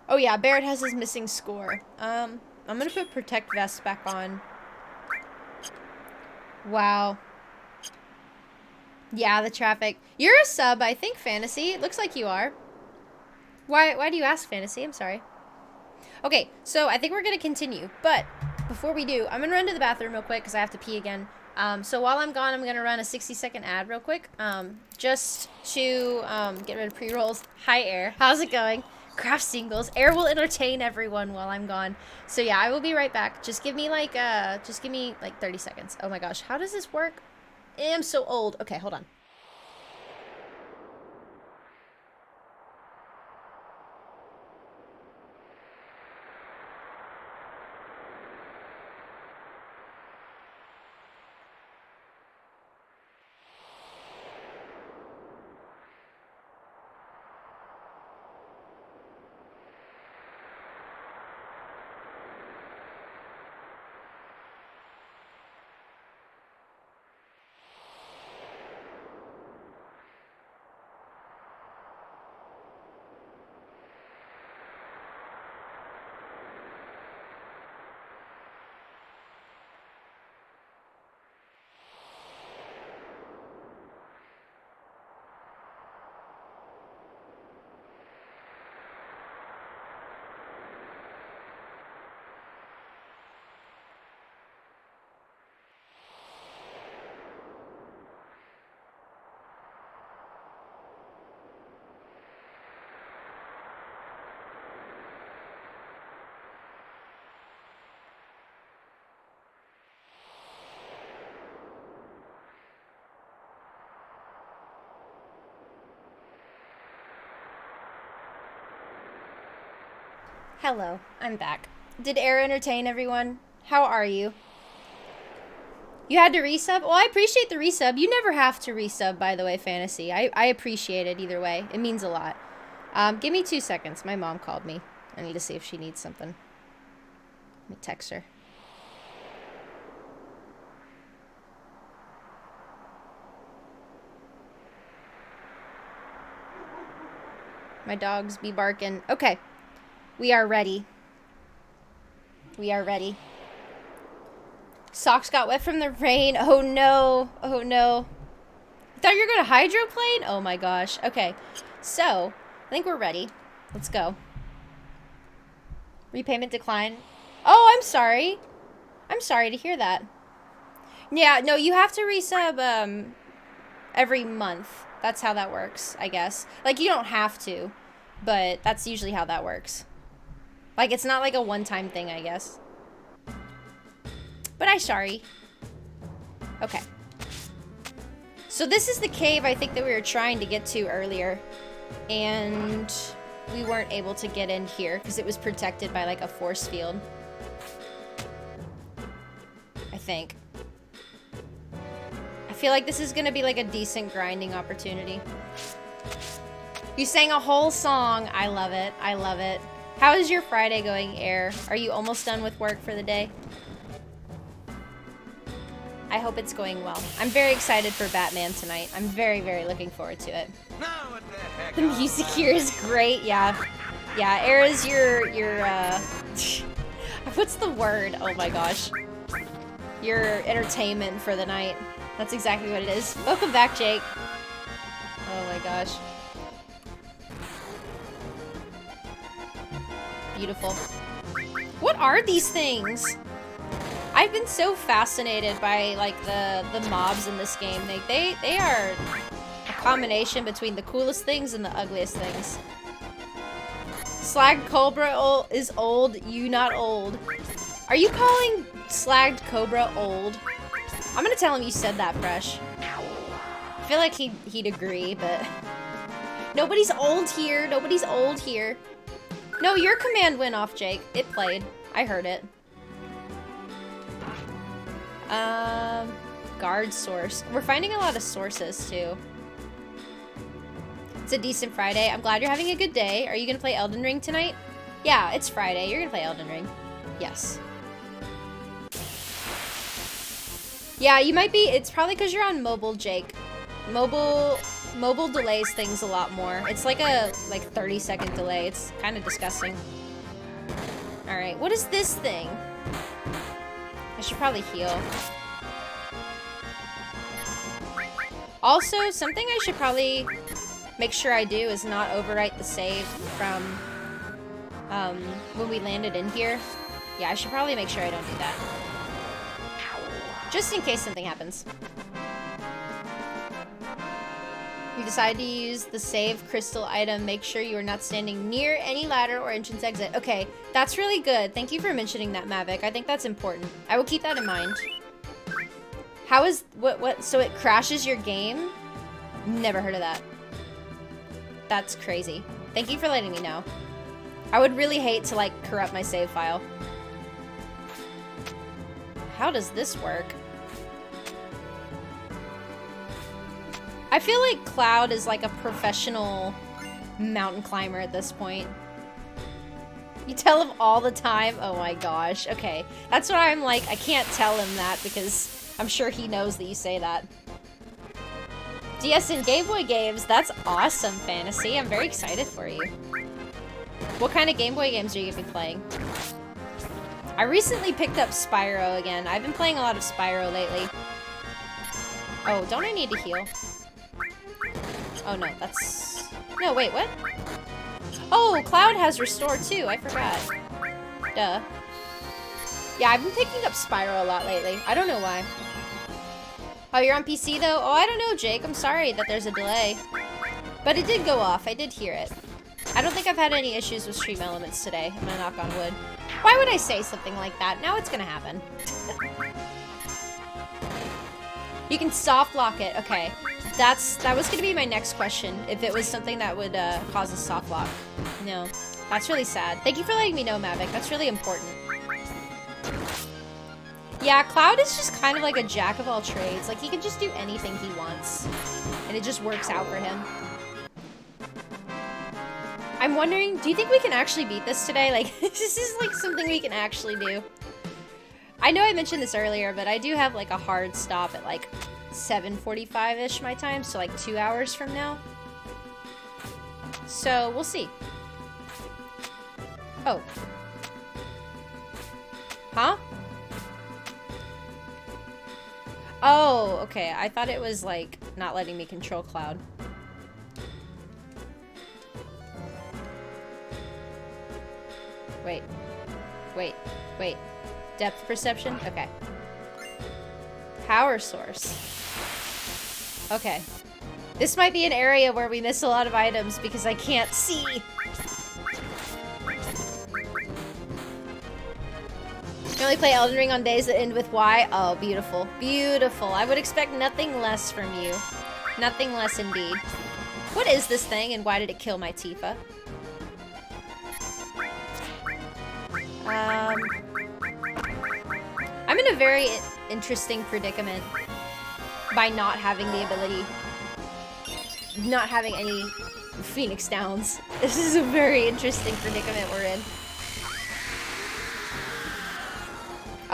Oh yeah, Barrett has his missing score. I'm gonna put Protect Vest back on. Wow. Yeah, the traffic. You're a sub, I think, Fantasy. It looks like you are. Why do you ask, Fantasy? I'm sorry. Okay, so I think we're gonna continue, but before we do, I'm gonna run to the bathroom real quick because I have to pee again. So while I'm gone, I'm gonna run a 60-second ad real quick, just to get rid of pre-rolls. Hi, Air. How's it going? Craft singles. Air will entertain everyone while I'm gone. So yeah, I will be right back. Just give me like 30 seconds. Oh my gosh, how does this work? I am so old. Okay, hold on. Hello, I'm back. Did Air entertain everyone? How are you? You had to resub? Well, I appreciate the resub. You never have to resub, by the way, Fantasy. I appreciate it either way. It means a lot. Give me 2 seconds. My mom called me. I need to see if she needs something. Let me text her. My dogs be barking. Okay. We are ready. We are ready. Socks got wet from the rain. Oh no. Oh no. I thought you were going to hydroplane? Oh my gosh. Okay. So, I think we're ready. Let's go. Repayment decline. Oh, I'm sorry. I'm sorry to hear that. Yeah, no, you have to resub every month. That's how that works, I guess. Like, you don't have to, but that's usually how that works. Like, it's not like a one-time thing, I guess. But I'm sorry. Okay. So this is the cave I think that we were trying to get to earlier. And we weren't able to get in here because it was protected by, like, a force field. I think. I feel like this is going to be, like, a decent grinding opportunity. You sang a whole song. I love it. I love it. How is your Friday going, Air? Are you almost done with work for the day? I hope it's going well. I'm very excited for Batman tonight. I'm very, very looking forward to it. Now what the heck? The music here is great, yeah. Yeah, air is your what's the word? Oh my gosh. Your entertainment for the night. That's exactly what it is. Welcome back, Jake. Oh my gosh. Beautiful. What are these things? I've been so fascinated by like the mobs in this game. They are a combination between the coolest things and the ugliest things. Slagged Cobra is old, you not old. Are you calling Slagged Cobra old? I'm gonna tell him you said that, Fresh. I feel like he'd agree, but... Nobody's old here, nobody's old here. No, your command went off, Jake. It played. I heard it. Guard source. We're finding a lot of sources, too. It's a decent Friday. I'm glad you're having a good day. Are you gonna play Elden Ring tonight? Yeah, it's Friday. You're gonna play Elden Ring. Yes. Yeah, you might be. It's probably because you're on mobile, Jake. Mobile delays things a lot more. It's like a 30-second delay. It's kind of disgusting. All right, what is this thing? I should probably heal. Also, something I should probably make sure I do is not overwrite the save from when we landed in here. Yeah, I should probably make sure I don't do that. Just in case something happens. You decide to use the save crystal item. Make sure you are not standing near any ladder or entrance exit. Okay, that's really good. Thank you for mentioning that, Mavic. I think that's important. I will keep that in mind. How is... What? So it crashes your game? Never heard of that. That's crazy. Thank you for letting me know. I would really hate to, like, corrupt my save file. How does this work? I feel like Cloud is like a professional mountain climber at this point. You tell him all the time? Oh my gosh. Okay. That's why I'm like, I can't tell him that because I'm sure he knows that you say that. DS and Game Boy games. That's awesome, Fantasy. I'm very excited for you. What kind of Game Boy games are you going to be playing? I recently picked up Spyro again. I've been playing a lot of Spyro lately. Oh, don't I need to heal? Oh no, that's... No, wait, what? Oh, Cloud has Restore too, I forgot. Duh. Yeah, I've been picking up Spyro a lot lately. I don't know why. Oh, you're on PC though? Oh, I don't know, Jake. I'm sorry that there's a delay. But it did go off. I did hear it. I don't think I've had any issues with Stream Elements today. I'm gonna knock on wood. Why would I say something like that? Now it's gonna happen. You can soft lock it. Okay. That was gonna be my next question. If it was something that would cause a soft lock. No. That's really sad. Thank you for letting me know, Mavic. That's really important. Yeah, Cloud is just kind of like a jack of all trades. Like, he can just do anything he wants. And it just works out for him. I'm wondering, do you think we can actually beat this today? Like, this is like something we can actually do. I know I mentioned this earlier, but I do have like a hard stop at like 7:45-ish my time, so like 2 hours from now. So, we'll see. Oh. Huh? Oh, okay. I thought it was like not letting me control Cloud. Wait. Wait. Wait. Depth perception? Okay. Power source. Okay. This might be an area where we miss a lot of items because I can't see. You only play Elden Ring on days that end with Y? Oh, beautiful. Beautiful. I would expect nothing less from you. Nothing less indeed. What is this thing and why did it kill my Tifa? I'm in a very interesting predicament by not having the ability, not having any Phoenix Downs. This is a very interesting predicament we're in.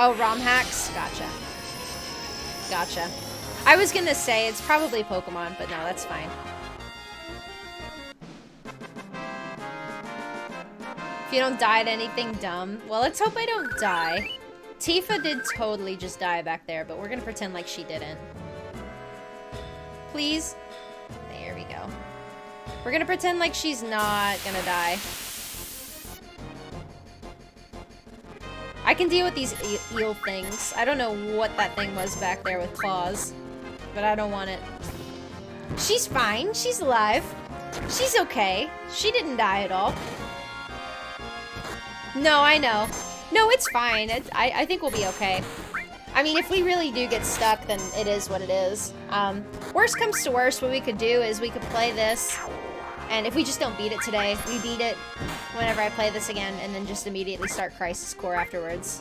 Oh, ROM hacks? Gotcha. Gotcha. I was gonna say it's probably Pokemon, but no, that's fine. you don't die to anything dumb. Well, let's hope I don't die. Tifa did totally just die back there, but we're gonna pretend like she didn't. Please? There we go. We're gonna pretend like she's not gonna die. I can deal with these eel things. I don't know what that thing was back there with claws, but I don't want it. She's fine. She's alive. She's okay. She didn't die at all. No, I know. No, it's fine. I think we'll be okay. I mean, if we really do get stuck, then it is what it is. Worst comes to worst, what we could do is we could play this, and if we just don't beat it today, we beat it whenever I play this again, and then just immediately start Crisis Core afterwards.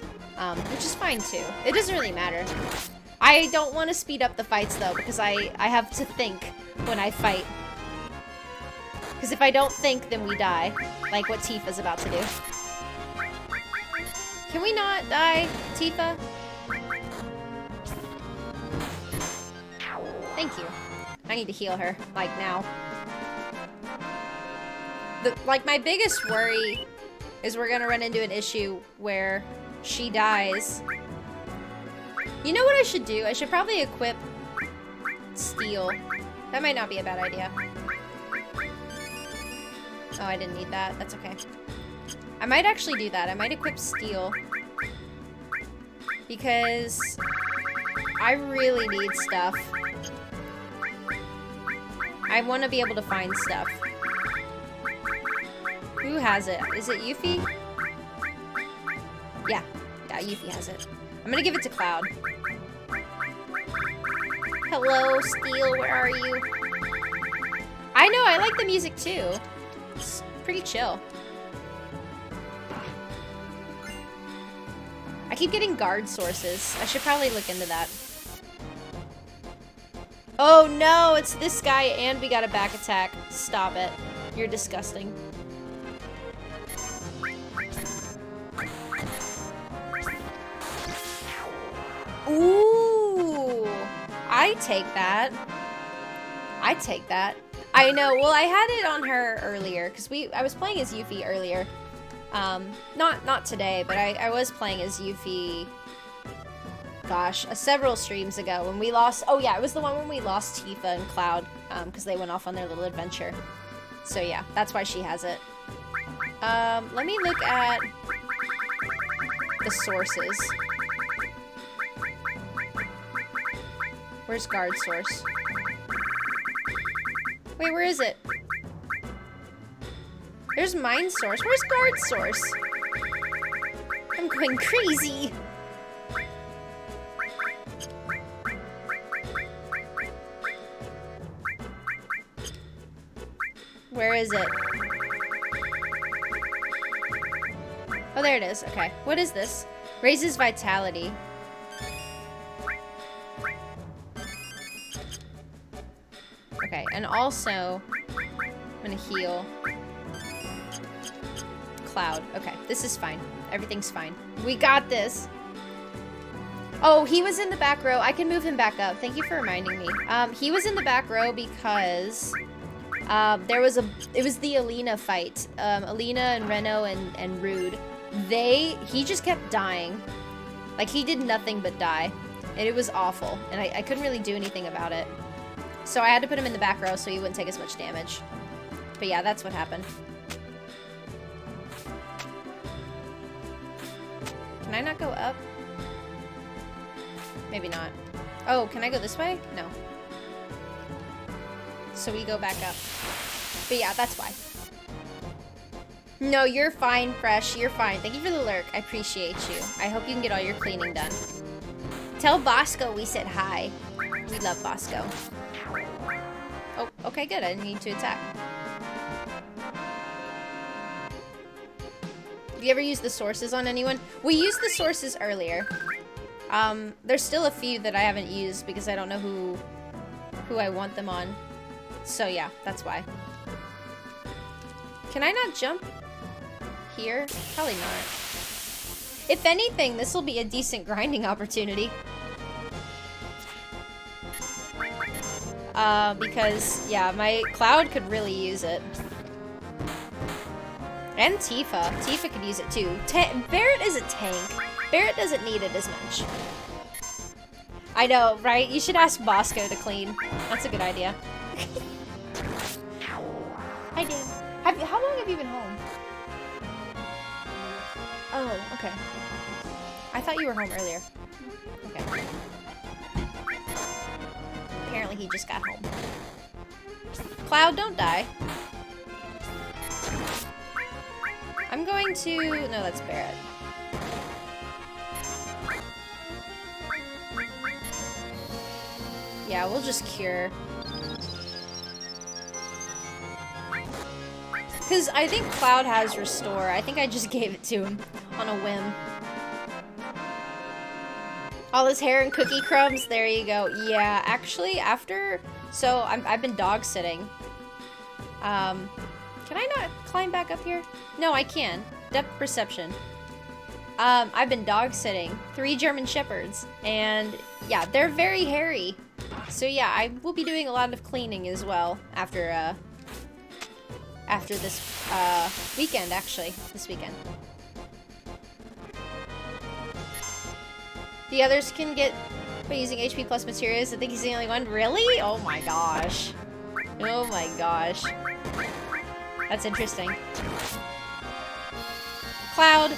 Which is fine, too. It doesn't really matter. I don't want to speed up the fights, though, because I have to think when I fight. Because if I don't think, then we die. Like what Tifa's about to do. Can we not die, Tifa? Thank you. I need to heal her, like, now. Like, my biggest worry is we're gonna run into an issue where she dies. You know what I should do? I should probably equip Steel. That might not be a bad idea. Oh, I didn't need that. That's okay. I might actually do that. I might equip Steel. Because I really need stuff. I want to be able to find stuff. Who has it? Is it Yuffie? Yeah. Yeah, Yuffie has it. I'm gonna give it to Cloud. Hello, Steel, where are you? I know, I like the music too. It's pretty chill. I keep getting guard sources. I should probably look into that. Oh no, it's this guy and we got a back attack. Stop it. You're disgusting. Ooh, I take that. I take that. I know. Well, I had it on her earlier because I was playing as Yuffie earlier. Not today, but I was playing as Yuffie. Gosh, several streams ago when we lost. Oh yeah, it was the one when we lost Tifa and Cloud because they went off on their little adventure. So yeah, that's why she has it. Let me look at the sources. Where's guard source? Wait, where is it? There's mine source. Where's guard source? I'm going crazy. Where is it? Oh, there it is. Okay. What is this? Raises vitality. Okay, and also, I'm gonna heal Cloud. Okay, this is fine. Everything's fine. We got this. Oh, he was in the back row. I can move him back up. Thank you for reminding me. He was in the back row because it was the Alina fight. Alina and Reno and Rude. He just kept dying. Like, he did nothing but die. And it was awful. And I couldn't really do anything about it. So I had to put him in the back row so he wouldn't take as much damage. But yeah, that's what happened. Can I not go up? Maybe not. Oh, can I go this way? No. So we go back up. But yeah, that's why. No, you're fine, Fresh. You're fine. Thank you for the lurk. I appreciate you. I hope you can get all your cleaning done. Tell Bosco we said hi. We love Bosco. Oh, okay, good. I didn't need to attack. Have you ever used the sources on anyone? We used the sources earlier. There's still a few that I haven't used because I don't know who I want them on. So yeah, that's why. Can I not jump here? Probably not. If anything, this will be a decent grinding opportunity. Because, yeah, my Cloud could really use it. And Tifa. Tifa could use it too. Barrett is a tank. Barrett doesn't need it as much. I know, right? You should ask Bosco to clean. That's a good idea. Hi, Dan. How long have you been home? Oh, okay. I thought you were home earlier. Okay. Apparently he just got home. Cloud, don't die. I'm going to... No, that's Barrett. Yeah, we'll just cure. Because I think Cloud has Restore. I think I just gave it to him on a whim. All his hair and cookie crumbs. There you go. Yeah, actually, after... So, I've been dog sitting. Can I not climb back up here? No, I can. Depth perception. I've been dog sitting 3 German Shepherds. And, yeah, they're very hairy. So, yeah, I will be doing a lot of cleaning as well after this weekend, actually. This weekend. The others can get by using HP plus materials. I think he's the only one. Really? Oh my gosh. Oh my gosh. That's interesting. Cloud,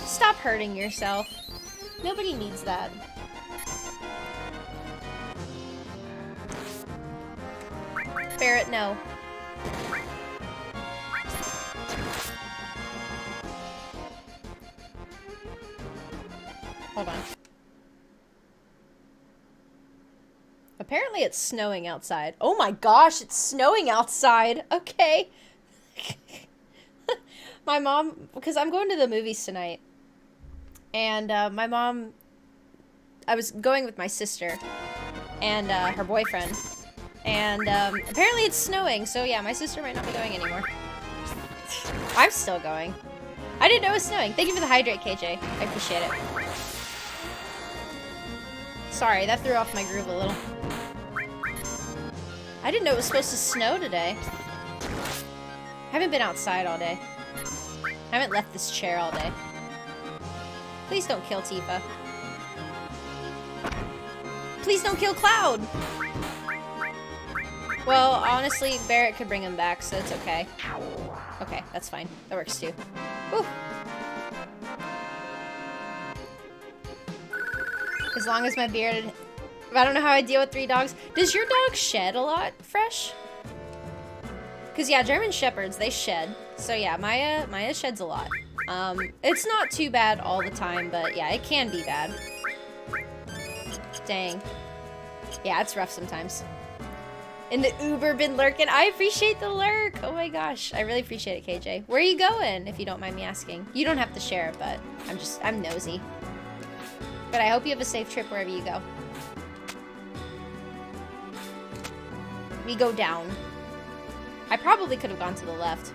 stop hurting yourself. Nobody needs that. Barrett, no. Hold on. Apparently it's snowing outside. Oh my gosh, it's snowing outside. Okay. My mom, because I'm going to the movies tonight. And my mom, I was going with my sister and her boyfriend. And apparently it's snowing, so yeah, my sister might not be going anymore. I'm still going. I didn't know it was snowing. Thank you for the hydrate, KJ. I appreciate it. Sorry, that threw off my groove a little. I didn't know it was supposed to snow today. I haven't been outside all day. I haven't left this chair all day. Please don't kill Tifa. Please don't kill Cloud! Well, honestly, Barrett could bring him back, so it's okay. Okay, that's fine. That works too. Whew. As long as my beard... I don't know how I deal with 3 dogs. Does your dog shed a lot, Fresh? Because, yeah, German Shepherds, they shed. So, yeah, Maya sheds a lot. It's not too bad all the time, but, yeah, it can be bad. Dang. Yeah, it's rough sometimes. In the Uber been lurking. I appreciate the lurk. Oh, my gosh. I really appreciate it, KJ. Where are you going, if you don't mind me asking? You don't have to share it, but I'm nosy. But I hope you have a safe trip wherever you go. We go down. I probably could have gone to the left.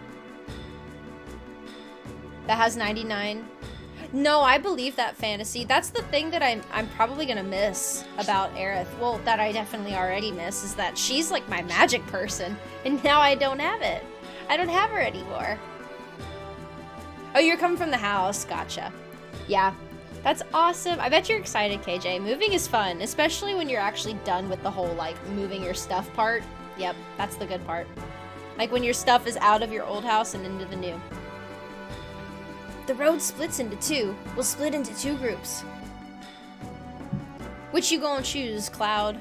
That has 99. No, I believe that fantasy. That's the thing that I'm probably gonna miss about Aerith. Well, that I definitely already miss is that she's like my magic person, and now I don't have it. I don't have her anymore. Oh, you're coming from the house. Gotcha. Yeah. That's awesome. I bet you're excited, KJ. Moving is fun, especially when you're actually done with the whole, like, moving your stuff part. Yep, that's the good part. Like, when your stuff is out of your old house and into the new. The road splits into 2. We'll split into 2 groups. Which you gonna choose, Cloud?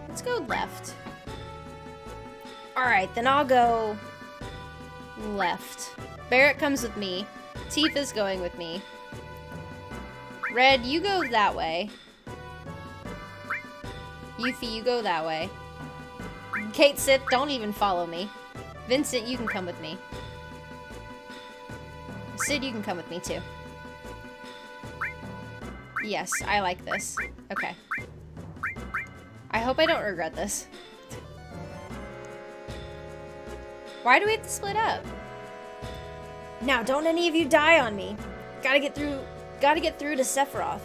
Let's go left. Alright, then I'll go left. Barrett comes with me. Tifa's going with me. Red, you go that way. Yuffie, you go that way. Kate Sith, don't even follow me. Vincent, you can come with me. Sid, you can come with me too. Yes, I like this. Okay. I hope I don't regret this. Why do we have to split up? Now, don't any of you die on me. Gotta get through to Sephiroth.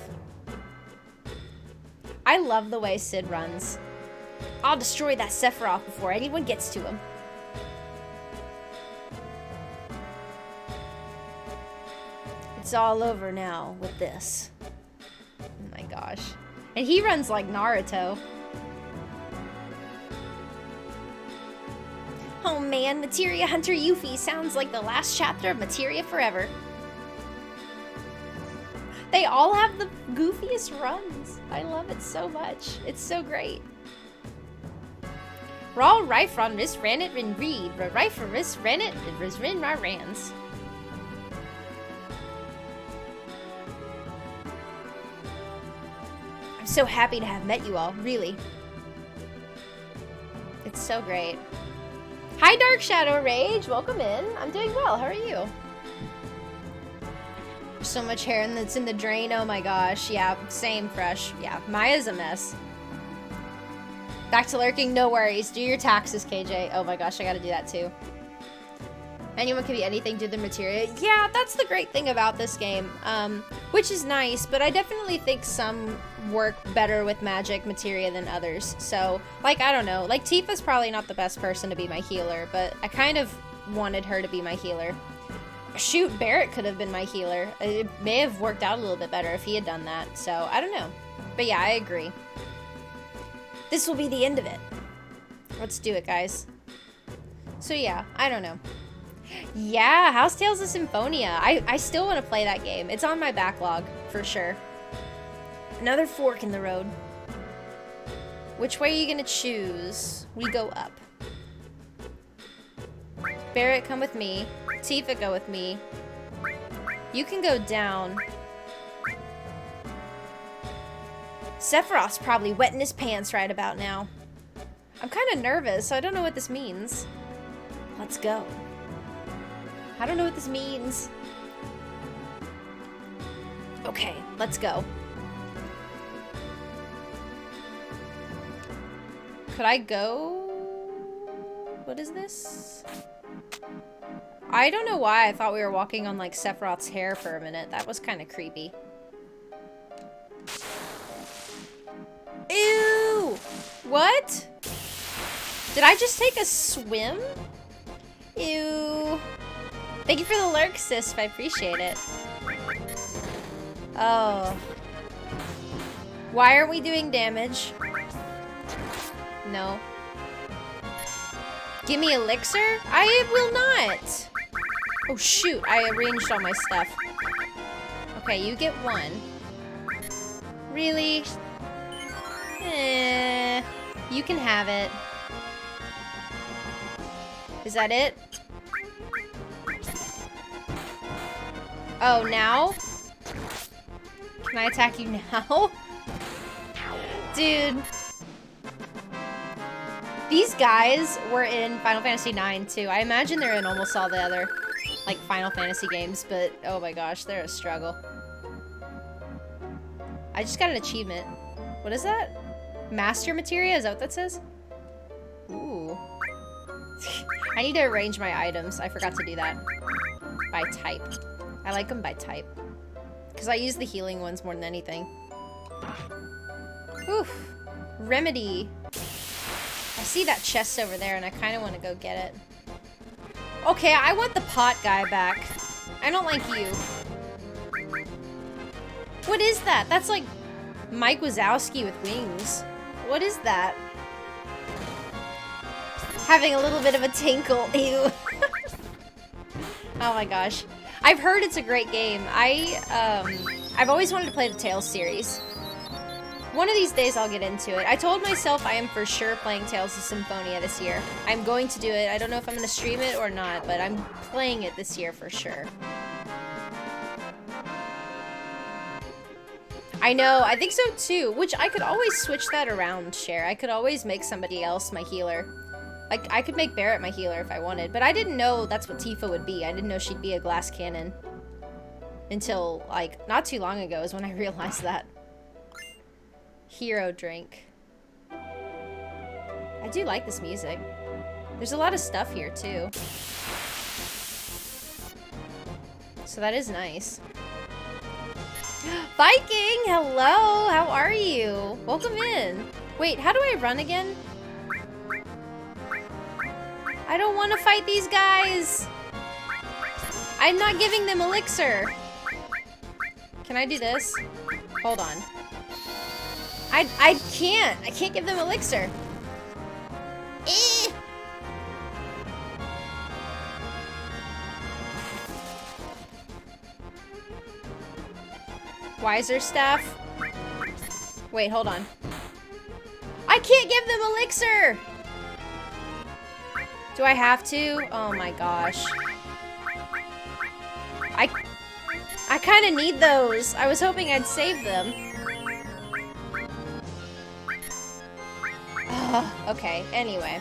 I love the way Sid runs. I'll destroy that Sephiroth before anyone gets to him. It's all over now with this. Oh my gosh. And he runs like Naruto. Oh man, Materia Hunter Yuffie sounds like the last chapter of Materia Forever. They all have the goofiest runs. I love it so much. It's so great. Raw Rifron Ris Ranit Rin Reed, Rifer Ris Ranit Ris Rin Rans. I'm so happy to have met you all, really. It's so great. Hi Dark Shadow Rage, welcome in. I'm doing well, how are you? There's so much hair and it's in the drain, oh my gosh. Yeah, same, Fresh. Yeah, Maya's a mess. Back to lurking, no worries. Do your taxes, KJ. Oh my gosh, I gotta do that too. Anyone can be anything, do the materia. Yeah, that's the great thing about this game. Which is nice, but I definitely think some work better with magic materia than others. So, like, I don't know. Like, Tifa's probably not the best person to be my healer, but I kind of wanted her to be my healer. Shoot, Barrett could have been my healer. It may have worked out a little bit better if he had done that. So, I don't know. But yeah, I agree. This will be the end of it. Let's do it, guys. So yeah, I don't know. Yeah, House Tales of Symphonia. I still want to play that game. It's on my backlog, for sure. Another fork in the road. Which way are you gonna choose? We go up. Barrett, come with me. Tifa, go with me. You can go down. Sephiroth's probably wetting his pants right about now. I'm kind of nervous, so I don't know what this means. Let's go. I don't know what this means. Okay, let's go. Could I go? What is this? I don't know why I thought we were walking on like Sephiroth's hair for a minute. That was kind of creepy. Ew! What? Did I just take a swim? Ew. Thank you for the lurk, sis. I appreciate it. Oh. Why are we doing damage? No. Give me elixir? I will not. Oh shoot, I arranged all my stuff. Okay, you get one. Really? You can have it. Is that it? Oh, now? Can I attack you now? Dude. These guys were in Final Fantasy IX too. I imagine they're in almost all the other, like, Final Fantasy games, but oh my gosh, they're a struggle. I just got an achievement. What is that? Master Materia? Is that what that says? Ooh. I need to arrange my items. I forgot to do that. By type. I like them by type. Because I use the healing ones more than anything. Oof. Remedy. I see that chest over there and I kind of want to go get it. Okay, I want the pot guy back. I don't like you. What is that? That's like Mike Wazowski with wings. What is that? Having a little bit of a tinkle. Ew. Oh my gosh. I've heard it's a great game. I've always wanted to play the Tales series. One of these days I'll get into it. I told myself I am for sure playing Tales of Symphonia this year. I'm going to do it. I don't know if I'm going to stream it or not, but I'm playing it this year for sure. I know, I think so too, which I could always switch that around, Cher. I could always make somebody else my healer. Like, I could make Barrett my healer if I wanted, but I didn't know that's what Tifa would be. I didn't know she'd be a glass cannon. Until, like, not too long ago is when I realized that. Hero drink. I do like this music. There's a lot of stuff here, too. So that is nice. Viking! Hello! How are you? Welcome in. Wait, how do I run again? I don't want to fight these guys! I'm not giving them elixir! Can I do this? Hold on. I can't. I can't give them elixir. Eh. Wiser staff. Wait, hold on. I can't give them elixir! Do I have to? Oh my gosh. I kind of need those. I was hoping I'd save them. Okay, anyway.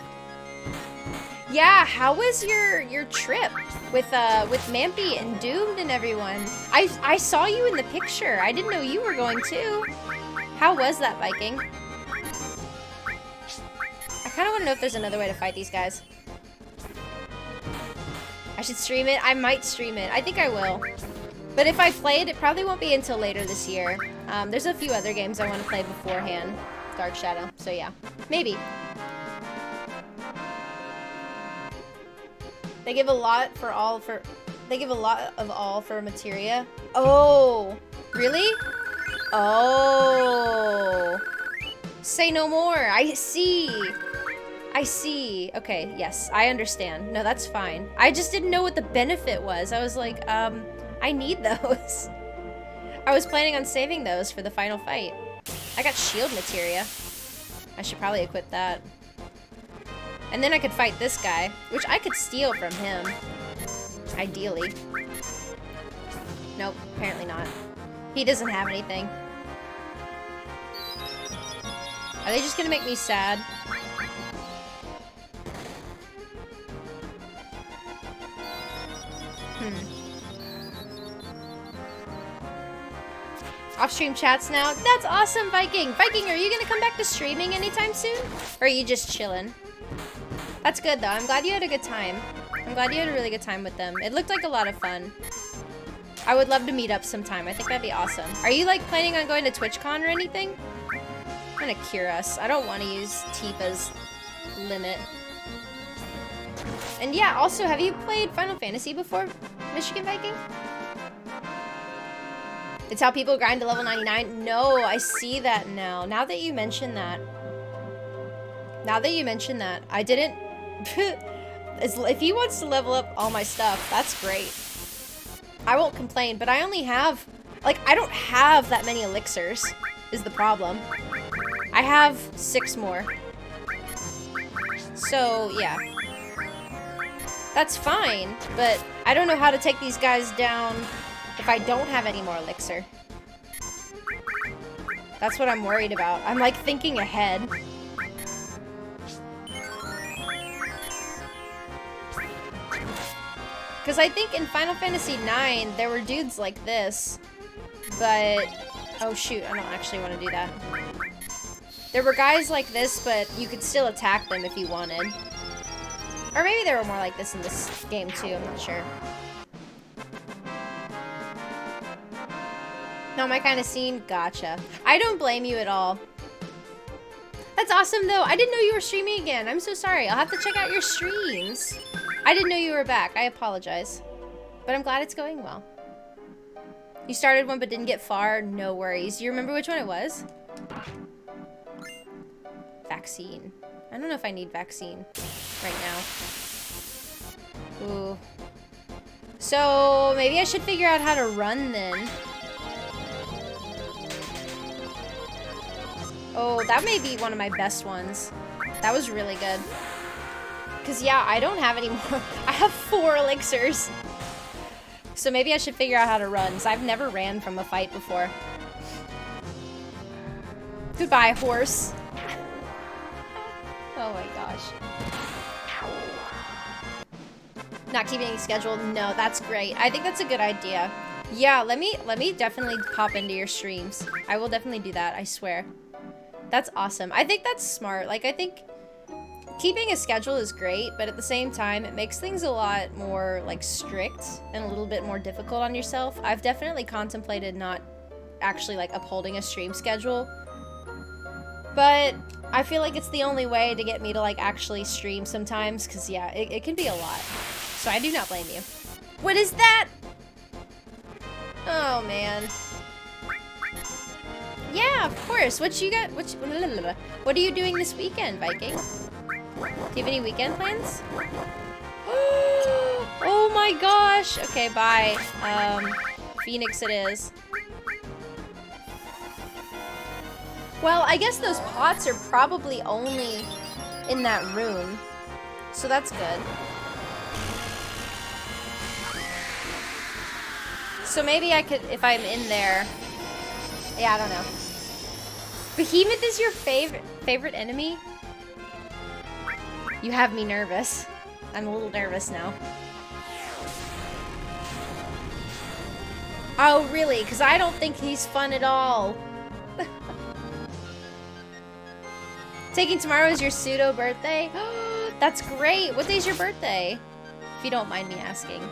Yeah, how was your trip with Mampy and Doomed and everyone? I saw you in the picture. I didn't know you were going too. How was that, Viking? I kind of want to know if there's another way to fight these guys. I should stream it. I might stream it. I think I will. But if I play it, it probably won't be until later this year. There's a few other games I want to play beforehand. Dark Shadow. So yeah, maybe. They give a lot for all for. They give a lot of all for materia. Oh, really? Oh. Say no more. I see. I see. Okay, yes, I understand. No, that's fine. I just didn't know what the benefit was. I was like, I need those. I was planning on saving those for the final fight. I got shield materia. I should probably equip that. And then I could fight this guy, which I could steal from him. Ideally. Nope, apparently not. He doesn't have anything. Are they just gonna make me sad? Off-stream chats now. That's awesome, Viking! Viking, are you gonna come back to streaming anytime soon? Or are you just chilling? That's good, though. I'm glad you had a good time. I'm glad you had a really good time with them. It looked like a lot of fun. I would love to meet up sometime. I think that'd be awesome. Are you, like, planning on going to TwitchCon or anything? I'm gonna cure us. I don't want to use Tifa's limit. And yeah, also, have you played Final Fantasy before, Michigan Viking? It's how people grind to level 99? No, I see that now. Now that you mention that. I didn't... If he wants to level up all my stuff, that's great. I won't complain, but I only have... Like, I don't have that many elixirs, is the problem. I have 6 more. So, yeah. That's fine, but I don't know how to take these guys down if I don't have any more elixir. That's what I'm worried about. I'm like thinking ahead. Because I think in Final Fantasy IX, there were dudes like this, but... Oh shoot, I don't actually want to do that. There were guys like this, but you could still attack them if you wanted. Or maybe there were more like this in this game too, I'm not sure. Not my kind of scene? Gotcha. I don't blame you at all. That's awesome though. I didn't know you were streaming again. I'm so sorry. I'll have to check out your streams. I didn't know you were back. I apologize. But I'm glad it's going well. You started one but didn't get far? No worries. Do you remember which one it was? Vaccine. I don't know if I need vaccine right now. Ooh. So maybe I should figure out how to run then. Oh, that may be one of my best ones. That was really good. Because, yeah, I don't have any more. I have 4 elixirs. So maybe I should figure out how to run, because I've never ran from a fight before. Goodbye, horse. Oh my gosh. Not keeping a schedule? No, that's great. I think that's a good idea. Yeah, let me definitely pop into your streams. I will definitely do that, I swear. That's awesome. I think that's smart. Like, I think keeping a schedule is great, but at the same time, it makes things a lot more, like, strict and a little bit more difficult on yourself. I've definitely contemplated not actually, like, upholding a stream schedule, but I feel like it's the only way to get me to, like, actually stream sometimes, because, yeah, it can be a lot. So I do not blame you. What is that? Oh, man. Yeah, of course. What you got? What are you doing this weekend, Viking? Do you have any weekend plans? Oh my gosh. Okay, bye. Phoenix it is. Well, I guess those pots are probably only in that room. So that's good. So maybe I could, if I'm in there. Yeah, I don't know. Behemoth is your favorite enemy? You have me nervous. I'm a little nervous now. Oh, really? Because I don't think he's fun at all. Taking tomorrow is your pseudo birthday? That's great. What day's your birthday? If you don't mind me asking.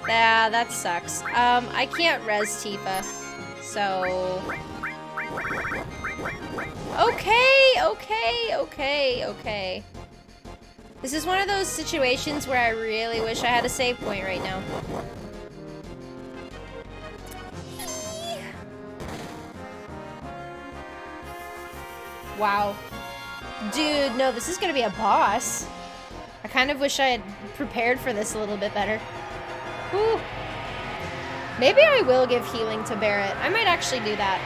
Yeah, that sucks. I can't res Tifa. So... Okay. This is one of those situations where I really wish I had a save point right now. Wow. Dude, no, this is gonna be a boss. I kind of wish I had prepared for this a little bit better. Whew. Maybe I will give healing to Barret. I might actually do that.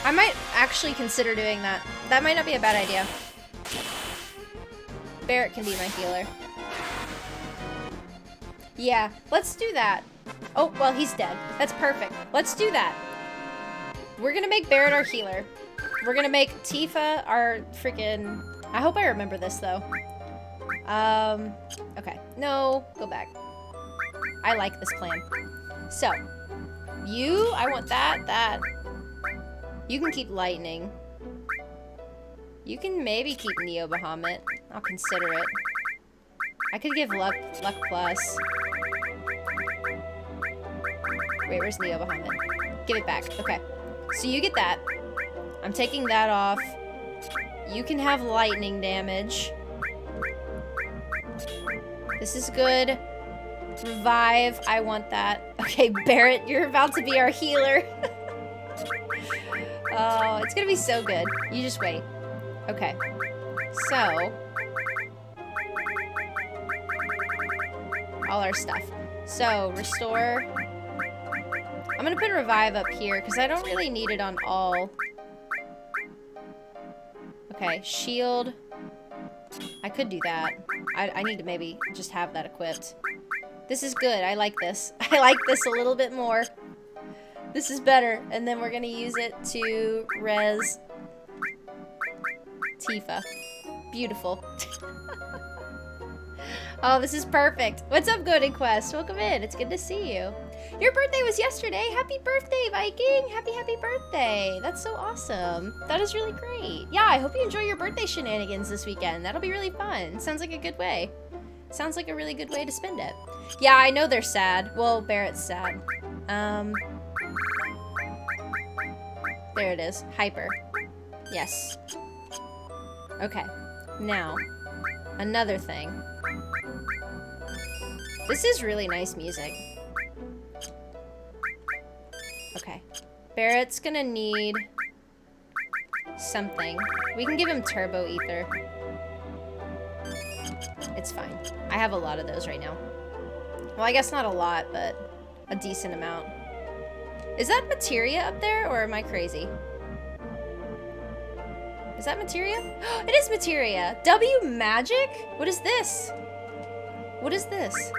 I might actually consider doing that. That might not be a bad idea. Barret can be my healer. Yeah, let's do that. Oh, well, he's dead. That's perfect. Let's do that. We're gonna make Barret our healer. We're gonna make Tifa our freaking... I hope I remember this, though. Okay. No, go back. I like this plan. So, you, I want that. You can keep lightning. You can maybe keep Neo Bahamut. I'll consider it. I could give luck plus. Wait, where's Neo Bahamut? Give it back. Okay. So you get that. I'm taking that off. You can have lightning damage. This is good. Revive. I want that. Okay, Barret, you're about to be our healer. Oh, it's gonna be so good. You just wait. Okay. So. All our stuff. So, restore. I'm gonna put revive up here because I don't really need it on all. Okay, shield. I could do that. I need to maybe just have that equipped. This is good. I like this. I like this a little bit more. This is better. And then we're gonna use it to res Tifa. Beautiful. Oh, this is perfect. What's up, Golden Quest? Welcome in. It's good to see you. Your birthday was yesterday. Happy birthday, Viking. Happy birthday. That's so awesome. That is really great. Yeah, I hope you enjoy your birthday shenanigans this weekend. That'll be really fun. Sounds like a good way. Sounds like a really good way to spend it. Yeah, I know they're sad. Well, Barret's sad. There it is. Hyper. Yes. Okay. Now, another thing. This is really nice music. Okay. Barret's gonna need something. We can give him Turbo Ether. It's fine. I have a lot of those right now. Well, I guess not a lot, but a decent amount. Is that materia up there, or am I crazy? Is that materia? It is materia! W magic? What is this? What is this?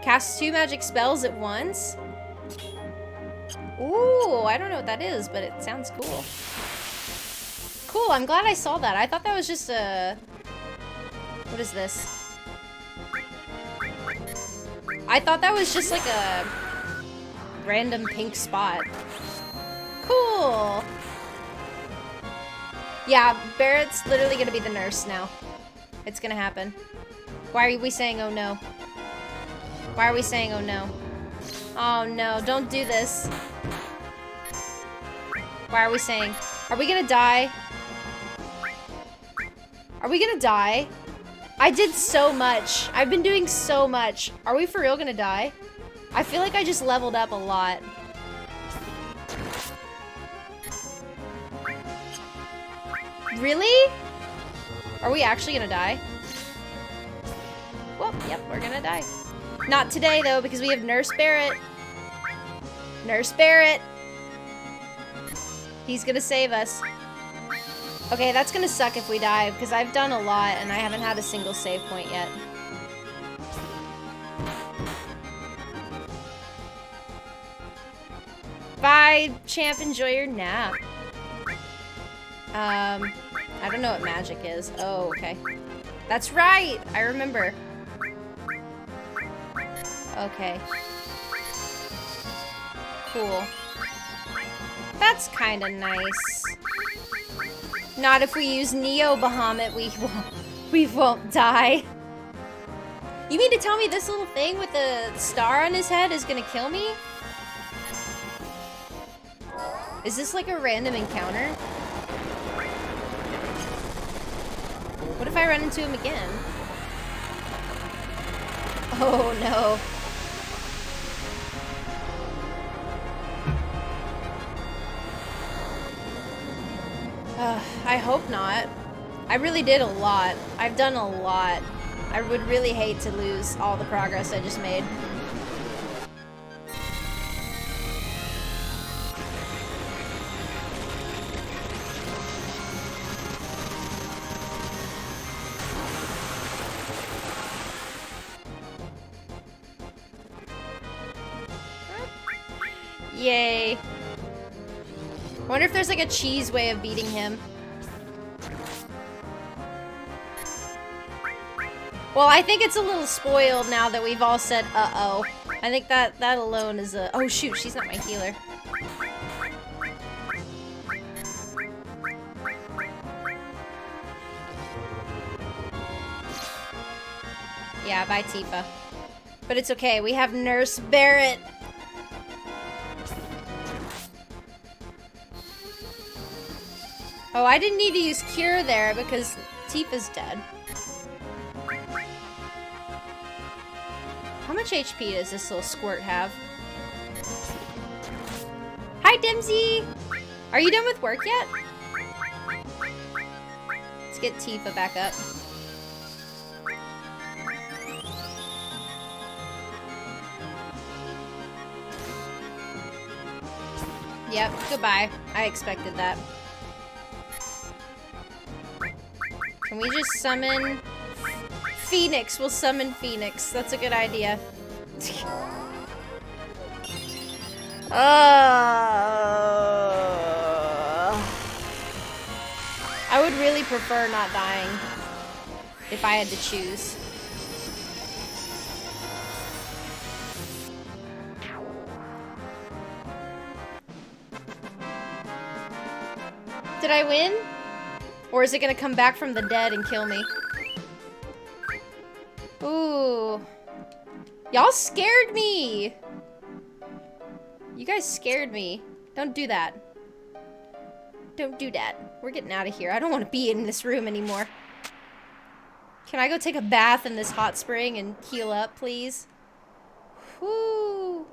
Cast 2 magic spells at once? Ooh, I don't know what that is, but it sounds cool. Cool, I'm glad I saw that. I thought that was just a... What is this? I thought that was just like a random pink spot. Cool! Yeah, Barret's literally gonna be the nurse now. It's gonna happen. Why are we saying oh no? Why are we saying oh no? Oh no, don't do this. Why are we saying? Are we gonna die? Are we gonna die? I did so much. I've been doing so much. Are we for real gonna die? I feel like I just leveled up a lot. Really? Are we actually gonna die? Well, yep, we're gonna die. Not today, though, because we have Nurse Barrett. Nurse Barrett. He's gonna save us. Okay, that's gonna suck if we die, because I've done a lot, and I haven't had a single save point yet. Bye, champ. Enjoy your nap. I don't know what magic is. Oh, okay. That's right! I remember. Okay. Cool. That's kind of nice. Not if we use Neo Bahamut, we won't die. You mean to tell me this little thing with the star on his head is gonna kill me? Is this like a random encounter? What if I run into him again? Oh no. I hope not. I really did a lot. I've done a lot. I would really hate to lose all the progress I just made. Yay. I wonder if there's like a cheese way of beating him. Well, I think it's a little spoiled now that we've all said uh-oh. I think that alone is a... Oh shoot, she's not my healer. Yeah, bye Tifa. But it's okay, we have Nurse Barrett. Oh, I didn't need to use Cure there because Tifa's dead. How much HP does this little squirt have? Hi, Dimsy! Are you done with work yet? Let's get Tifa back up. Yep, goodbye. I expected that. Can we just summon... Phoenix? We'll summon Phoenix. That's a good idea. I would really prefer not dying if I had to choose. Did I win? Or is it gonna come back from the dead and kill me? Ooh. Y'all scared me! You guys scared me. Don't do that. Don't do that. We're getting out of here. I don't want to be in this room anymore. Can I go take a bath in this hot spring and heal up, please? Whoo!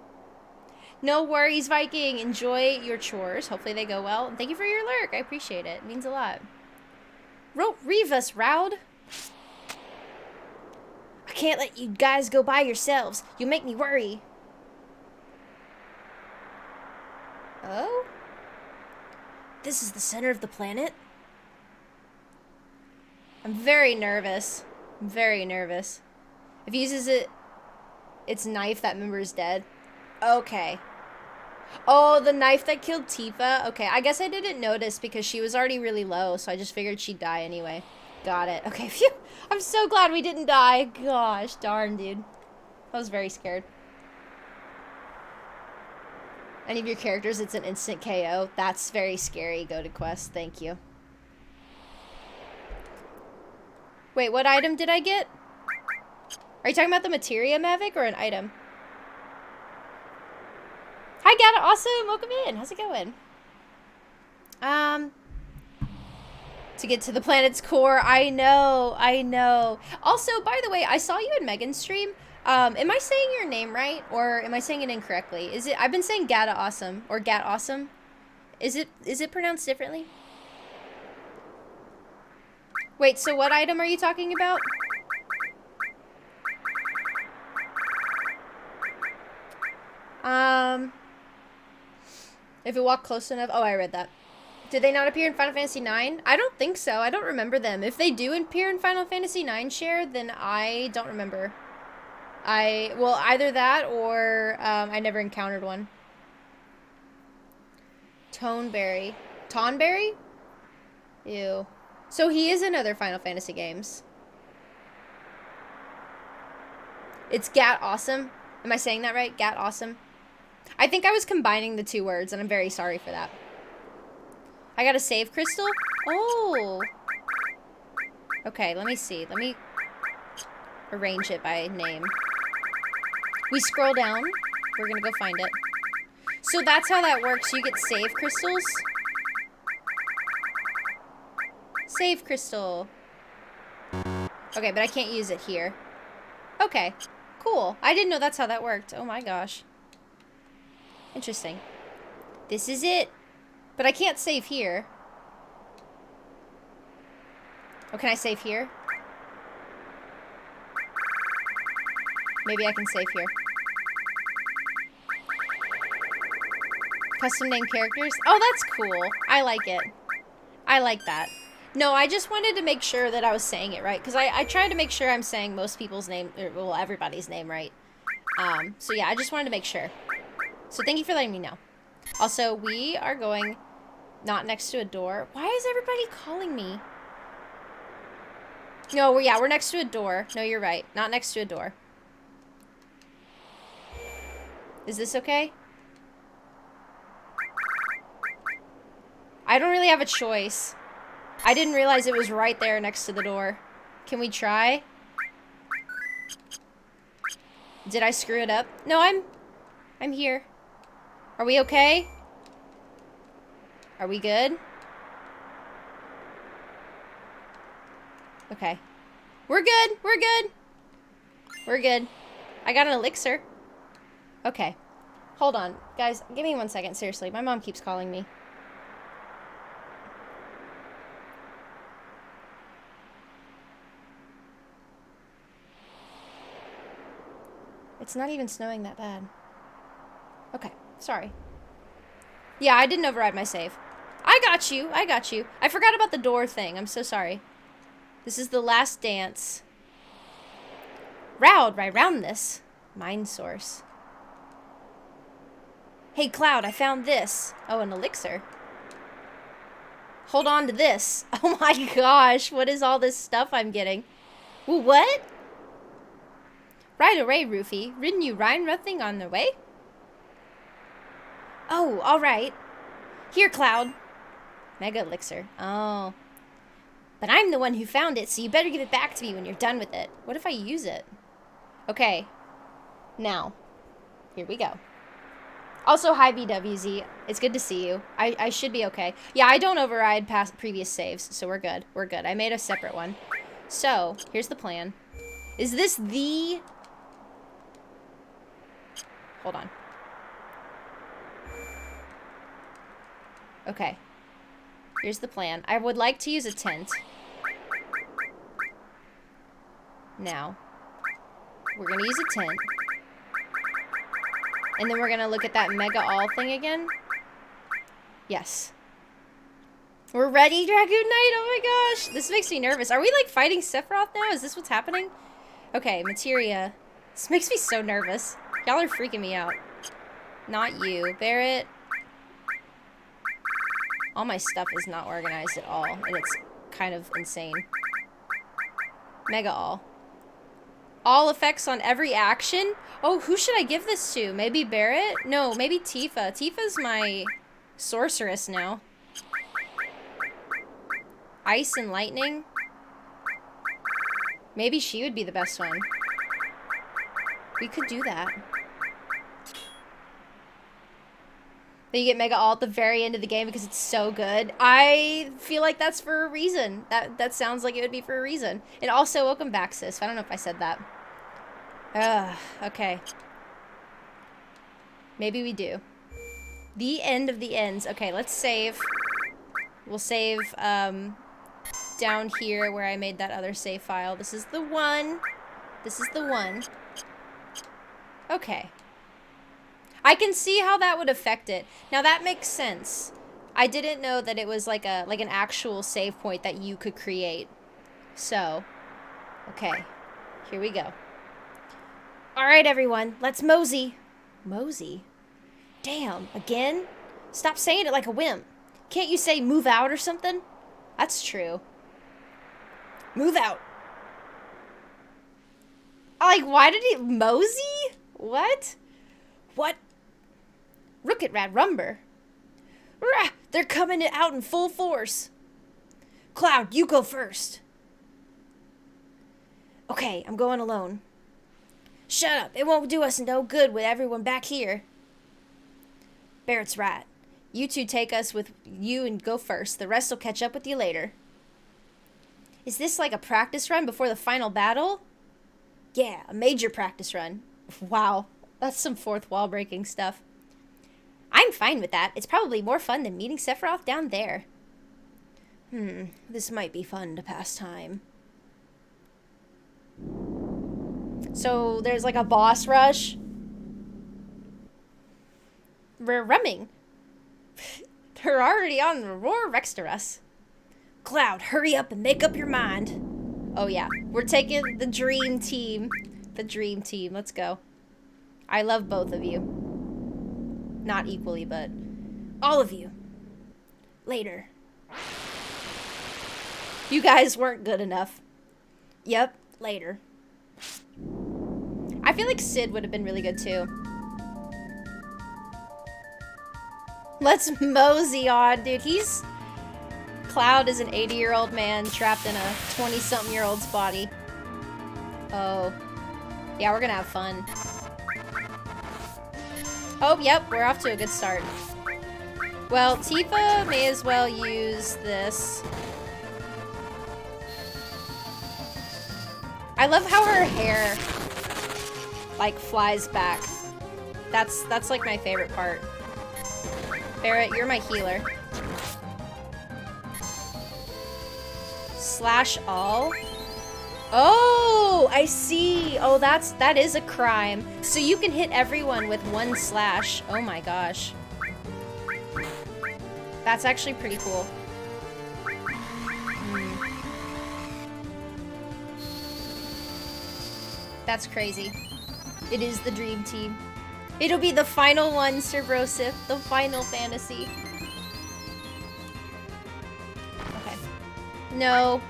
No worries, Viking. Enjoy your chores. Hopefully they go well. And thank you for your lurk. I appreciate it. It means a lot. Revis, Roud. I can't let you guys go by yourselves. You make me worry. Oh? This is the center of the planet? I'm very nervous. I'm very nervous. If he uses its knife, that member is dead. Okay. Oh, the knife that killed Tifa? Okay, I guess I didn't notice because she was already really low, so I just figured she'd die anyway. Got it. Okay, phew. I'm so glad we didn't die. Gosh, darn, dude. I was very scared. Any of your characters, it's an instant KO. That's very scary, Go to Quest. Thank you. Wait, what item did I get? Are you talking about the materia, Mavic, or an item? Hi, Gata. Awesome. Welcome in. How's it going? To get to the planet's core. I know, I know. Also, by the way, I saw you in Megan's stream. Am I saying your name right, or am I saying it incorrectly? Is it? I've been saying Gata Awesome or Gat Awesome. Is it pronounced differently? Wait, so what item are you talking about? If it walked close enough. Oh, I read that. Did they not appear in Final Fantasy IX? I don't think so. I don't remember them. If they do appear in Final Fantasy IX share, then I don't remember. Well, either that or I never encountered one. Toneberry. Tonberry? Ew. So he is in other Final Fantasy games. It's Gat Awesome. Am I saying that right? Gat Awesome. I think I was combining the two words, and I'm very sorry for that. I got a save crystal? Oh. Okay, let me see. Let me arrange it by name. We scroll down. We're gonna go find it. So that's how that works. You get save crystals. Save crystal. Okay, but I can't use it here. Okay, cool. I didn't know that's how that worked. Oh my gosh. Interesting. This is it. But I can't save here. Oh, can I save here? Maybe I can save here. Custom name characters? Oh, that's cool. I like it. I like that. No, I just wanted to make sure that I was saying it right. Because I try to make sure I'm saying most people's name, or, well, everybody's name right. So yeah, I just wanted to make sure. So thank you for letting me know. Also, we are going not next to a door. Why is everybody calling me? No, yeah, we're next to a door. No, you're right. Not next to a door. Is this okay? I don't really have a choice. I didn't realize it was right there next to the door. Can we try? Did I screw it up? No, I'm here. Are we okay? Are we good? Okay. We're good. We're good. We're good. I got an elixir. Okay. Hold on. Guys, give me 1 second. Seriously, my mom keeps calling me. It's not even snowing that bad. Okay. Sorry. Yeah, I didn't override my save. I got you. I got you. I forgot about the door thing. I'm so sorry. This is the last dance. Right round this. Mind source. Hey, Cloud, I found this. Oh, an elixir. Hold on to this. Oh my gosh, what is all this stuff I'm getting? Ooh, what? Right away, Roofy. Ridden you Ryan nothing on the way? Oh, alright. Here, Cloud. Mega elixir. Oh. But I'm the one who found it, so you better give it back to me when you're done with it. What if I use it? Okay. Now. Here we go. Also, hi BWZ. It's good to see you. I should be okay. Yeah, I don't override past previous saves, so we're good. We're good. I made a separate one. So, here's the plan. Is this the... Hold on. Okay. Here's the plan. I would like to use a tent. Now. We're gonna use a tent. And then we're gonna look at that Mega All thing again. Yes. We're ready, Dragoon Knight! Oh my gosh! This makes me nervous. Are we, like, fighting Sephiroth now? Is this what's happening? Okay, materia. This makes me so nervous. Y'all are freaking me out. Not you. Barrett. All my stuff is not organized at all, and it's kind of insane. Mega All. All effects on every action? Oh, who should I give this to? Maybe Barrett? No, maybe Tifa. Tifa's my sorceress now. Ice and lightning? Maybe she would be the best one. We could do that. Then you get Mega All at the very end of the game because it's so good. I feel like that's for a reason. That sounds like it would be for a reason. And also, welcome back, sis. I don't know if I said that. Okay. Maybe we do. The end of the ends. Okay, let's save. We'll save, down here where I made that other save file. This is the one. This is the one. Okay. I can see how that would affect it. Now that makes sense. I didn't know that it was like an actual save point that you could create. So, okay. Here we go. All right, everyone. Let's mosey. Mosey? Damn, again? Stop saying it like a wimp. Can't you say move out or something? That's true. Move out. Like, why did he... Mosey? What? What? Rook Rat Rumber. Rah! They're coming out in full force. Cloud, you go first. Okay, I'm going alone. Shut up. It won't do us no good with everyone back here. Barrett's right. You two take us with you and go first. The rest will catch up with you later. Is this like a practice run before the final battle? Yeah, a major practice run. Wow, that's some fourth wall breaking stuff. I'm fine with that. It's probably more fun than meeting Sephiroth down there. This might be fun to pass time. So there's like a boss rush. We're rumming. They're already on the roar next to us. Cloud, hurry up and make up your mind. Oh yeah, we're taking the dream team. The dream team, let's go. I love both of you. Not equally, but all of you. Later. You guys weren't good enough. Yep, later. I feel like Sid would have been really good too. Let's mosey on, dude. Cloud is an 80-year-old man trapped in a 20-something-year-old's body. Oh. Yeah, we're gonna have fun. Oh, yep, we're off to a good start. Well, Tifa may as well use this. I love how her hair, like, flies back. That's like my favorite part. Barrett, you're my healer. Slash all? Oh, I see. Oh, that is a crime. So you can hit everyone with one slash. Oh my gosh. That's actually pretty cool. That's crazy. It is the dream team. It'll be the final one, Sir Brosif. The final fantasy. Okay. No.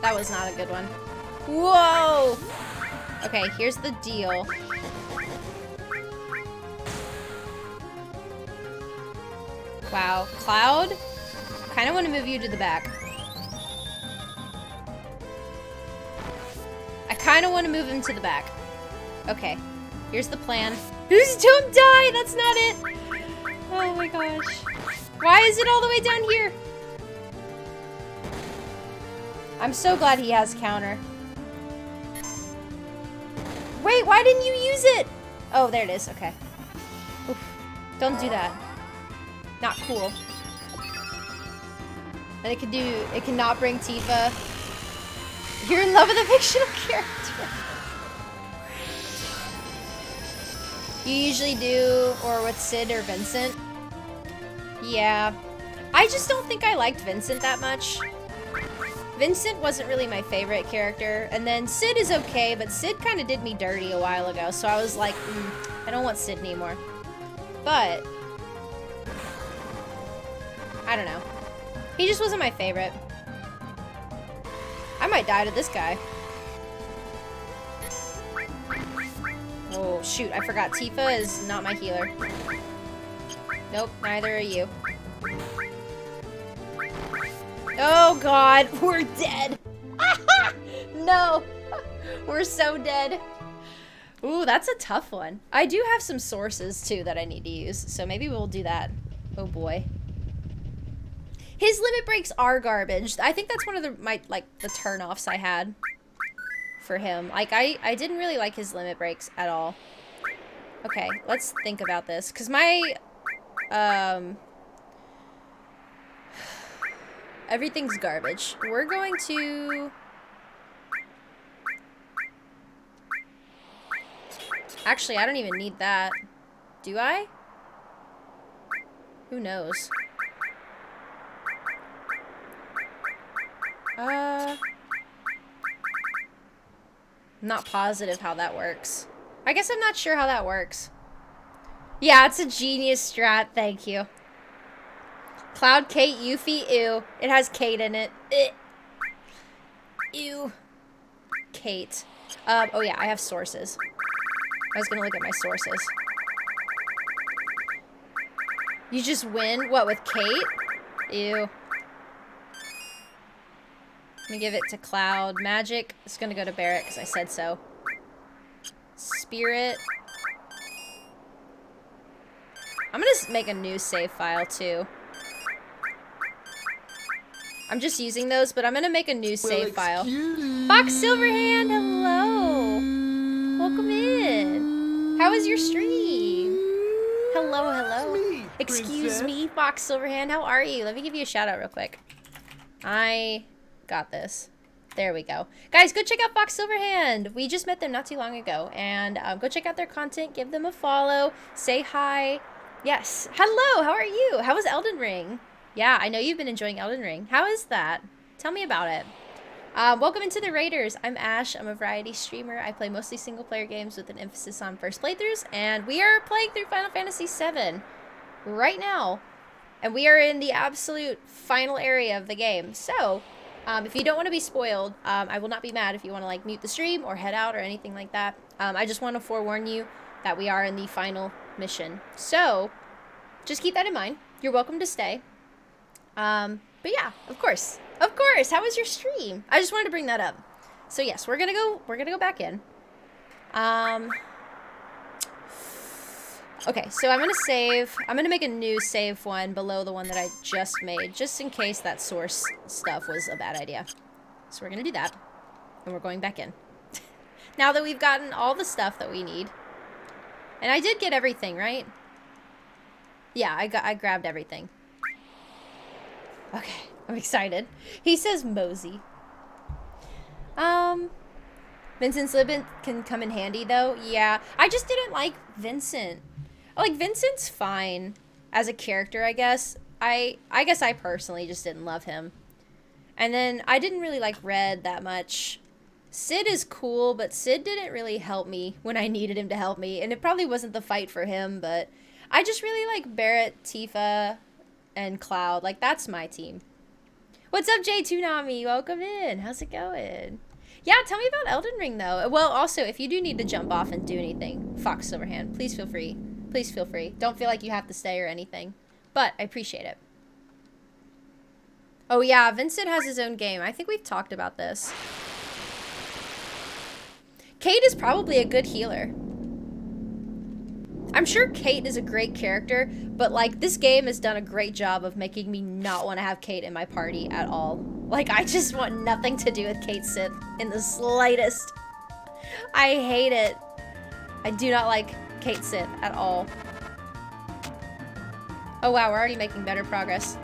That was not a good one. Whoa! Okay, here's the deal. Wow. Cloud? Kinda want to move you to the back. I kinda want to move him to the back. Okay. Here's the plan. Just don't die! That's not it! Oh my gosh. Why is it all the way down here? I'm so glad he has counter. Wait, why didn't you use it? Oh, there it is. Okay. Oof. Don't do that. Not cool. And it cannot bring Tifa. You're in love with a fictional character. You usually do, or with Sid or Vincent. Yeah. I just don't think I liked Vincent that much. Vincent wasn't really my favorite character, and then Sid is okay, but Sid kind of did me dirty a while ago, so I was like, I don't want Sid anymore. But I don't know. He just wasn't my favorite. I might die to this guy. Oh, shoot. I forgot. Tifa is not my healer. Nope, neither are you. Oh god, we're dead. No, we're so dead. Ooh, that's a tough one. I do have some sources too that I need to use, so maybe we'll do that. Oh boy. His limit breaks are garbage. I think that's one of the the turn-offs I had for him. Like I didn't really like his limit breaks at all. Okay, let's think about this, cuz my everything's garbage. We're going to... Actually, I don't even need that. Do I? Who knows? I'm not positive how that works. I guess I'm not sure how that works. Yeah, it's a genius strat, thank you. Cloud, Kate, Yuffie, ew. It has Kate in it. Ew. Kate. Oh yeah, I have sources. I was gonna look at my sources. You just win? What, with Kate? Ew. Let me give it to Cloud. Magic is gonna go to Barrett because I said so. Spirit. I'm gonna make a new save file too. I'm just using those, but I'm gonna make a new save file. Fox Silverhand, hello! Welcome in. How was your stream? Hello, hello. Excuse me, Fox Silverhand, how are you? Let me give you a shout out real quick. I got this. There we go. Guys, go check out Fox Silverhand. We just met them not too long ago. And go check out their content. Give them a follow. Say hi. Yes. Hello, how are you? How was Elden Ring? Yeah, I know you've been enjoying Elden Ring. How is that? Tell me about it. Welcome into the Raiders. I'm Ash. I'm a variety streamer. I play mostly single-player games with an emphasis on first playthroughs. And we are playing through Final Fantasy VII right now. And we are in the absolute final area of the game. So... if you don't want to be spoiled, I will not be mad if you want to like mute the stream or head out or anything like that. I just want to forewarn you that we are in the final mission. So, just keep that in mind. You're welcome to stay. But yeah, of course. Of course. How was your stream? I just wanted to bring that up. So yes, we're gonna go back in. Okay, so I'm gonna make a new save one below the one that I just made, just in case that source stuff was a bad idea. So we're gonna do that, and we're going back in. Now that we've gotten all the stuff that we need. And I did get everything, right? Yeah, I grabbed everything. Okay, I'm excited. He says Mosey. Vincent's Libin can come in handy, though. Yeah, I just didn't like Vincent. Like, Vincent's fine as a character, I guess. I guess I personally just didn't love him. And then I didn't really like Red that much. Sid is cool, but Sid didn't really help me when I needed him to help me. And it probably wasn't the fight for him, but I just really like Barrett, Tifa, and Cloud. Like, that's my team. What's up, J2Nami? Welcome in. How's it going? Yeah, tell me about Elden Ring, though. Well, also, if you do need to jump off and do anything, Fox Silverhand, please feel free. Please feel free. Don't feel like you have to stay or anything. But I appreciate it. Oh yeah, Vincent has his own game. I think we've talked about this. Kate is probably a good healer. I'm sure Kate is a great character, but like this game has done a great job of making me not want to have Kate in my party at all. Like I just want nothing to do with Kate Sith in the slightest. I hate it. I do not like Kate Sith at all. Oh wow, we're already making better progress.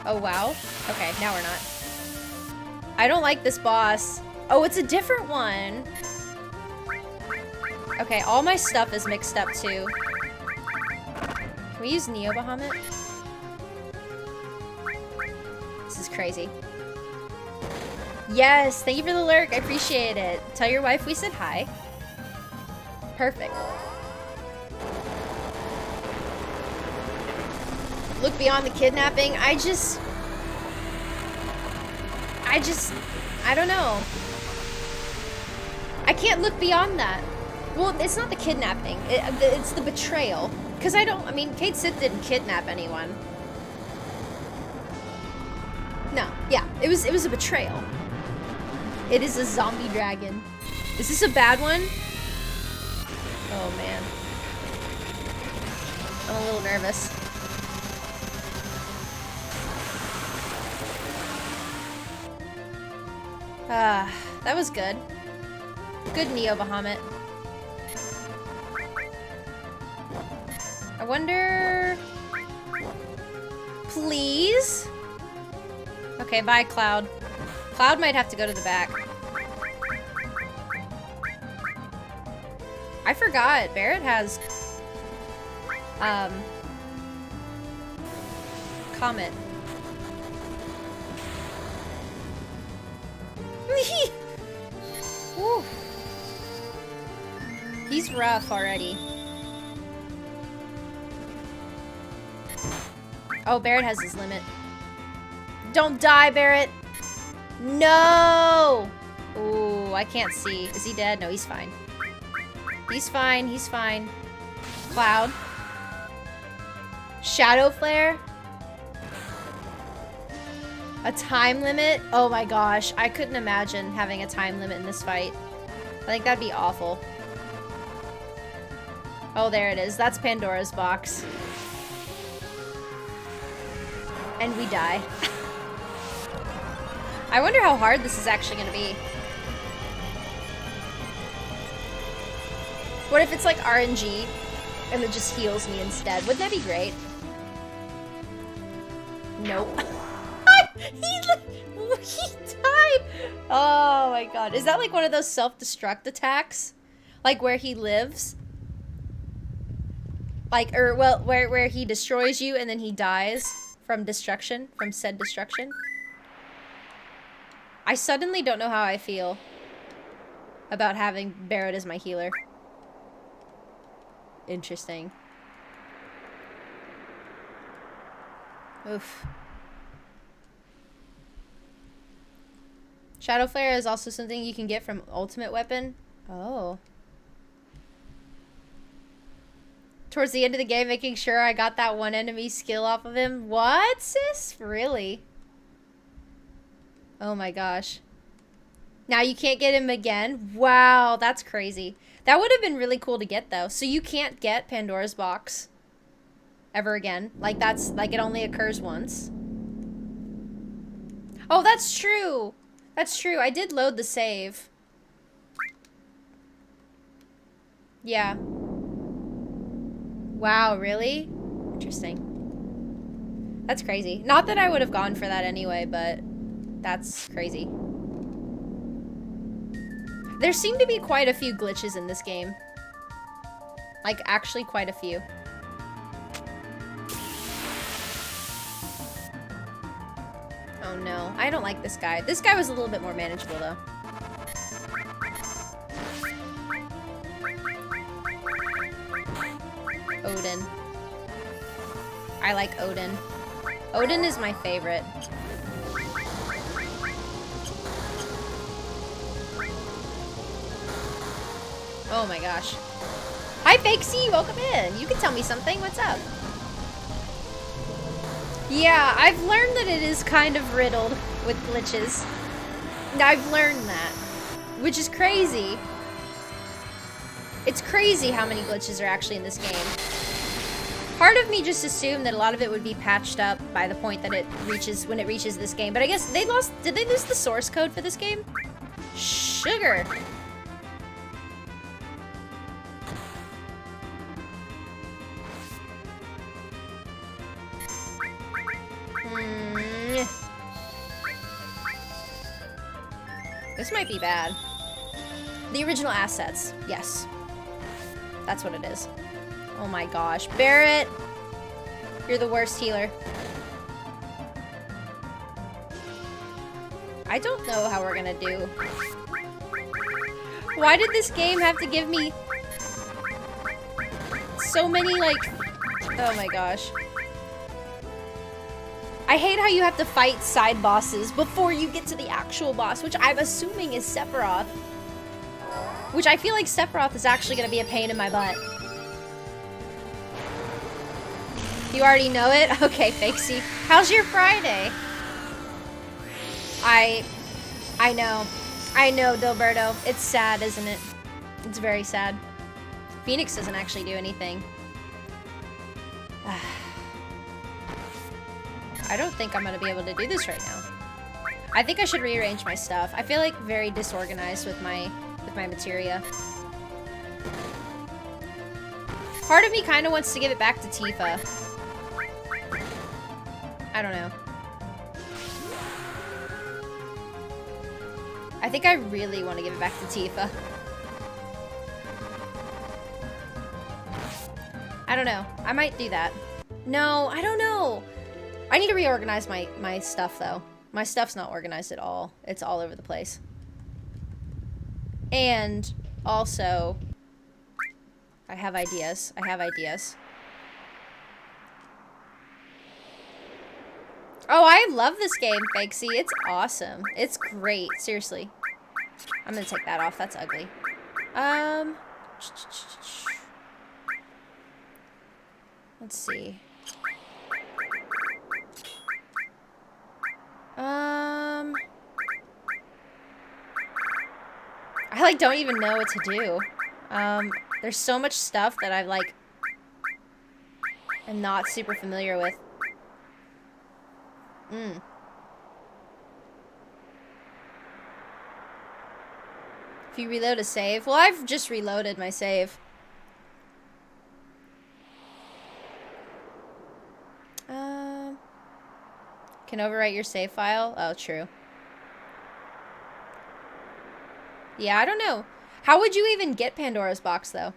Oh wow. Okay, now we're not. I don't like this boss. Oh, it's a different one. Okay, all my stuff is mixed up too. Can we use Neo Bahamut? This is crazy. Yes, thank you for the lurk. I appreciate it. Tell your wife we said hi. Perfect. Look beyond the kidnapping. I don't know. I can't look beyond that. Well, it's not the kidnapping. It's the betrayal. Because I mean, Kate Sith didn't kidnap anyone. Yeah, it was a betrayal. It is a zombie dragon. Is this a bad one? Oh man. I'm a little nervous. That was good. Good Neo Bahamut. I wonder... Please? Okay, bye, Cloud. Cloud might have to go to the back. I forgot. Barret has... Comet. Woo. He's rough already. Oh, Barret has his limit. Don't die, Barret! No! Ooh, I can't see. Is he dead? No, he's fine. He's fine, he's fine. Cloud. Shadow Flare? A time limit? Oh my gosh, I couldn't imagine having a time limit in this fight. I think that'd be awful. Oh, there it is. That's Pandora's box. And we die. I wonder how hard this is actually gonna be. What if it's like RNG and it just heals me instead? Wouldn't that be great? Nope. he died! Oh my god. Is that like one of those self-destruct attacks? Like where he lives? Like, or well, where he destroys you and then he dies from destruction, from said destruction? I suddenly don't know how I feel about having Barret as my healer. Interesting. Oof. Shadow Flare is also something you can get from Ultimate Weapon. Oh. Towards the end of the game, making sure I got that one enemy skill off of him. What, sis? Really? Oh my gosh. Now you can't get him again? Wow, that's crazy. That would have been really cool to get, though. So you can't get Pandora's box ever again. Like, that's, like, it only occurs once. Oh, that's true. That's true. I did load the save. Yeah. Wow, really? Interesting. That's crazy. Not that I would have gone for that anyway, but that's crazy. There seem to be quite a few glitches in this game. Like, actually quite a few. Oh no, I don't like this guy. This guy was a little bit more manageable though. Odin. I like Odin. Odin is my favorite. Oh my gosh. Hi Fakesy, welcome in. You can tell me something. What's up? Yeah, I've learned that it is kind of riddled with glitches. I've learned that. Which is crazy. It's crazy how many glitches are actually in this game. Part of me just assumed that a lot of it would be patched up by the point that it reaches, when it reaches this game. But I guess they lost, did they lose the source code for this game? Sugar. This might be bad. The original assets. Yes. That's what it is. Oh my gosh. Barret! You're the worst healer. I don't know how we're gonna do. Why did this game have to give me so many, like... Oh my gosh. I hate how you have to fight side bosses before you get to the actual boss, which I'm assuming is Sephiroth. Which I feel like Sephiroth is actually going to be a pain in my butt. You already know it? Okay, Fakesy. How's your Friday? I know. I know, Dilberto. It's sad, isn't it? It's very sad. Phoenix doesn't actually do anything. I don't think I'm gonna be able to do this right now. I think I should rearrange my stuff. I feel like very disorganized with my materia. Part of me kind of wants to give it back to Tifa. I don't know. I think I really want to give it back to Tifa. I don't know. I might do that. No, I don't know. I need to reorganize my stuff, though. My stuff's not organized at all. It's all over the place. And also, I have ideas. I have ideas. Oh, I love this game, Fakesy. It's awesome. It's great. Seriously. I'm gonna take that off. That's ugly. Let's see. I like don't even know what to do. There's so much stuff that I like am not super familiar with. If you reload a save, well, I've just reloaded my save. Can overwrite your save file? Oh, true. Yeah, I don't know. How would you even get Pandora's box, though?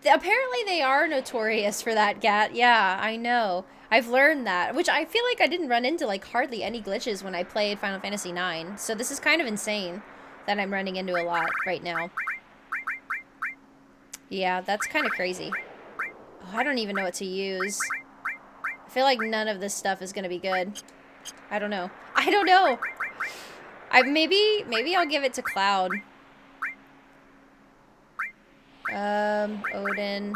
Apparently they are notorious for that, Gat. Yeah, I know. I've learned that, which I feel like I didn't run into, like, hardly any glitches when I played Final Fantasy IX. So this is kind of insane that I'm running into a lot right now. Yeah, that's kind of crazy. Oh, I don't even know what to use. I feel like none of this stuff is going to be good. I don't know. I don't know. Maybe I'll give it to Cloud. Odin.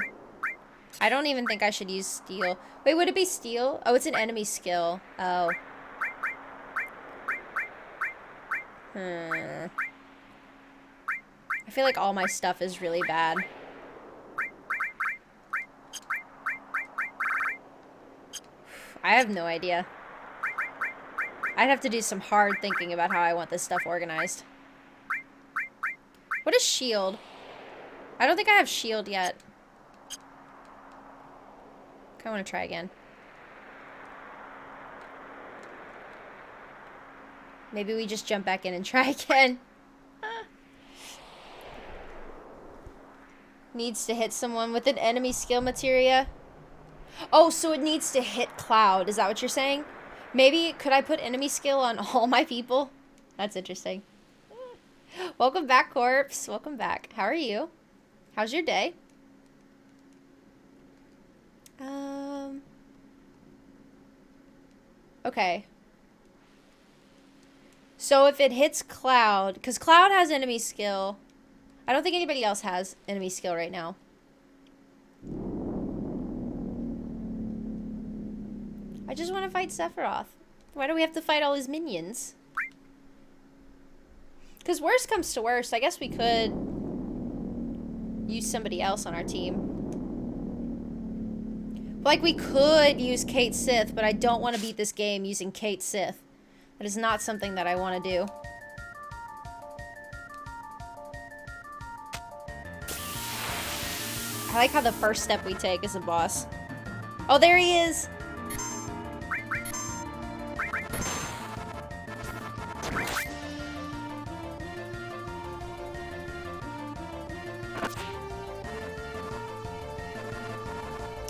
I don't even think I should use Steel. Wait, would it be Steel? Oh, it's an enemy skill. Oh. I feel like all my stuff is really bad. I have no idea. I'd have to do some hard thinking about how I want this stuff organized. What is shield? I don't think I have shield yet. I want to try again. Maybe we just jump back in and try again. Needs to hit someone with an enemy skill materia. Oh, so it needs to hit Cloud. Is that what you're saying? Maybe, could I put enemy skill on all my people? That's interesting. Welcome back, Corpse. Welcome back. How are you? How's your day? Okay. So if it hits Cloud, because Cloud has enemy skill. I don't think anybody else has enemy skill right now. I just want to fight Sephiroth. Why do we have to fight all his minions? Because worst comes to worst, I guess we could use somebody else on our team. Like, we could use Kate Sith, but I don't want to beat this game using Kate Sith. That is not something that I want to do. I like how the first step we take is a boss. Oh, there he is!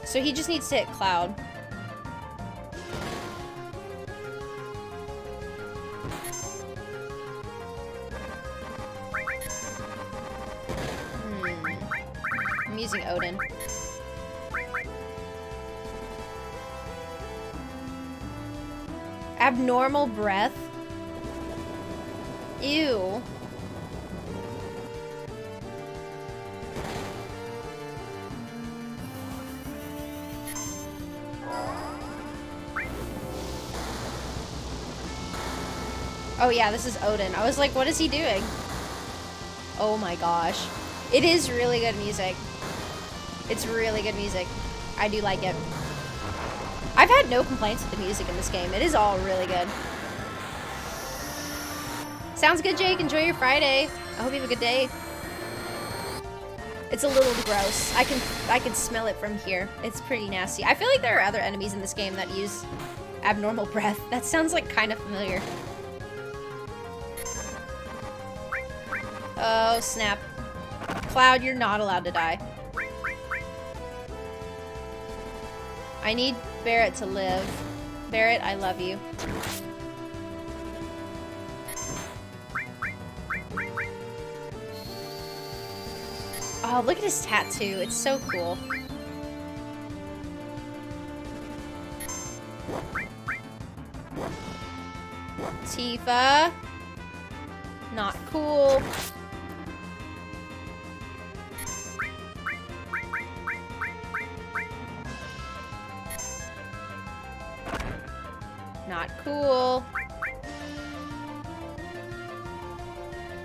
So he just needs to hit Cloud. I'm using Odin. Abnormal breath? Ew. Oh yeah, this is Odin. I was like, what is he doing? Oh my gosh. It is really good music. It's really good music. I do like it. I've had no complaints with the music in this game. It is all really good. Sounds good, Jake. Enjoy your Friday. I hope you have a good day. It's a little gross. I can smell it from here. It's pretty nasty. I feel like there are other enemies in this game that use abnormal breath. That sounds like kind of familiar. Oh, snap. Cloud, you're not allowed to die. I need Barrett to live. Barrett, I love you. Oh, look at his tattoo. It's so cool. Tifa. Not cool. Not cool.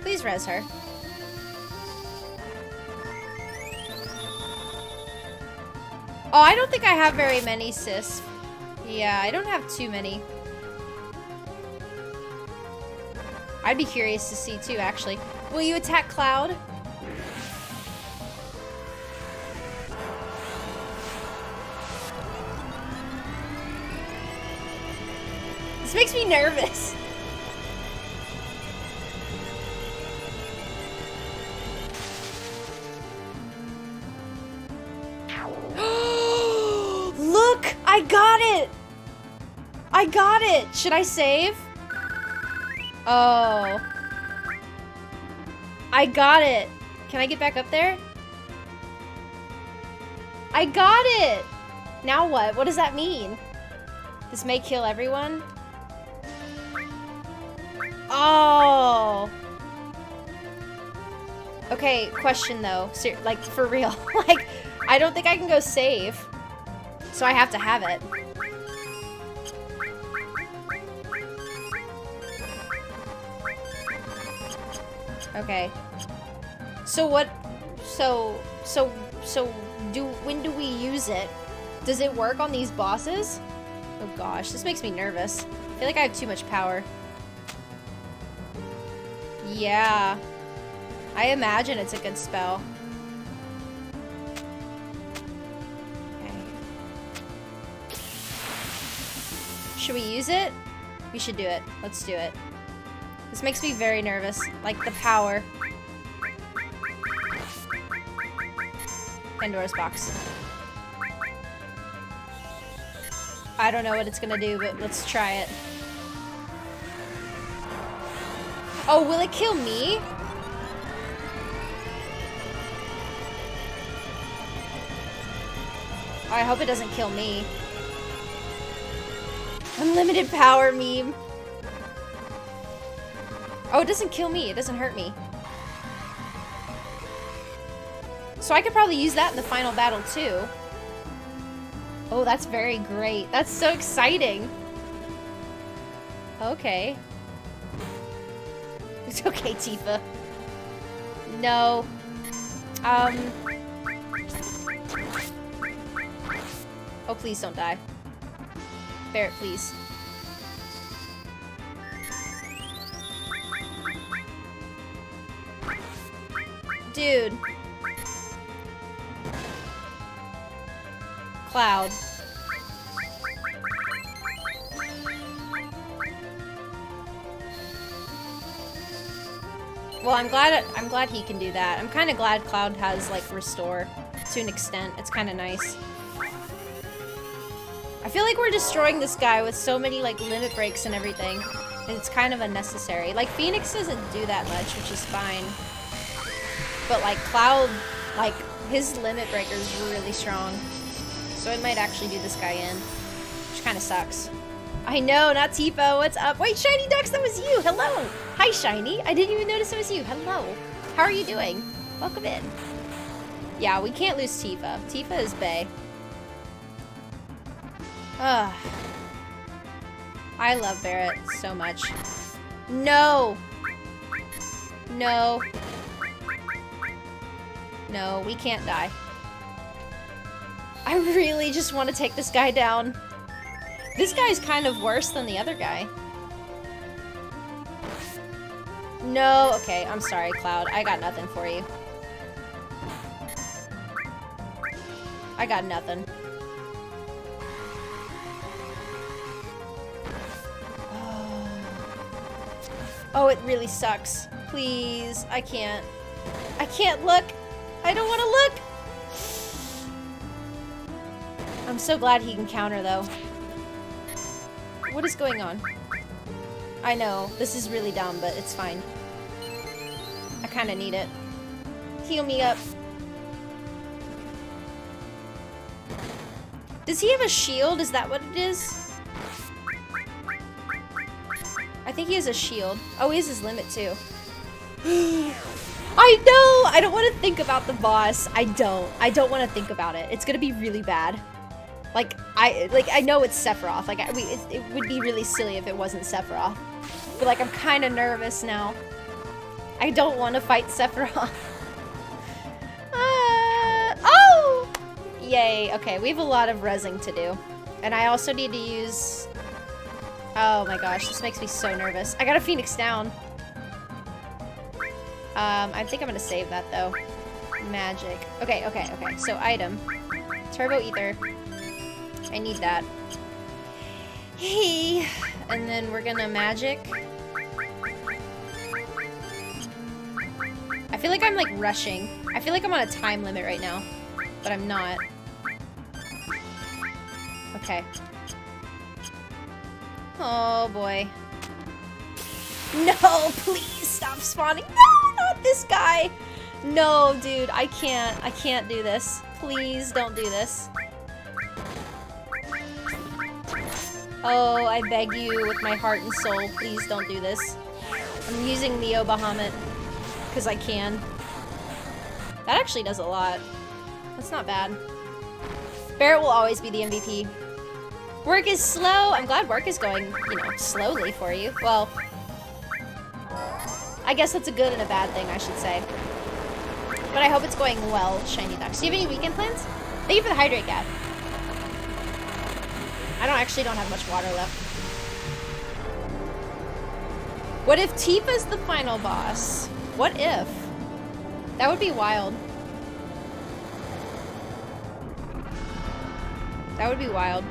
Please res her. Oh, I don't think I have very many, sis. Yeah, I don't have too many. I'd be curious to see too, actually. Will you attack Cloud? This makes me nervous. Look! I got it! I got it! Should I save? Oh. I got it. Can I get back up there? I got it! Now what? What does that mean? This may kill everyone? Oh. Okay, question though. Like, for real. Like, I don't think I can go save. So I have to have it. Okay. So what? When do we use it? Does it work on these bosses? Oh gosh, this makes me nervous. I feel like I have too much power. Yeah. I imagine it's a good spell. Okay. Should we use it? We should do it. Let's do it. This makes me very nervous. Like the power. Pandora's box. I don't know what it's gonna do, but let's try it. Oh, will it kill me? Oh, I hope it doesn't kill me. Unlimited power meme. Oh, it doesn't kill me. It doesn't hurt me. So I could probably use that in the final battle too. Oh, that's very great. That's so exciting. Okay. It's okay, Tifa. No. Oh, please don't die. Barrett, please. Dude. Cloud. Well, I'm glad he can do that. I'm kind of glad Cloud has like restore to an extent. It's kind of nice. I feel like we're destroying this guy with so many like limit breaks and everything. And it's kind of unnecessary. Like Phoenix doesn't do that much, which is fine. But like Cloud, like his limit breaker is really strong. So it might actually do this guy in, which kind of sucks. I know, not Tifa. What's up? Wait, Shiny Ducks, that was you. Hello. Hi, Shiny. I didn't even notice it was you. Hello. How are you doing? Welcome in. Yeah, we can't lose Tifa. Tifa is bae. Ugh. I love Barrett so much. No! No. No, we can't die. I really just want to take this guy down. This guy's kind of worse than the other guy. No, okay, I'm sorry, Cloud. I got nothing for you. I got nothing. Oh, it really sucks. Please, I can't. I can't look. I don't want to look. I'm so glad he can counter, though. What is going on? I know, this is really dumb, but it's fine. I kind of need it. Heal me up. Does he have a shield? Is that what it is? I think he has a shield. Oh, he has his limit, too. I know! I don't want to think about the boss. I don't want to think about it. It's gonna be really bad. Like, I know it's Sephiroth. Like, it would be really silly if it wasn't Sephiroth. But, like, I'm kind of nervous now. I don't want to fight Sephiroth. Oh! Yay. Okay, we have a lot of rezzing to do. And I also need to use... Oh my gosh, this makes me so nervous. I got a Phoenix down. I think I'm gonna save that, though. Magic. Okay. So, item. Turbo Ether. I need that. Hey! And then we're gonna magic. I feel like I'm, like, rushing. I feel like I'm on a time limit right now. But I'm not. Okay. Oh, boy. No, please stop spawning. No, not this guy. No, dude, I can't do this. Please don't do this. Oh, I beg you with my heart and soul, please don't do this. I'm using Neo Bahamut because I can. That actually does a lot. That's not bad. Barret will always be the MVP. Work is slow. I'm glad work is going, you know, slowly for you. Well, I guess that's a good and a bad thing, I should say. But I hope it's going well, Shiny Ducks. Do you have any weekend plans? Thank you for the hydrate, Gat. I don't have much water left. What if Tifa's the final boss? What if? That would be wild. That would be wild.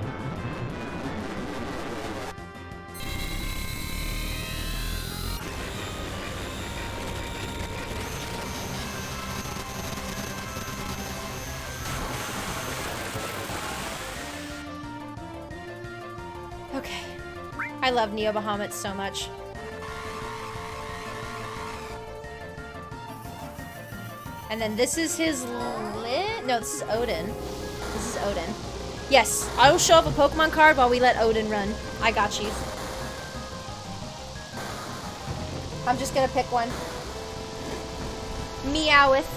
Okay. I love Neo Bahamut so much. And then this is his no, this is Odin. This is Odin. Yes, I will show up a Pokemon card while we let Odin run. I got you. I'm just gonna pick one. Meowth.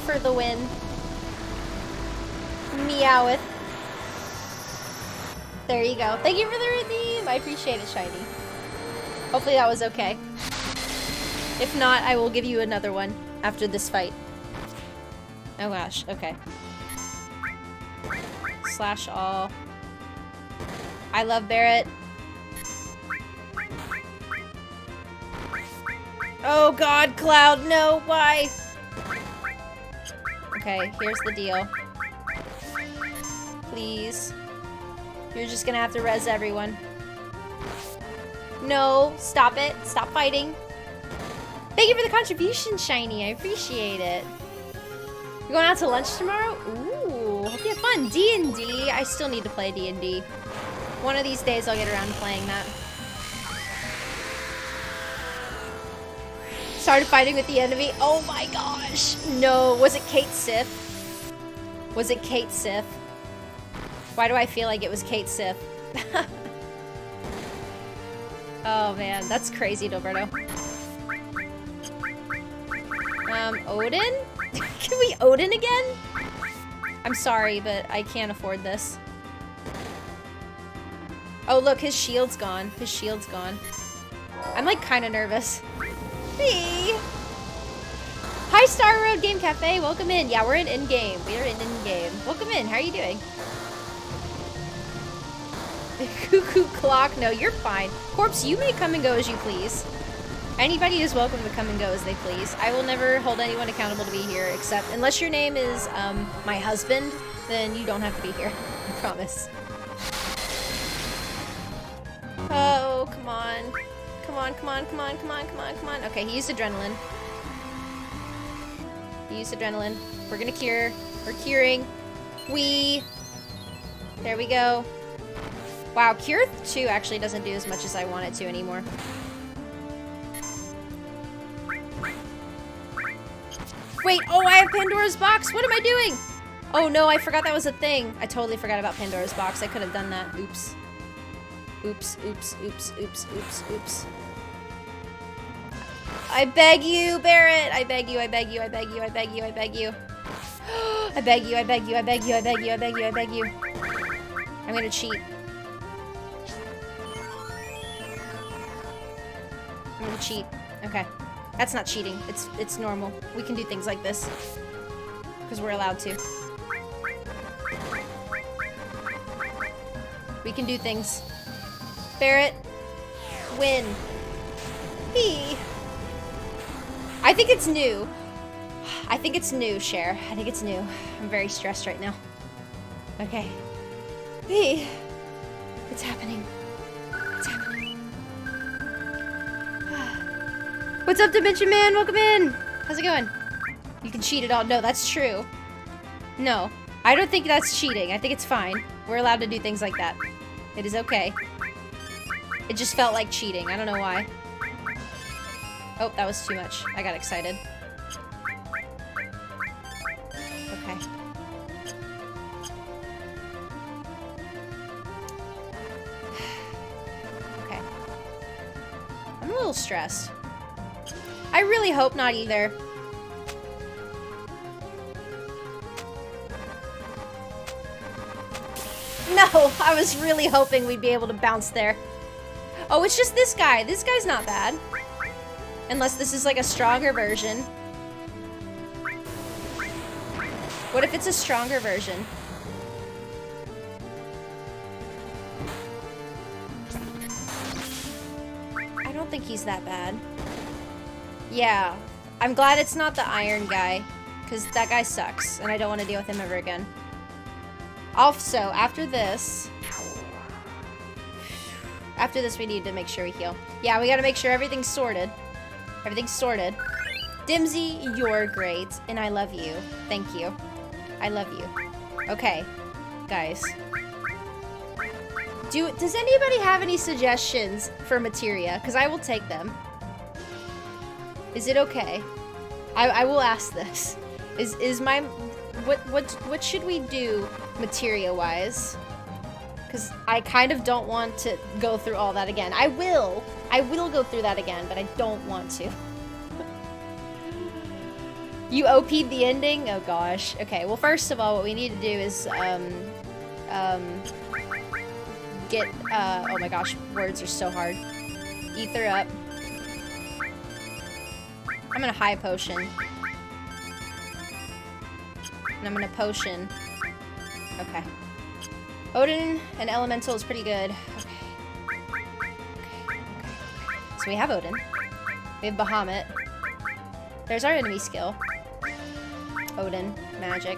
For the win. Meowth. There you go. Thank you for the redeem. I appreciate it, Shiny. Hopefully that was okay. If not, I will give you another one after this fight. Oh gosh, okay. Slash all. I love Barret. Oh god, Cloud, no, why? Okay, here's the deal. Please. You're just gonna have to res everyone. No, stop it. Stop fighting. Thank you for the contribution, Shiny. I appreciate it. You're going out to lunch tomorrow? Ooh, hope you have fun. D&D. I still need to play D&D. One of these days I'll get around to playing that. Started fighting with the enemy. Oh my gosh. No, was it Kate Sith? Was it Kate Sith? Why do I feel like it was Kate Sith? Oh man, that's crazy, Doberto. Odin? Can we Odin again? I'm sorry, but I can't afford this. Oh look, his shield's gone. His shield's gone. I'm like kind of nervous. Hey. Hi, Star Road Game Cafe. Welcome in. Yeah, we're in game. We are in game. Welcome in. How are you doing? Cuckoo clock. No, you're fine. Corpse, you may come and go as you please. Anybody is welcome to come and go as they please. I will never hold anyone accountable to be here, except unless your name is my husband, then you don't have to be here. I promise. Oh, come on. Come on, come on, come on, come on, come on, come on. Okay, he used adrenaline. He used adrenaline. We're gonna cure. We're curing. There we go. Wow, Cure 2 actually doesn't do as much as I want it to anymore. Wait, oh, I have Pandora's box. What am I doing? Oh no, I forgot that was a thing. I totally forgot about Pandora's box. I could have done that. Oops. Oops, oops, oops, oops, oops, oops. I beg you, Barrett. I beg you, I beg you, I beg you, I beg you, I beg you. I beg you, I beg you, I beg you, I beg you, I beg you, I beg you. I'm gonna cheat. I'm gonna cheat. Okay. That's not cheating. It's normal. We can do things like this. Because we're allowed to. We can do things. Barrett. Win. He. I think it's new. I think it's new, Cher. I think it's new. I'm very stressed right now. Okay. He. It's happening. It's happening. What's up, Dimension Man? Welcome in. How's it going? You can cheat it all. No, that's true. No, I don't think that's cheating. I think it's fine. We're allowed to do things like that. It is okay. It just felt like cheating. I don't know why. Oh, that was too much. I got excited. Okay. Okay. I'm a little stressed. I really hope not either. No, I was really hoping we'd be able to bounce there. Oh, it's just this guy. This guy's not bad. Unless this is like a stronger version. What if it's a stronger version? I don't think he's that bad. Yeah, I'm glad it's not the iron guy, because that guy sucks, and I don't want to deal with him ever again. Also, after this we need to make sure we heal. Yeah, we gotta make sure everything's sorted. Everything's sorted. Dimsy, you're great, and I love you. Thank you. I love you. Okay, guys. Does anybody have any suggestions for materia? Because I will take them. Is it okay? I will ask this. Is my what should we do materia-wise? Because I kind of don't want to go through all that again. I will go through that again, but I don't want to. You OP'd the ending? Oh gosh. Okay, well first of all, what we need to do is get oh my gosh, words are so hard. Ether up. I'm gonna high potion. And I'm gonna potion. Okay. Odin and Elemental is pretty good. Okay. So we have Odin. We have Bahamut. There's our enemy skill. Odin. Magic.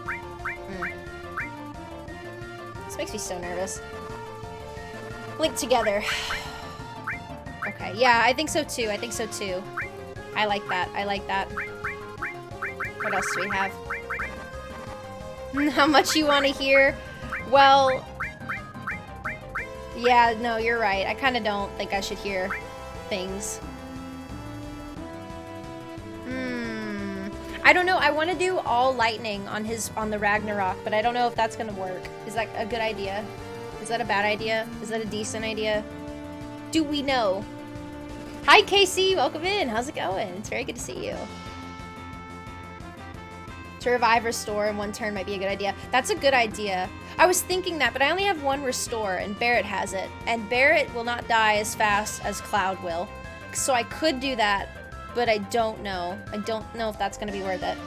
This makes me so nervous. Linked together. Okay, yeah, I think so too. I think so too. I like that. I like that. What else do we have? How much you want to hear? Well, yeah, no, you're right. I kind of don't think I should hear things. I don't know. I want to do all lightning on the Ragnarok, but I don't know if that's going to work. Is that a good idea? Is that a bad idea? Is that a decent idea? Do we know? Hi, Casey. Welcome in. How's it going? It's very good to see you. To revive restore in one turn might be a good idea. That's a good idea. I was thinking that, but I only have one restore, and Barrett has it. And Barrett will not die as fast as Cloud will. So I could do that, but I don't know. I don't know if that's going to be worth it.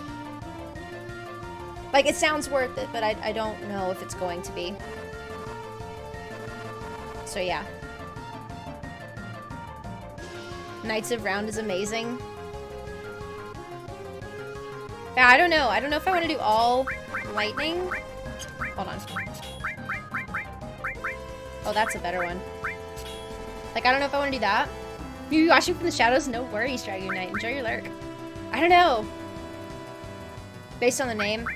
Like, it sounds worth it, but I don't know if it's going to be. So, yeah. Knights of Round is amazing. Yeah, I don't know. I don't know if I want to do all lightning. Hold on. Oh, that's a better one. Like, I don't know if I want to do that. You watching from the shadows? No worries, Dragon Knight. Enjoy your lurk. I don't know. Based on the name.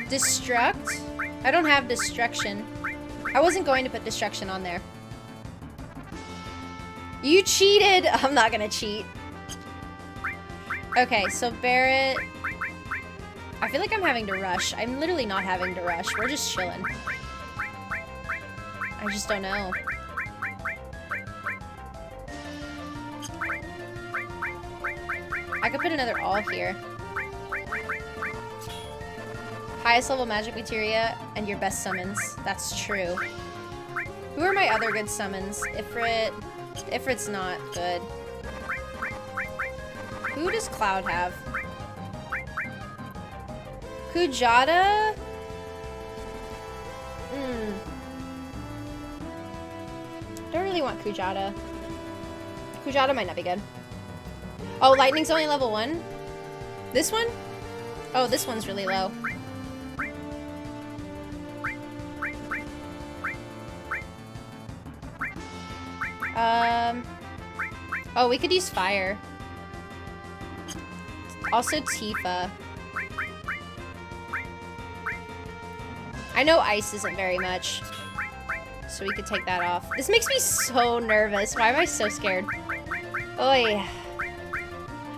Destruct? I don't have destruction. I wasn't going to put destruction on there. You cheated! I'm not gonna cheat. Okay, so Barret... I feel like I'm having to rush. I'm literally not having to rush. We're just chilling. I just don't know. I could put another all here. Highest level magic materia and your best summons. That's true. Who are my other good summons? Ifrit. Ifrit's not good. Who does Cloud have? Kujata? Don't really want Kujata. Kujata might not be good. Oh, Lightning's only level 1? This one? Oh, this one's really low. Oh, we could use fire. Also Tifa. I know ice isn't very much, so we could take that off. This makes me so nervous. Why am I so scared? Oy.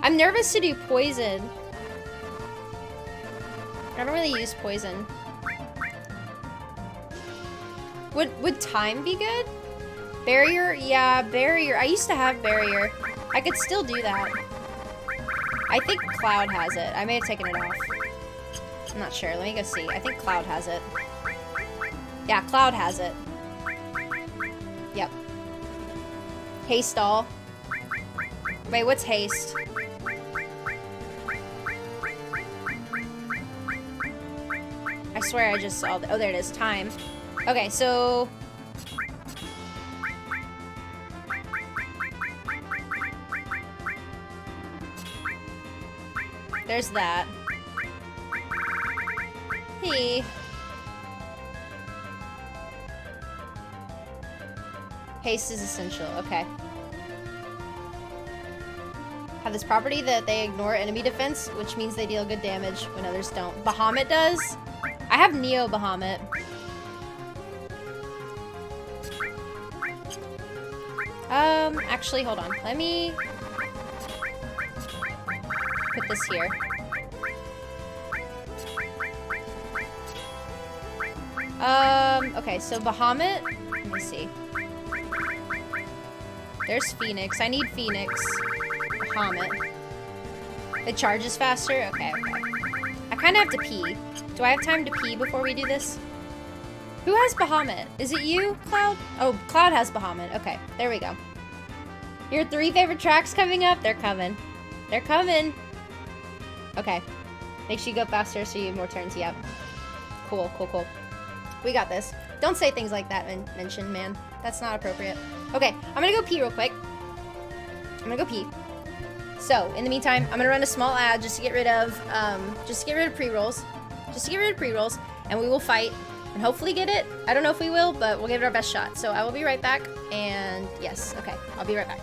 I'm nervous to do poison. I don't really use poison. Would time be good? Barrier? Yeah, barrier. I used to have barrier. I could still do that. I think Cloud has it. I may have taken it off. I'm not sure. Let me go see. I think Cloud has it. Yeah, Cloud has it. Yep. Haste all. Wait, what's haste? I swear I just saw... Oh, there it is. Time. Okay, so... There's that. Hey. Haste is essential. Okay. Have this property that they ignore enemy defense, which means they deal good damage when others don't. Bahamut does? I have Neo Bahamut. Actually, hold on. Let me put this here. Okay, so Bahamut, let me see. There's Phoenix. I need Phoenix. Bahamut. It charges faster? Okay, okay. I kind of have to pee. Do I have time to pee before we do this? Who has Bahamut? Is it you, Cloud? Oh, Cloud has Bahamut. Okay, there we go. Your 3 favorite tracks coming up? They're coming. They're coming. Okay. Make sure you go faster so you have more turns. Yep. Cool, cool, cool. We got this. Don't say things like that, mention, man. That's not appropriate. Okay, I'm gonna go pee real quick. I'm gonna go pee. So, in the meantime, I'm gonna run a small ad just to get rid of pre-rolls. Just to get rid of pre-rolls, and we will fight and hopefully get it. I don't know if we will, but we'll give it our best shot. So I will be right back, and yes, okay, I'll be right back.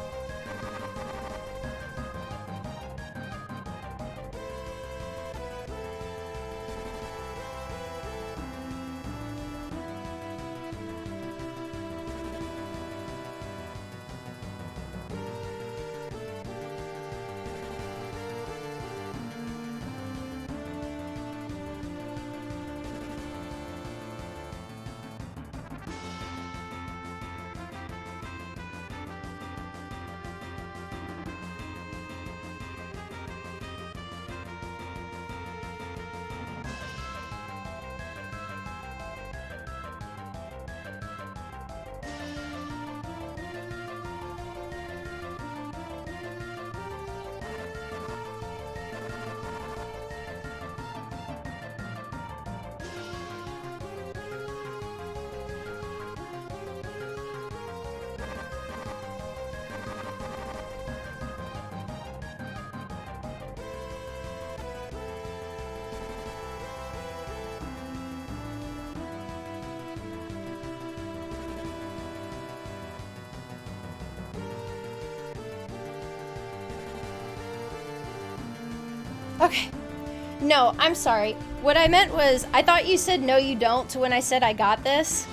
Okay. No, I'm sorry. What I meant was, I thought you said no you don't to when I said I got this.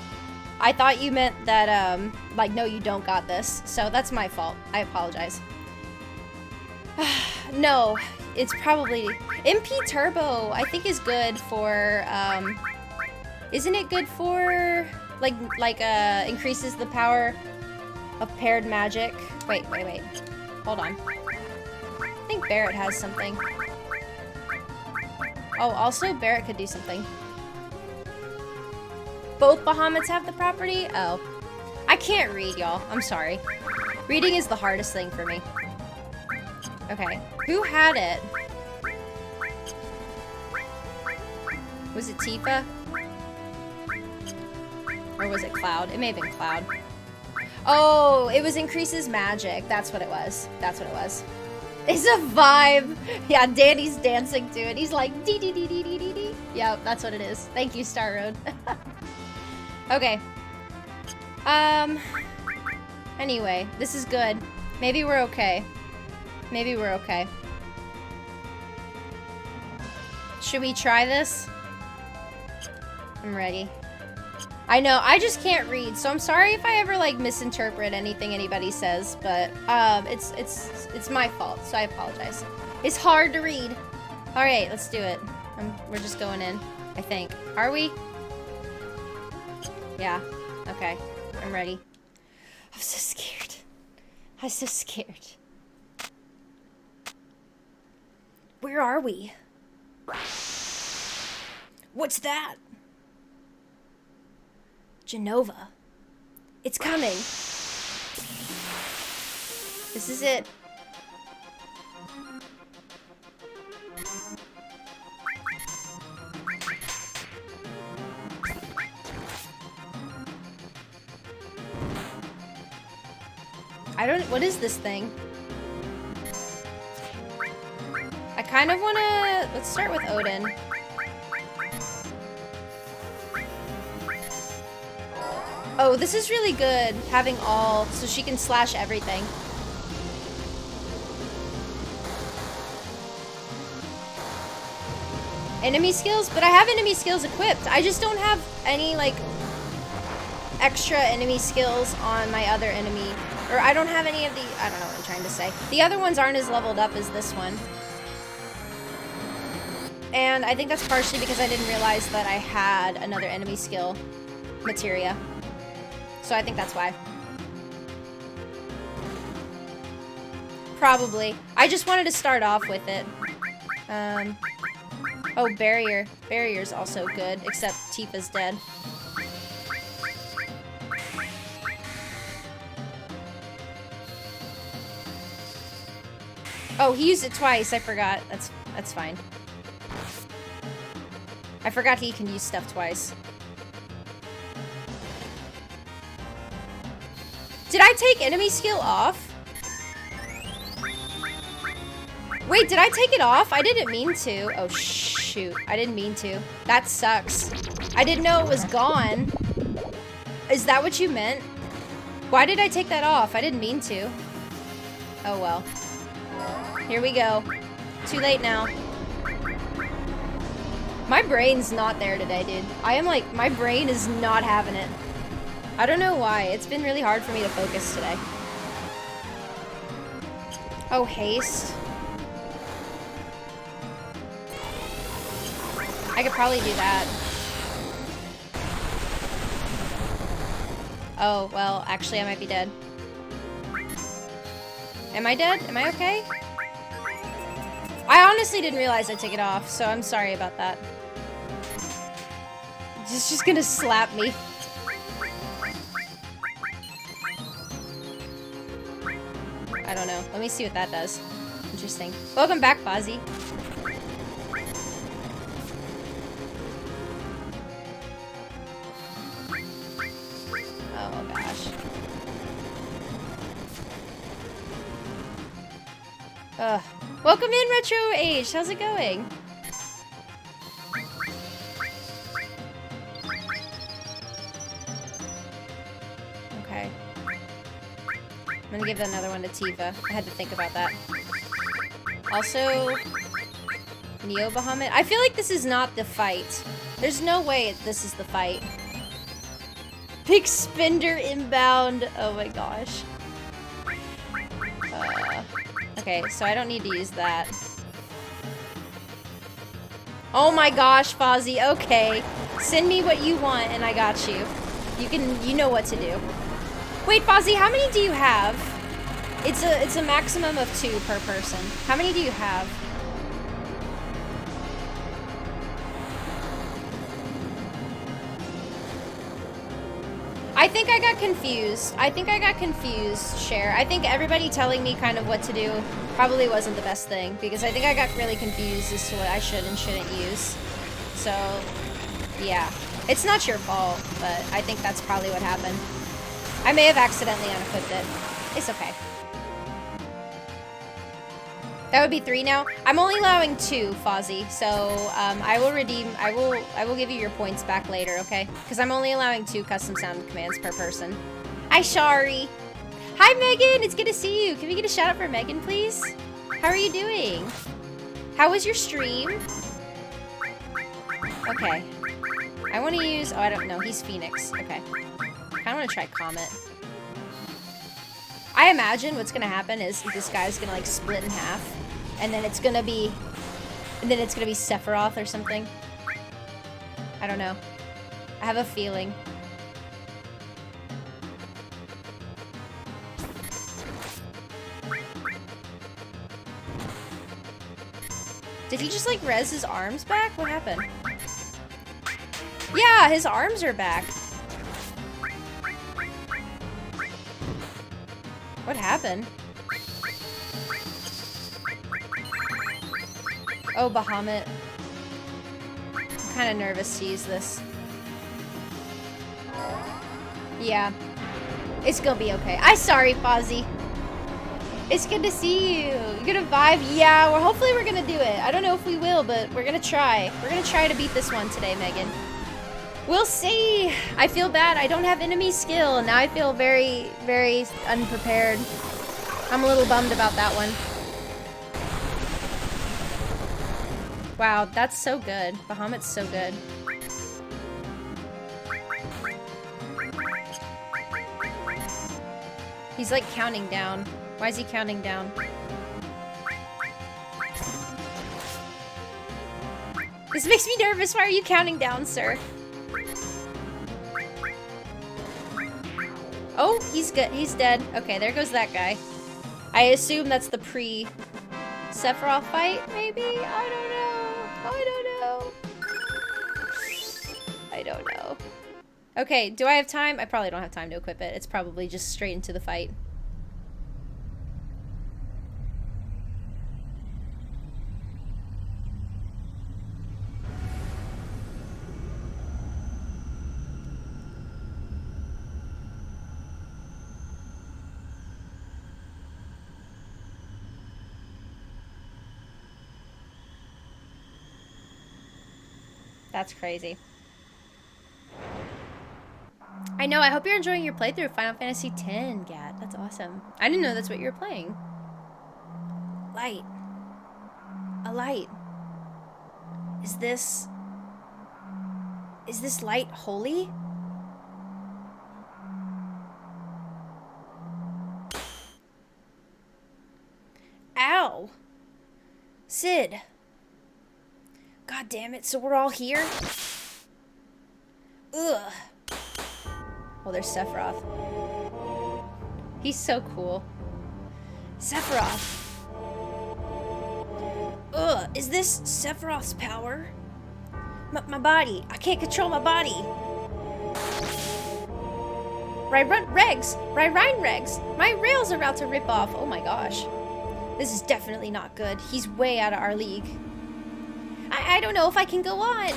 I thought you meant that, like, no you don't got this. So that's my fault. I apologize. No, it's probably... MP Turbo, I think is good for, isn't it good for, increases the power of paired magic? Wait. Hold on. I think Barret has something. Oh, also Barret could do something. Both Bahamut's have the property? Oh. I can't read, y'all. I'm sorry. Reading is the hardest thing for me. Okay. Who had it? Was it Tifa? Or was it Cloud? It may have been Cloud. Oh, it was increases magic. That's what it was. That's what it was. It's a vibe. Yeah, Danny's dancing to it. He's like, dee dee dee dee dee dee dee. Yeah, that's what it is. Thank you, Star Road. Okay. Anyway, this is good. Maybe we're okay. Maybe we're okay. Should we try this? I'm ready. I know, I just can't read, so I'm sorry if I ever, like, misinterpret anything anybody says, but, it's my fault, so I apologize. It's hard to read. Alright, let's do it. We're just going in, I think. Are we? Yeah. Okay. I'm ready. I'm so scared. I'm so scared. Where are we? What's that? Genova. It's coming. This is it. What is this thing? I kind of wanna, let's start with Odin. Oh, this is really good, having all, so she can slash everything. Enemy skills? But I have enemy skills equipped. I just don't have any, like, extra enemy skills on my other enemy. Or I don't have any of the, I don't know what I'm trying to say. The other ones aren't as leveled up as this one. And I think that's partially because I didn't realize that I had another enemy skill, materia. So I think that's why. Probably. I just wanted to start off with it. Oh, barrier. Barrier's also good, except Tifa's dead. Oh, he used it twice. I forgot. That's fine. I forgot he can use stuff twice. Did I take enemy skill off? Wait, did I take it off? I didn't mean to. Oh, shoot. I didn't mean to. That sucks. I didn't know it was gone. Is that what you meant? Why did I take that off? I didn't mean to. Oh, well. Here we go. Too late now. My brain's not there today, dude. I am like, my brain is not having it. I don't know why. It's been really hard for me to focus today. Oh, haste. I could probably do that. Oh, well, actually, I might be dead. Am I dead? Am I okay? I honestly didn't realize I took it off, so I'm sorry about that. It's just gonna slap me. I don't know. Let me see what that does. Interesting. Welcome back, Fozzie. Oh, gosh. Ugh. Welcome in, Retro Age. How's it going? Okay. I'm gonna give another one to Tifa. I had to think about that. Also, Neo Bahamut? I feel like this is not the fight. There's no way this is the fight. Big Spender inbound. Oh my gosh. Okay, so I don't need to use that. Oh my gosh, Fozzie. Okay. Send me what you want and I got you. You know what to do. Wait, Fozzie, how many do you have? It's a maximum of 2 per person. How many do you have? I think I got confused. Cher. I think everybody telling me kind of what to do probably wasn't the best thing, because I think I got really confused as to what I should and shouldn't use. So, yeah. It's not your fault, but I think that's probably what happened. I may have accidentally unequipped it. It's okay. That would be 3 now. I'm only allowing 2, Fozzie, so I will give you your points back later, okay? Because I'm only allowing 2 custom sound commands per person. Hi, Shari. Hi, Megan. It's good to see you. Can we get a shout out for Megan, please? How are you doing? How was your stream? Okay. I want to use... Oh, I don't know. He's Phoenix. Okay. I kind of want to try Comet. I imagine what's gonna happen is this guy's gonna like split in half, and then it's gonna be Sephiroth or something. I don't know. I have a feeling. Did he just like res his arms back? What happened? Yeah, his arms are back. What happened? Oh, Bahamut. I'm kind of nervous to use this. Yeah. It's gonna be okay. I'm sorry, Fozzie. It's good to see you. You gonna vibe? Yeah, hopefully we're gonna do it. I don't know if we will, but we're gonna try. We're gonna try to beat this one today, Megan. We'll see. I feel bad. I don't have enemy skill. Now I feel very, very unprepared. I'm a little bummed about that one. Wow, that's so good. Bahamut's so good. He's like counting down. Why is he counting down? This makes me nervous. Why are you counting down, sir? Oh, he's good. He's dead. Okay, there goes that guy. I assume that's the pre-Sephiroth fight, maybe? I don't know. I don't know. Okay, do I have time? I probably don't have time to equip it. It's probably just straight into the fight. That's crazy. I know, I hope you're enjoying your playthrough of Final Fantasy X, Gat. That's awesome. I didn't know that's what you were playing. Light. A light. Is this light holy? Ow! Sid. God damn it, so we're all here? Ugh. Oh, there's Sephiroth. He's so cool. Sephiroth. Ugh, is this Sephiroth's power? My body. I can't control my body. Regs. My rails are about to rip off. Oh my gosh. This is definitely not good. He's way out of our league. I don't know if I can go on.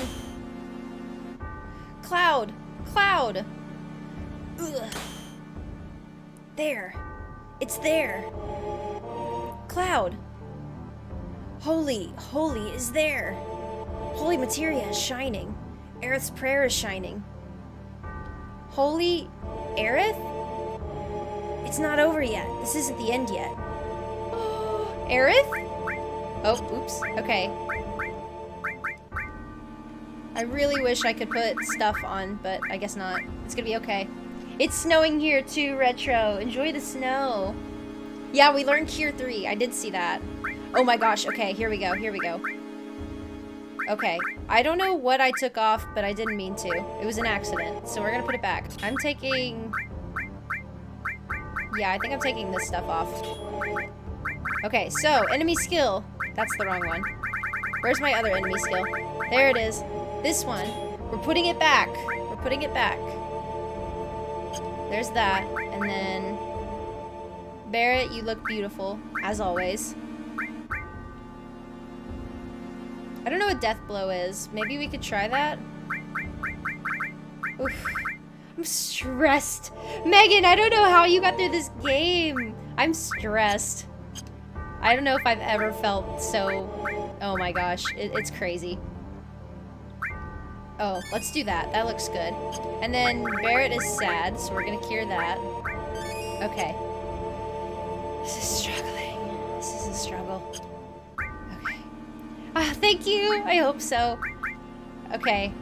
Cloud. Ugh. There. It's there. Cloud. Holy is there. Holy materia is shining. Aerith's prayer is shining. Holy Aerith? It's not over yet. This isn't the end yet. Aerith? Oh, oops. Okay. I really wish I could put stuff on, but I guess not. It's gonna be okay. It's snowing here too, Retro. Enjoy the snow. Yeah, we learned Cure 3. I did see that. Oh my gosh. Okay, here we go. Here we go. Okay. I don't know what I took off, but I didn't mean to. It was an accident. So we're gonna put it back. I'm taking... Yeah, I think I'm taking this stuff off. Okay, so enemy skill. That's the wrong one. Where's my other enemy skill? There it is. This one. We're putting it back. We're putting it back. There's that. And then... Barrett, you look beautiful, as always. I don't know what Death Blow is. Maybe we could try that? Oof. I'm stressed. Megan, I don't know how you got through this game. I'm stressed. I don't know if I've ever felt so... Oh my gosh, it's crazy. Oh, let's do that. That looks good. And then Barrett is sad, so we're gonna cure that. Okay. This is struggling. This is a struggle. Okay. Ah, thank you! I hope so. Okay.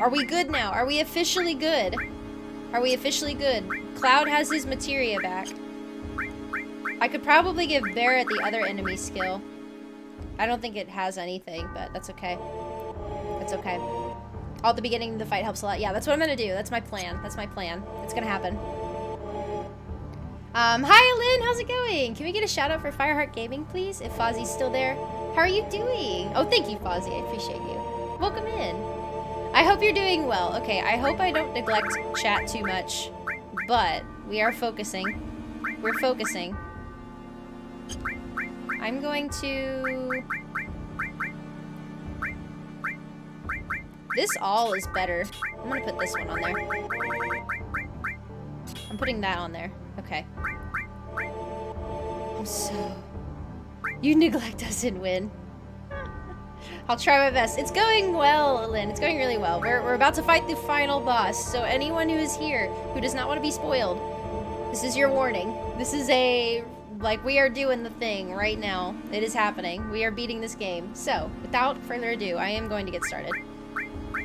Are we good now? Are we officially good? Are we officially good? Cloud has his materia back. I could probably give Barrett the other enemy skill. I don't think it has anything, but that's okay. That's okay. All at the beginning of the fight helps a lot. Yeah, that's what I'm gonna do. That's my plan. That's my plan. It's gonna happen. Hi, Lynn. How's it going? Can we get a shout out for Fireheart Gaming, please? If Fozzie's still there. How are you doing? Oh, thank you, Fozzie. I appreciate you. Welcome in. I hope you're doing well. Okay, I hope I don't neglect chat too much, but we are focusing. We're focusing. I'm going to... This all is better. I'm gonna put this one on there. I'm putting that on there. Okay. I'm so... You neglect us and win. I'll try my best. It's going well, Lynn. It's going really well. We're about to fight the final boss, so anyone who is here who does not want to be spoiled, this is your warning. This is a... Like, we are doing the thing right now. It is happening. We are beating this game. So, without further ado, I am going to get started.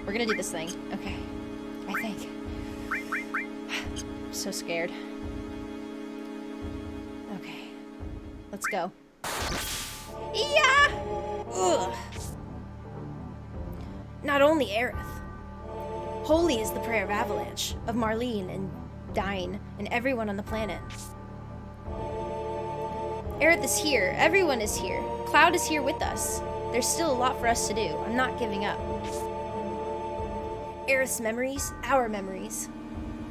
We're gonna do this thing. Okay. I think. I'm so scared. Okay. Let's go. Yeah! Ugh. Not only Aerith. Holy is the prayer of Avalanche, of Marlene and Dine, and everyone on the planet. Aerith is here. Everyone is here. Cloud is here with us. There's still a lot for us to do. I'm not giving up. Aerith's memories, our memories.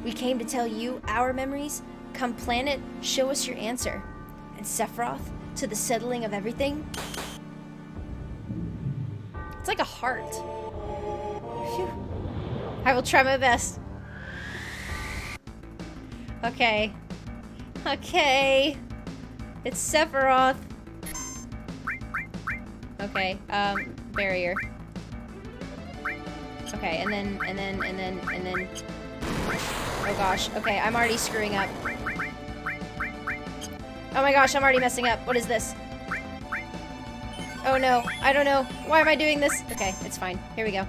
We came to tell you our memories. Come planet, show us your answer. And Sephiroth, to the settling of everything. It's like a heart. Phew. I will try my best. Okay. Okay. It's Sephiroth. Okay, barrier. Okay, and then... Oh gosh, okay, I'm already screwing up. Oh my gosh, I'm already messing up. What is this? Oh no, I don't know. Why am I doing this? Okay, it's fine. Here we go.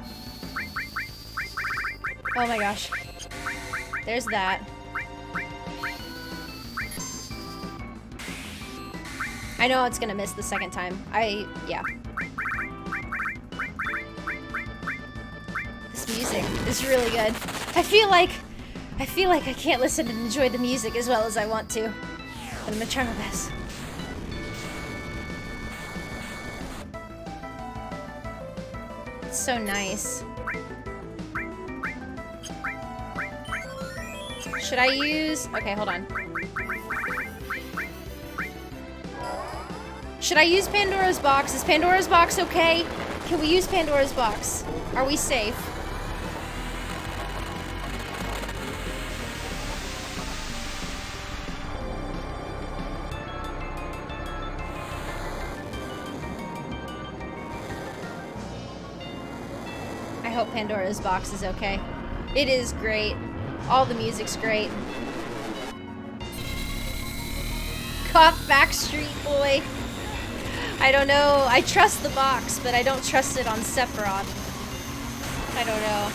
Oh my gosh. There's that. I know it's gonna miss the second time. Yeah. This music is really good. I feel like I can't listen and enjoy the music as well as I want to. But I'm gonna try my best. It's so nice. Should I use... Okay, hold on. Should I use Pandora's box? Is Pandora's box okay? Can we use Pandora's box? Are we safe? I hope Pandora's box is okay. It is great. All the music's great. Cough Backstreet Boy. I don't know. I trust the box, but I don't trust it on Sephiroth. I don't know.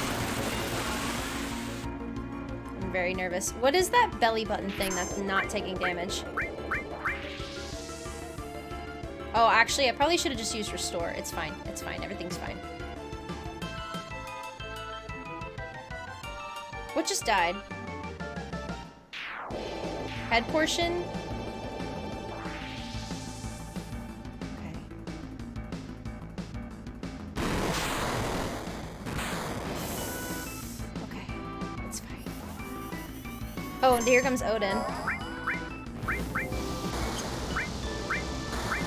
I'm very nervous. What is that belly button thing that's not taking damage? Oh, actually, I probably should have just used restore. It's fine. It's fine. Everything's fine. What just died? Head portion? Okay. Okay. It's fine. Oh, and here comes Odin.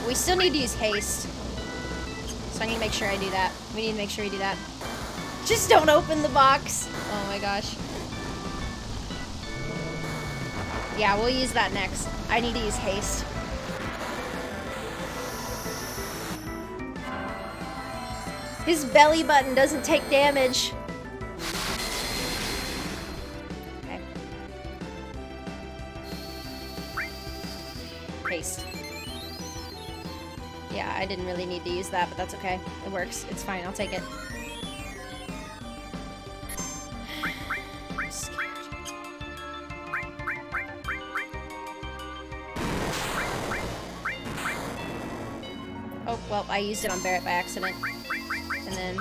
We still need to use haste. So I need to make sure I do that. We need to make sure we do that. Just don't open the box. Oh my gosh. Yeah, we'll use that next. I need to use haste. His belly button doesn't take damage. Okay. Haste. Yeah, I didn't really need to use that, but that's okay. It works. It's fine. I'll take it. I'm scared. Oh, well, I used it on Barrett by accident. And then...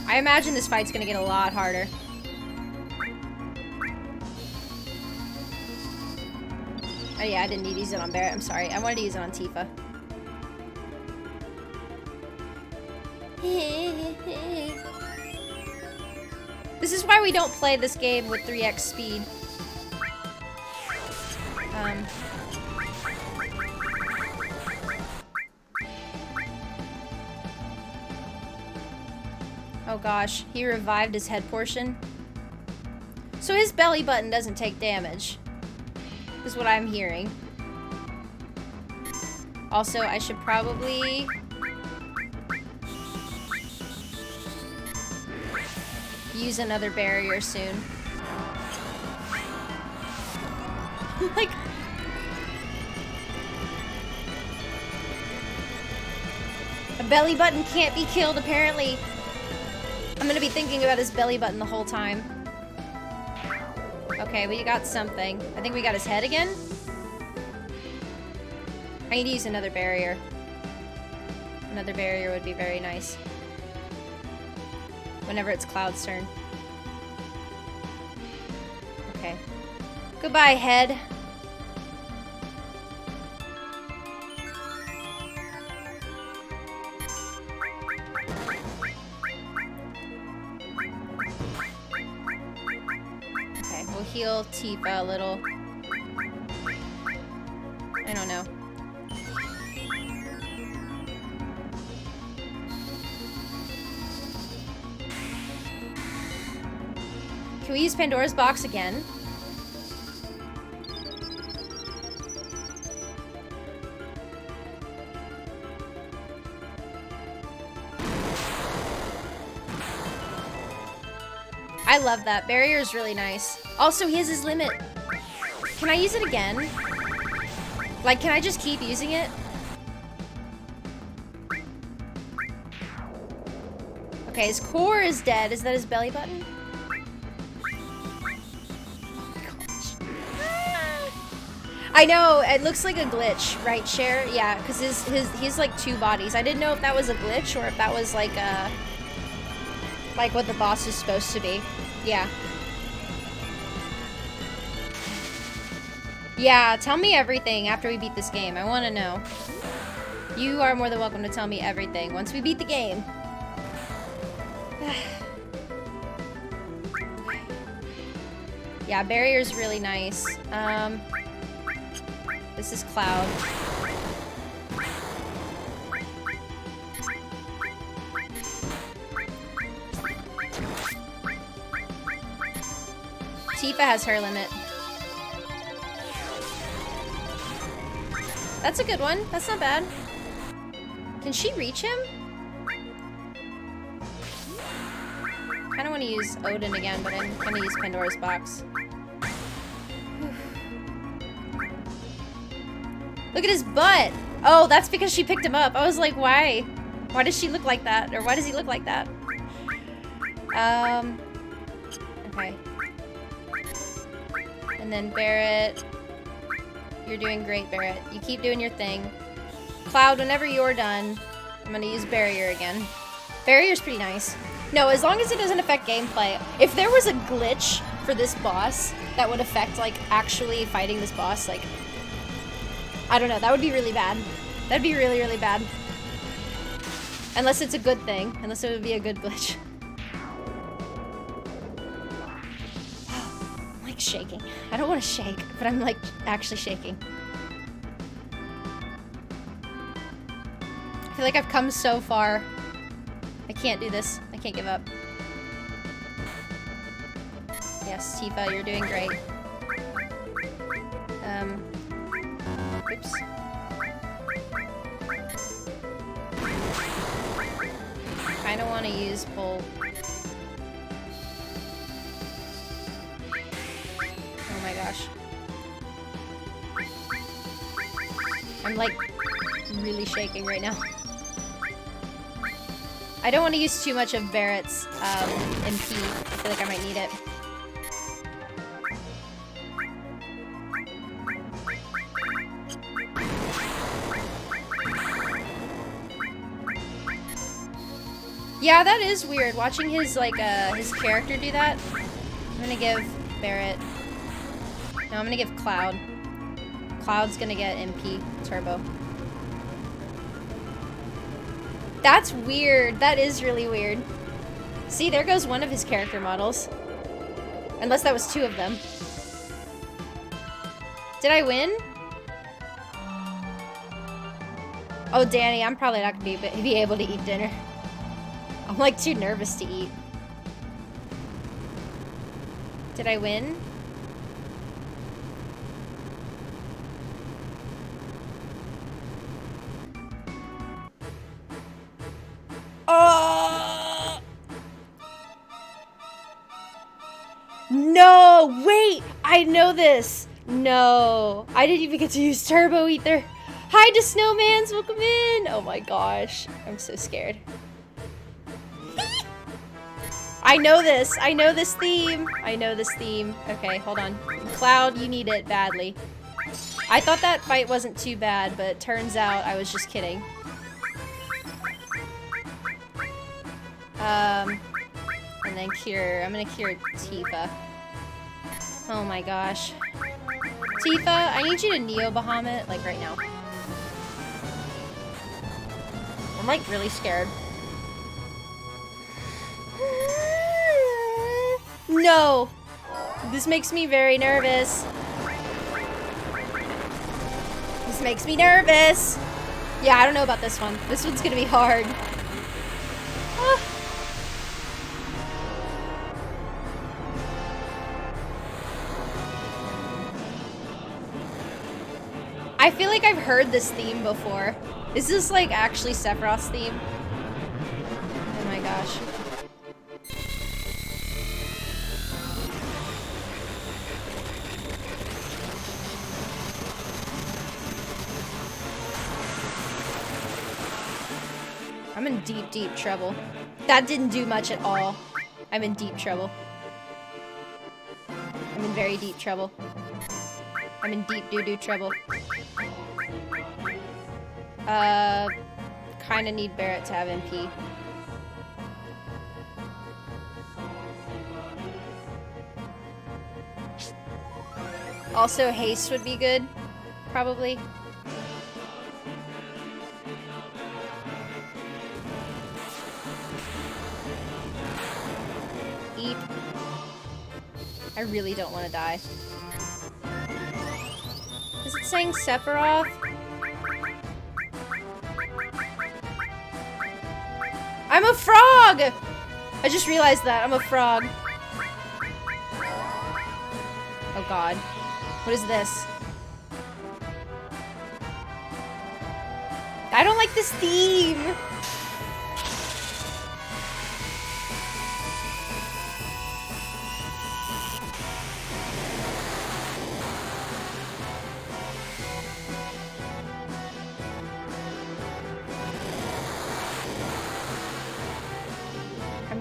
I imagine this fight's gonna get a lot harder. Oh yeah, I didn't need to use it on Barrett. I'm sorry. I wanted to use it on Tifa. This is why we don't play this game with 3x speed. Oh gosh, he revived his head portion. So his belly button doesn't take damage, is what I'm hearing. Also, I should probably... use another barrier soon. Like... a belly button can't be killed, apparently. I'm gonna be thinking about his belly button the whole time. Okay, we got something. I think we got his head again? I need to use another barrier. Another barrier would be very nice. Whenever it's Cloud's turn. Okay. Goodbye, head. Okay, we'll heal Tifa a little. I don't know. Can we use Pandora's box again? I love that. Barrier is really nice. Also, he has his limit. Can I use it again? Like, can I just keep using it? Okay, his core is dead. Is that his belly button? I know, it looks like a glitch, right, Cher? Yeah, because he's like two bodies. I didn't know if that was a glitch or if that was like what the boss is supposed to be. Yeah. Yeah, tell me everything after we beat this game. I want to know. You are more than welcome to tell me everything once we beat the game. Yeah, barrier's really nice. This is Cloud. Tifa has her limit. That's a good one. That's not bad. Can she reach him? I don't want to use Odin again, but I'm gonna use Pandora's box. Look at his butt! Oh, that's because she picked him up. I was like, why? Why does she look like that? Or why does he look like that? Okay. And then Barrett. You're doing great, Barrett. You keep doing your thing. Cloud, whenever you're done, I'm gonna use Barrier again. Barrier's pretty nice. No, as long as it doesn't affect gameplay. If there was a glitch for this boss that would affect, like, actually fighting this boss, like, I don't know, that would be really bad. That'd be really, really bad. Unless it's a good thing. Unless it would be a good glitch. I'm, like, shaking. I don't want to shake, but I'm, like, actually shaking. I feel like I've come so far. I can't do this. I can't give up. Yes, Tifa, you're doing great. Oops. Kinda wanna use Bolt. Oh my gosh. I'm like really shaking right now. I don't want to use too much of Barrett's MP. I feel like I might need it. Yeah, that is weird. Watching his like his character do that. I'm gonna give Barrett. No, I'm gonna give Cloud. Cloud's gonna get MP Turbo. That's weird. That is really weird. See, there goes one of his character models. Unless that was two of them. Did I win? Oh, Danny, I'm probably not gonna be able to eat dinner. I'm like too nervous to eat. Did I win? Oh! No! Wait! I know this! No. I didn't even get to use Turbo either. Hi to Snowmans! Welcome in! Oh my gosh. I'm so scared. I know this. I know this theme. I know this theme. Okay, hold on. Cloud, you need it badly. I thought that fight wasn't too bad, but it turns out I was just kidding. And then cure. I'm gonna cure Tifa. Oh my gosh. Tifa, I need you to Neo Bahamut, like right now. I'm like really scared. No! This makes me very nervous. This makes me nervous. Yeah, I don't know about this one. This one's gonna be hard. Ah. I feel like I've heard this theme before. Is this like actually Sephiroth's theme? Oh my gosh. I'm in deep, deep trouble. That didn't do much at all. I'm in deep trouble. I'm in very deep trouble. I'm in deep doo-doo trouble. Kinda need Barrett to have MP. Also, haste would be good. Probably. Eat. I really don't want to die. Is it saying Sephiroth? I'm a frog! I just realized that. I'm a frog. Oh god. What is this? I don't like this theme!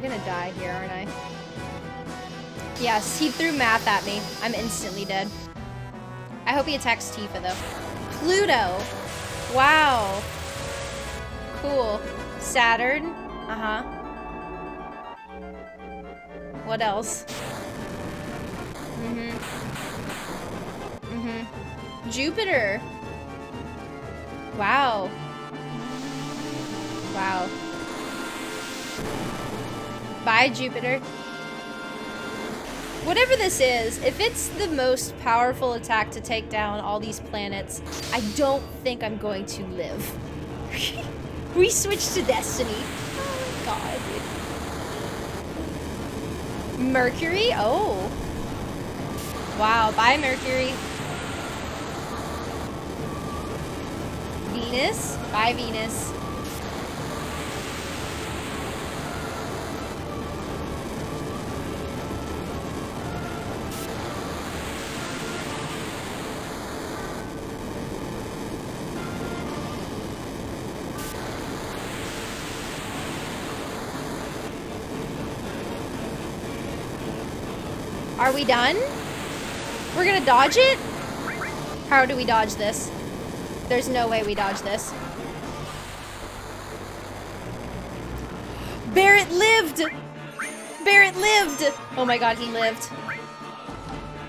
gonna die here, aren't I? Yes, he threw math at me. I'm instantly dead. I hope he attacks Tifa, though. Pluto! Wow. Cool. Saturn. Uh-huh. What else? Jupiter. Wow. Wow. Bye, Jupiter. Whatever this is, if it's the most powerful attack to take down all these planets, I don't think I'm going to live. We switched to Destiny. Oh my god. Mercury? Oh. Wow, bye, Mercury. Venus? Bye, Venus. Are we done? We're gonna dodge it? How do we dodge this? There's no way we dodge this. Barrett lived! Barrett lived! Oh my god, he lived.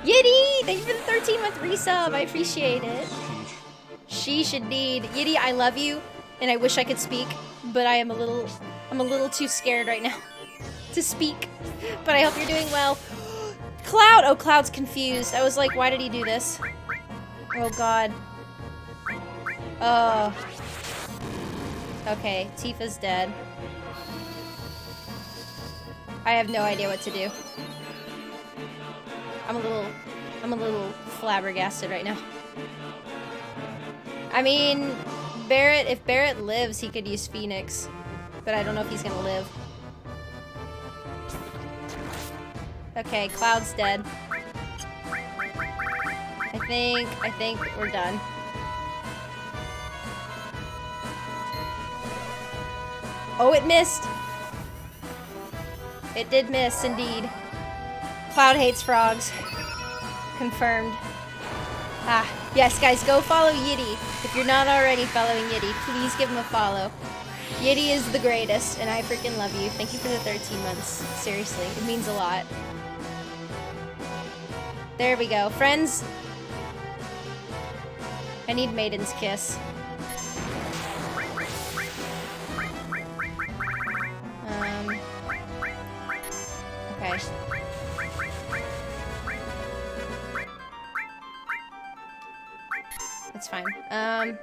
Yiddy! Thank you for the 13-month resub. I appreciate it. Sheesh indeed. Yiddy, I love you, and I wish I could speak, but I'm a little too scared right now to speak. But I hope you're doing well. Cloud! Oh, Cloud's confused. I was like, why did he do this? Oh god. Oh. Okay, Tifa's dead. I have no idea what to do. I'm a little flabbergasted right now. I mean, Barrett, if Barrett lives, he could use Phoenix. But I don't know if he's gonna live. Okay, Cloud's dead. I think we're done. Oh, it missed! It did miss, indeed. Cloud hates frogs. Confirmed. Ah, yes, guys, go follow Yiddy. If you're not already following Yiddy, please give him a follow. Yiddy is the greatest, and I freaking love you. Thank you for the 13 months. Seriously, it means a lot. There we go. Friends, I need Maiden's Kiss. Okay. That's fine. I'm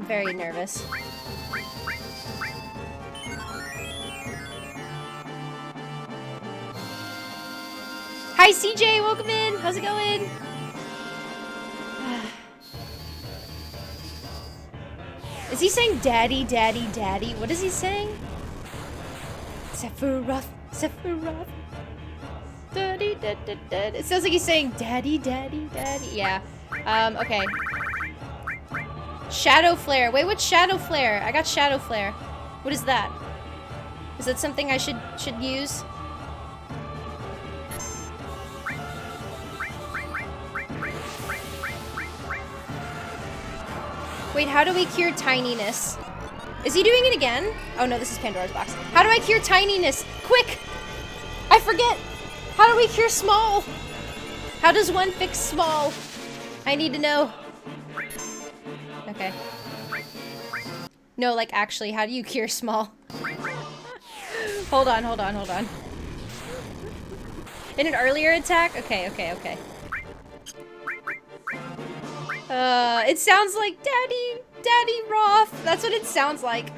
very nervous. Hi CJ, welcome in. How's it going? Is he saying daddy, daddy, daddy? What is he saying? Sephiroth, Sephiroth. Daddy, daddy, daddy. It sounds like he's saying daddy, daddy, daddy. Yeah. Okay. Shadow Flare. Wait, what's Shadow Flare? I got Shadow Flare. What is that? Is that something I should use? Wait, how do we cure tininess? Is he doing it again? Oh no, this is Pandora's box. How do I cure tininess? Quick! I forget! How do we cure small? How does one fix small? I need to know. Okay. No, like actually, how do you cure small? Hold on, hold on, hold on. In an earlier attack? Okay, okay, okay. It sounds like Daddy Roth. That's what it sounds like.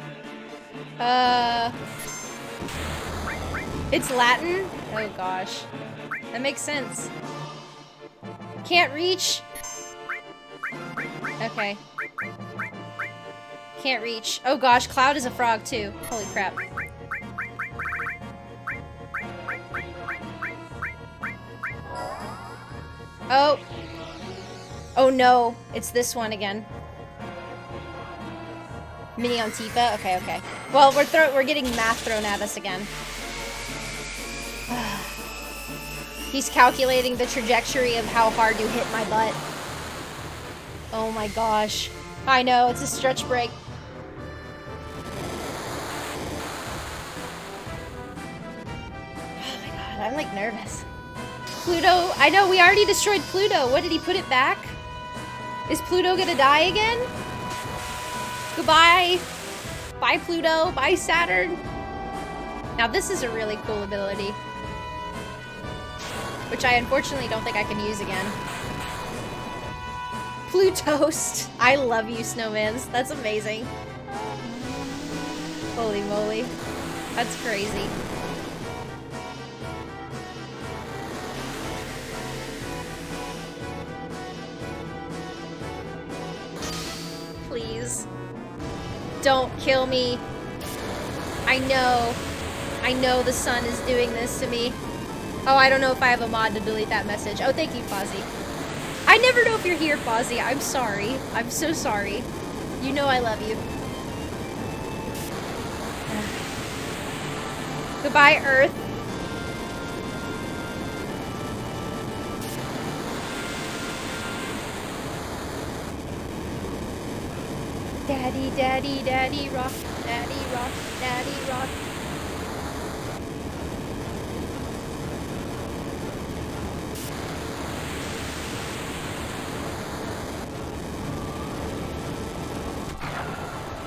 It's Latin? Oh gosh. That makes sense. Can't reach. Okay. Can't reach. Oh gosh, Cloud is a frog too. Holy crap. Oh. Oh no, it's this one again. Mini on Tifa? Okay, okay. Well, we're getting math thrown at us again. He's calculating the trajectory of how hard you hit my butt. Oh my gosh. I know, it's a stretch break. Oh my god, I'm like nervous. Pluto, I know, we already destroyed Pluto. What, did he put it back? Is Pluto gonna die again? Goodbye. Bye, Pluto. Bye, Saturn. Now, this is a really cool ability. Which I unfortunately don't think I can use again. Plutoast. I love you, snowmans. That's amazing. Holy moly. That's crazy. Please. Don't kill me. I know the sun is doing this to me. Oh, I don't know if I have a mod to delete that message. Oh, thank you, Fozzie. I never know if you're here, Fozzie. I'm sorry. I'm so sorry. You know I love you. Goodbye, Earth. Daddy, daddy, daddy, rock. Daddy, rock. Daddy, rock.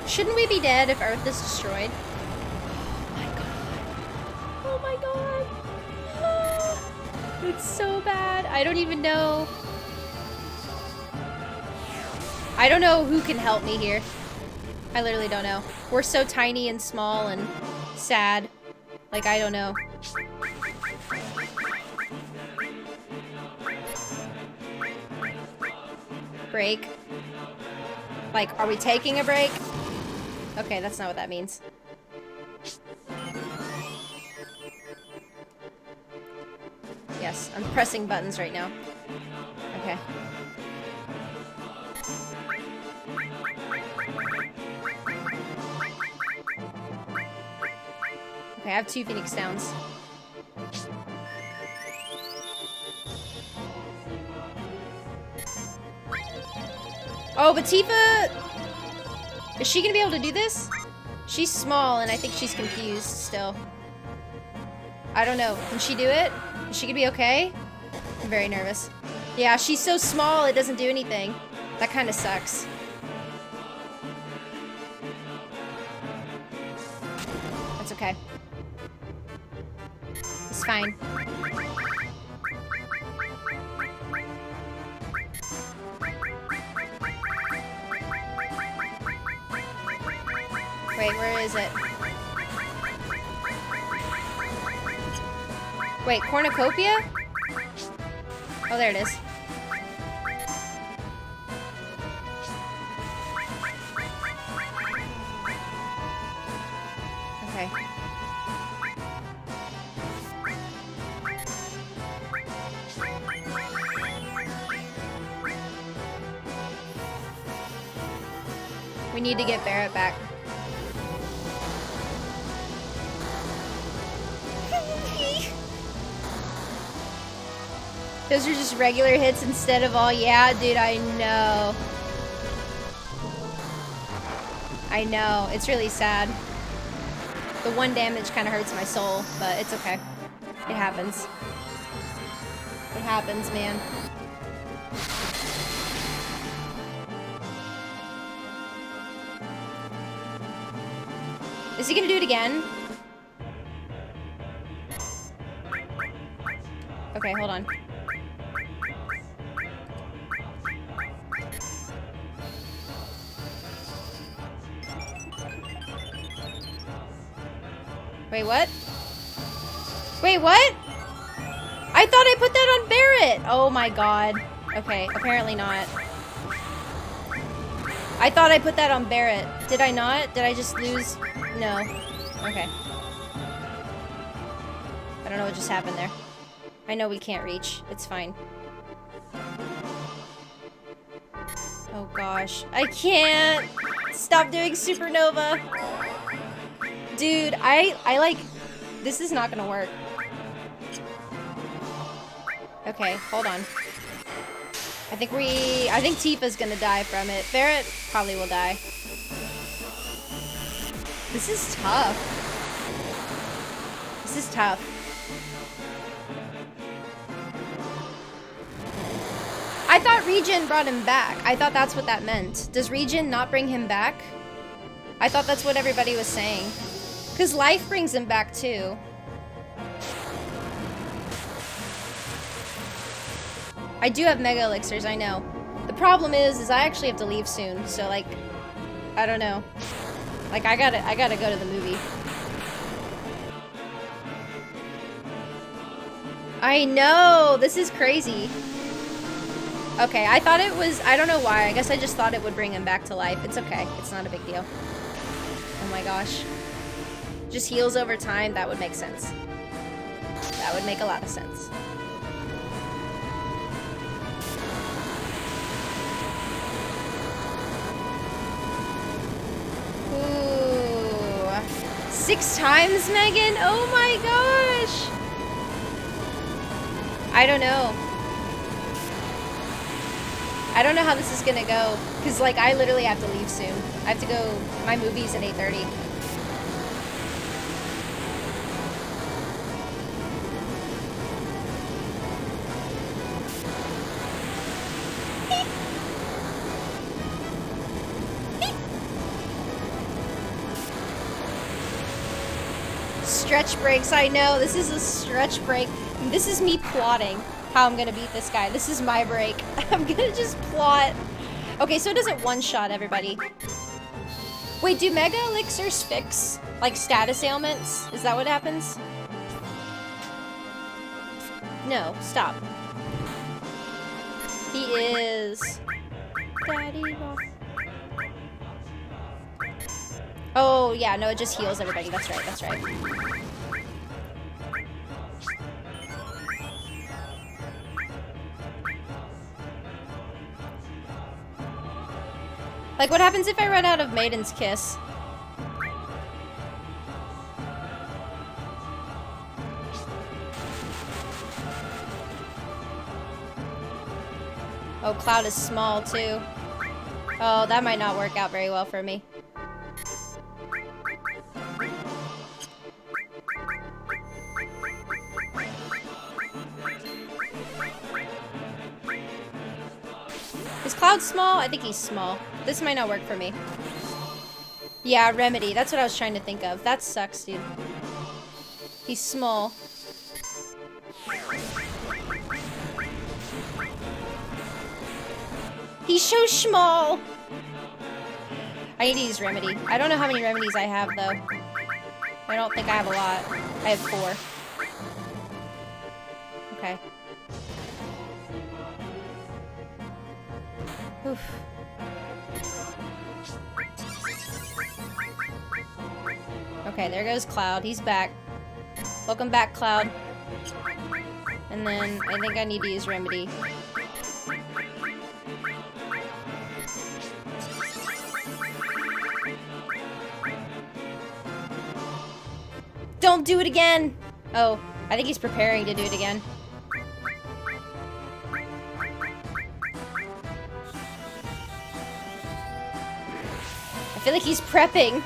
Shouldn't we be dead if Earth is destroyed? Oh my god. Oh my god. Ah, it's so bad. I don't even know. I don't know who can help me here. I literally don't know. We're so tiny and small and sad. Like, I don't know. Break. Like, are we taking a break? Okay, that's not what that means. Yes, I'm pressing buttons right now. Okay. Okay, I have 2 Phoenix Downs. Oh, but Tifa... Is she gonna be able to do this? She's small, and I think she's confused still. I don't know. Can she do it? Is she gonna be okay? I'm very nervous. Yeah, she's so small, it doesn't do anything. That kind of sucks. That's okay. It's fine. Wait, where is it? Wait, cornucopia? Oh, there it is. Okay. We need to get Barrett back. Those are just regular hits instead of all. Yeah, dude, I know. I know. It's really sad. The 1 damage kind of hurts my soul, but it's okay. It happens. It happens, man. Is he gonna do it again? Okay, hold on. Wait, what? Wait, what? I thought I put that on Barrett! Oh my god. Okay, apparently not. I thought I put that on Barrett. Did I not? Did I just lose? No. Okay. I don't know what just happened there. I know we can't reach. It's fine. Oh gosh. I can't! Stop doing supernova. Dude, I like... This is not gonna work. Okay, hold on. I think Tifa's gonna die from it. Barrett probably will die. This is tough. This is tough. I thought Regen brought him back. I thought that's what that meant. Does Regen not bring him back? I thought that's what everybody was saying. Because life brings him back too. I do have mega elixirs, I know. The problem is I actually have to leave soon, so like, I don't know. Like I gotta go to the movie. I know, this is crazy. Okay, I thought it was, I don't know why, I guess I just thought it would bring him back to life. It's okay, it's not a big deal. Oh my gosh. Just heals over time, that would make sense. That would make a lot of sense. Ooh. 6 times, Megan? Oh my gosh! I don't know. I don't know how this is gonna go, because like I literally have to leave soon. I have to go, my movie's at 8:30. Stretch breaks, I know, this is a stretch break. This is me plotting how I'm gonna beat this guy. This is my break. I'm gonna just plot. Okay, so it doesn't one-shot everybody. Wait, do mega elixirs fix, like, status ailments? Is that what happens? No, stop. He is... Daddy. Oh, yeah, no, it just heals everybody. That's right, that's right. Like, what happens if I run out of Maiden's Kiss? Oh, Cloud is small, too. Oh, that might not work out very well for me. Is Cloud small? I think he's small. This might not work for me. Yeah, Remedy. That's what I was trying to think of. That sucks, dude. He's small. He's so small! I need to use Remedy. I don't know how many remedies I have, though. I don't think I have a lot. I have 4. Okay. Oof. Okay, there goes Cloud. He's back. Welcome back, Cloud. And then I think I need to use Remedy. Don't do it again! Oh, I think he's preparing to do it again. I feel like he's prepping.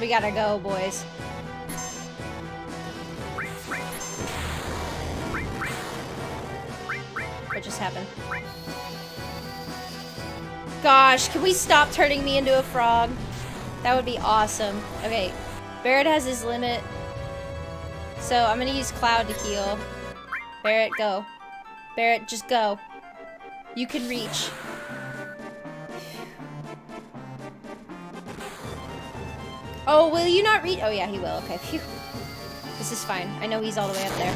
We gotta go, boys. What just happened? Gosh, can we stop turning me into a frog? That would be awesome. Okay, Barrett has his limit. So I'm gonna use Cloud to heal. Barrett, go. Barrett, just go. You can reach. Oh, will you not reach? Oh yeah, he will. Okay, phew. This is fine. I know he's all the way up there.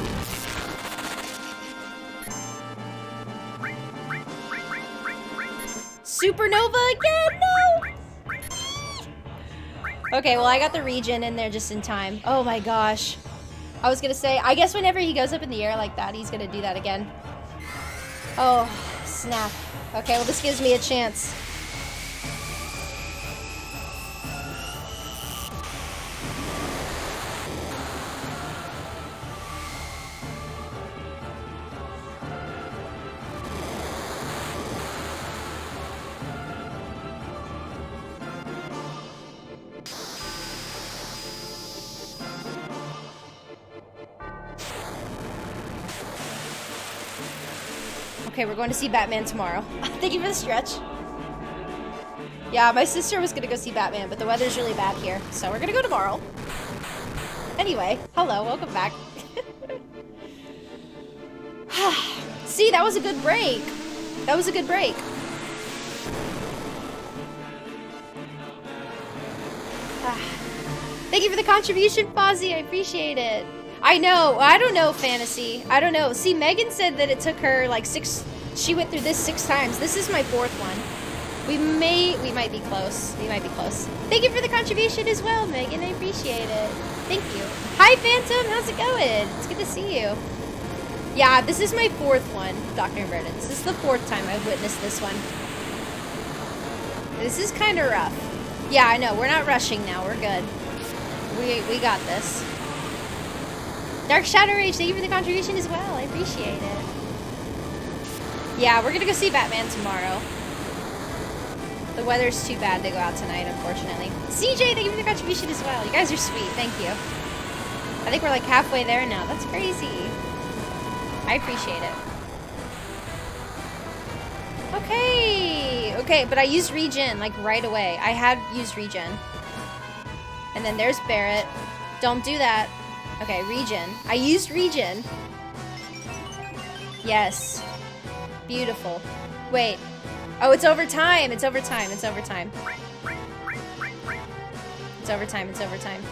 Supernova again? No! Okay, well, I got the regen in there just in time. Oh my gosh. I was gonna say, I guess whenever he goes up in the air like that, he's gonna do that again. Oh, snap. Okay, well, this gives me a chance. Okay, we're going to see Batman tomorrow. Thank you for the stretch. Yeah, my sister was gonna go see Batman, but the weather's really bad here, so we're gonna go tomorrow. Anyway, hello, welcome back. See, that was a good break. That was a good break. Thank you for the contribution, Fozzie. I appreciate it. I know. I don't know, Fantasy. I don't know. See, Megan said that it took her like 6... She went through this 6 times. This is my 4th one. We might be close. We might be close. Thank you for the contribution as well, Megan. I appreciate it. Thank you. Hi, Phantom. How's it going? It's good to see you. Yeah, this is my 4th one, Dr. Inverted. This is the 4th time I've witnessed this one. This is kind of rough. Yeah, I know. We're not rushing now. We're good. We got this. Dark Shadow Rage, thank you for the contribution as well. I appreciate it. Yeah, we're gonna go see Batman tomorrow. The weather's too bad to go out tonight, unfortunately. CJ, thank you for the contribution as well. You guys are sweet. Thank you. I think we're like halfway there now. That's crazy. I appreciate it. Okay. Okay, but I used regen like right away. I had used regen. And then there's Barrett. Don't do that. Okay, regen. I used regen. Yes. Beautiful. Wait. Oh, it's overtime. It's overtime. It's overtime. It's overtime. It's overtime.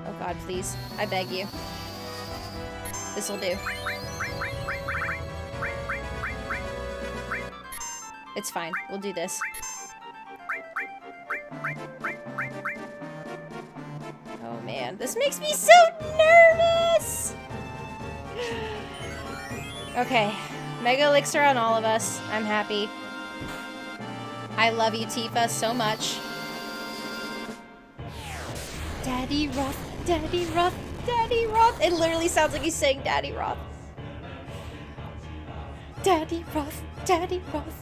Oh God, please. I beg you. This'll do. It's fine. We'll do this. Oh man, this makes me so nervous! Okay, Mega Elixir on all of us. I'm happy. I love you, Tifa, so much. Daddy Roth, Daddy Roth, Daddy Roth. It literally sounds like he's saying Daddy Roth. Daddy Roth, Daddy Roth.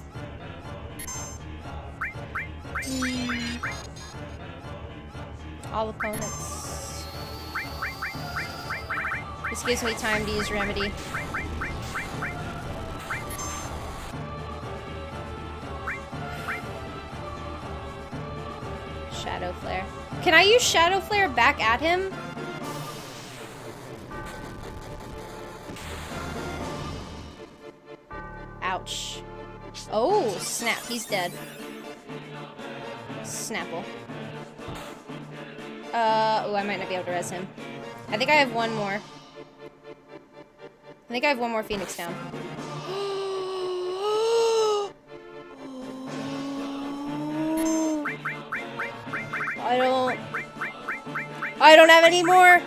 All opponents. This gives me time to use Remedy. Shadow Flare. Can I use Shadow Flare back at him? Ouch. Oh, snap. He's dead. Snapple. Oh, I might not be able to res him. I think I have one more. I think I have one more Phoenix down. I don't have any more.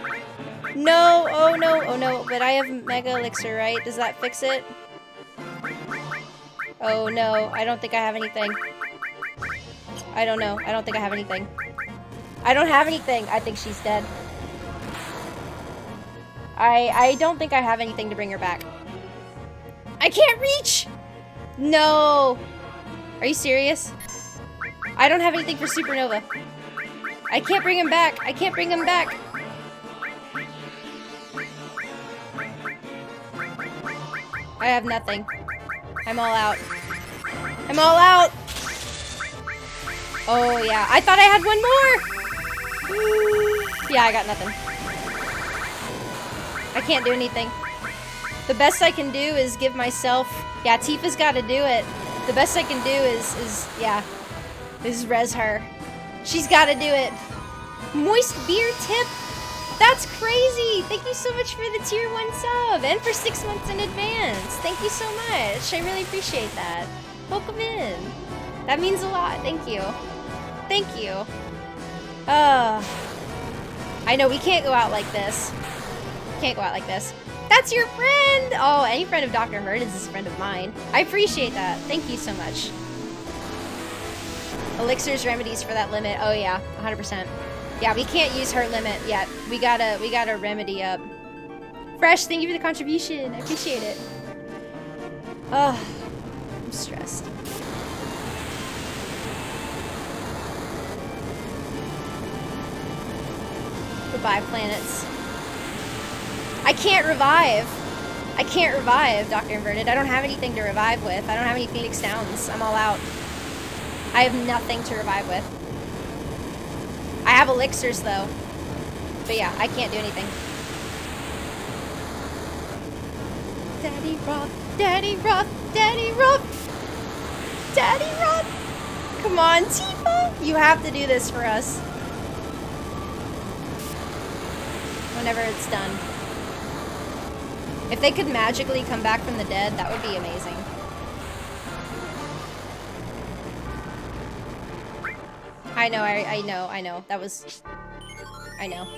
No, oh no, but I have Mega Elixir, right? Does that fix it? Oh no, I don't think I have anything. I don't know. I don't think I have anything. I don't have anything. I think she's dead. I don't think I have anything to bring her back. I can't reach! No! Are you serious? I don't have anything for Supernova. I can't bring him back. I can't bring him back. I have nothing. I'm all out. I'm all out! Oh, yeah. I thought I had one more! Yeah, I got nothing. I can't do anything. The best I can do is give myself... Yeah, Tifa's gotta do it. The best I can do is res her. She's gotta do it. Moist beer tip? That's crazy! Thank you so much for the tier 1 sub and for 6 months in advance. Thank you so much. I really appreciate that. Welcome in. That means a lot. Thank you. Thank you. I know we can't go out like this. Can't go out like this. That's your friend! Oh, any friend of Dr. Murden's is a friend of mine. I appreciate that. Thank you so much. Elixir's remedies for that limit. Oh yeah, 100%. Yeah, we can't use her limit yet. We gotta remedy up. Fresh, thank you for the contribution. I appreciate it. Oh, I'm stressed. Goodbye, planets. I can't revive. I can't revive, Dr. Inverted. I don't have anything to revive with. I don't have any Phoenix Downs. I'm all out. I have nothing to revive with. I have elixirs, though. But yeah, I can't do anything. Daddy Rock, Daddy Rock, Daddy Rock, Daddy Rock. Come on, Tifa. You have to do this for us. Whenever it's done. If they could magically come back from the dead, that would be amazing. I know, I know. That was... I know.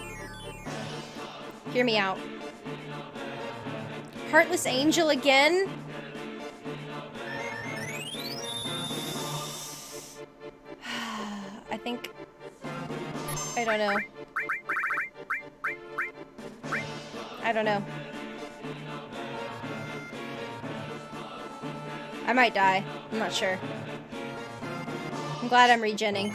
Hear me out. Heartless Angel again? I think... I don't know. I don't know. I might die. I'm not sure. I'm glad I'm regenning.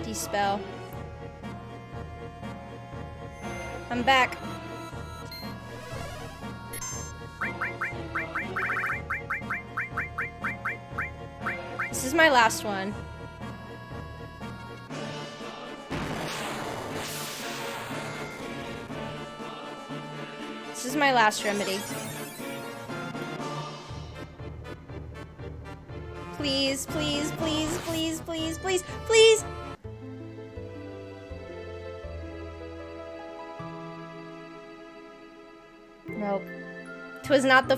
Dispel. I'm back. This is my last one. This is my last remedy. Please, please, please, please, please, please, please! Nope. 'Twas not the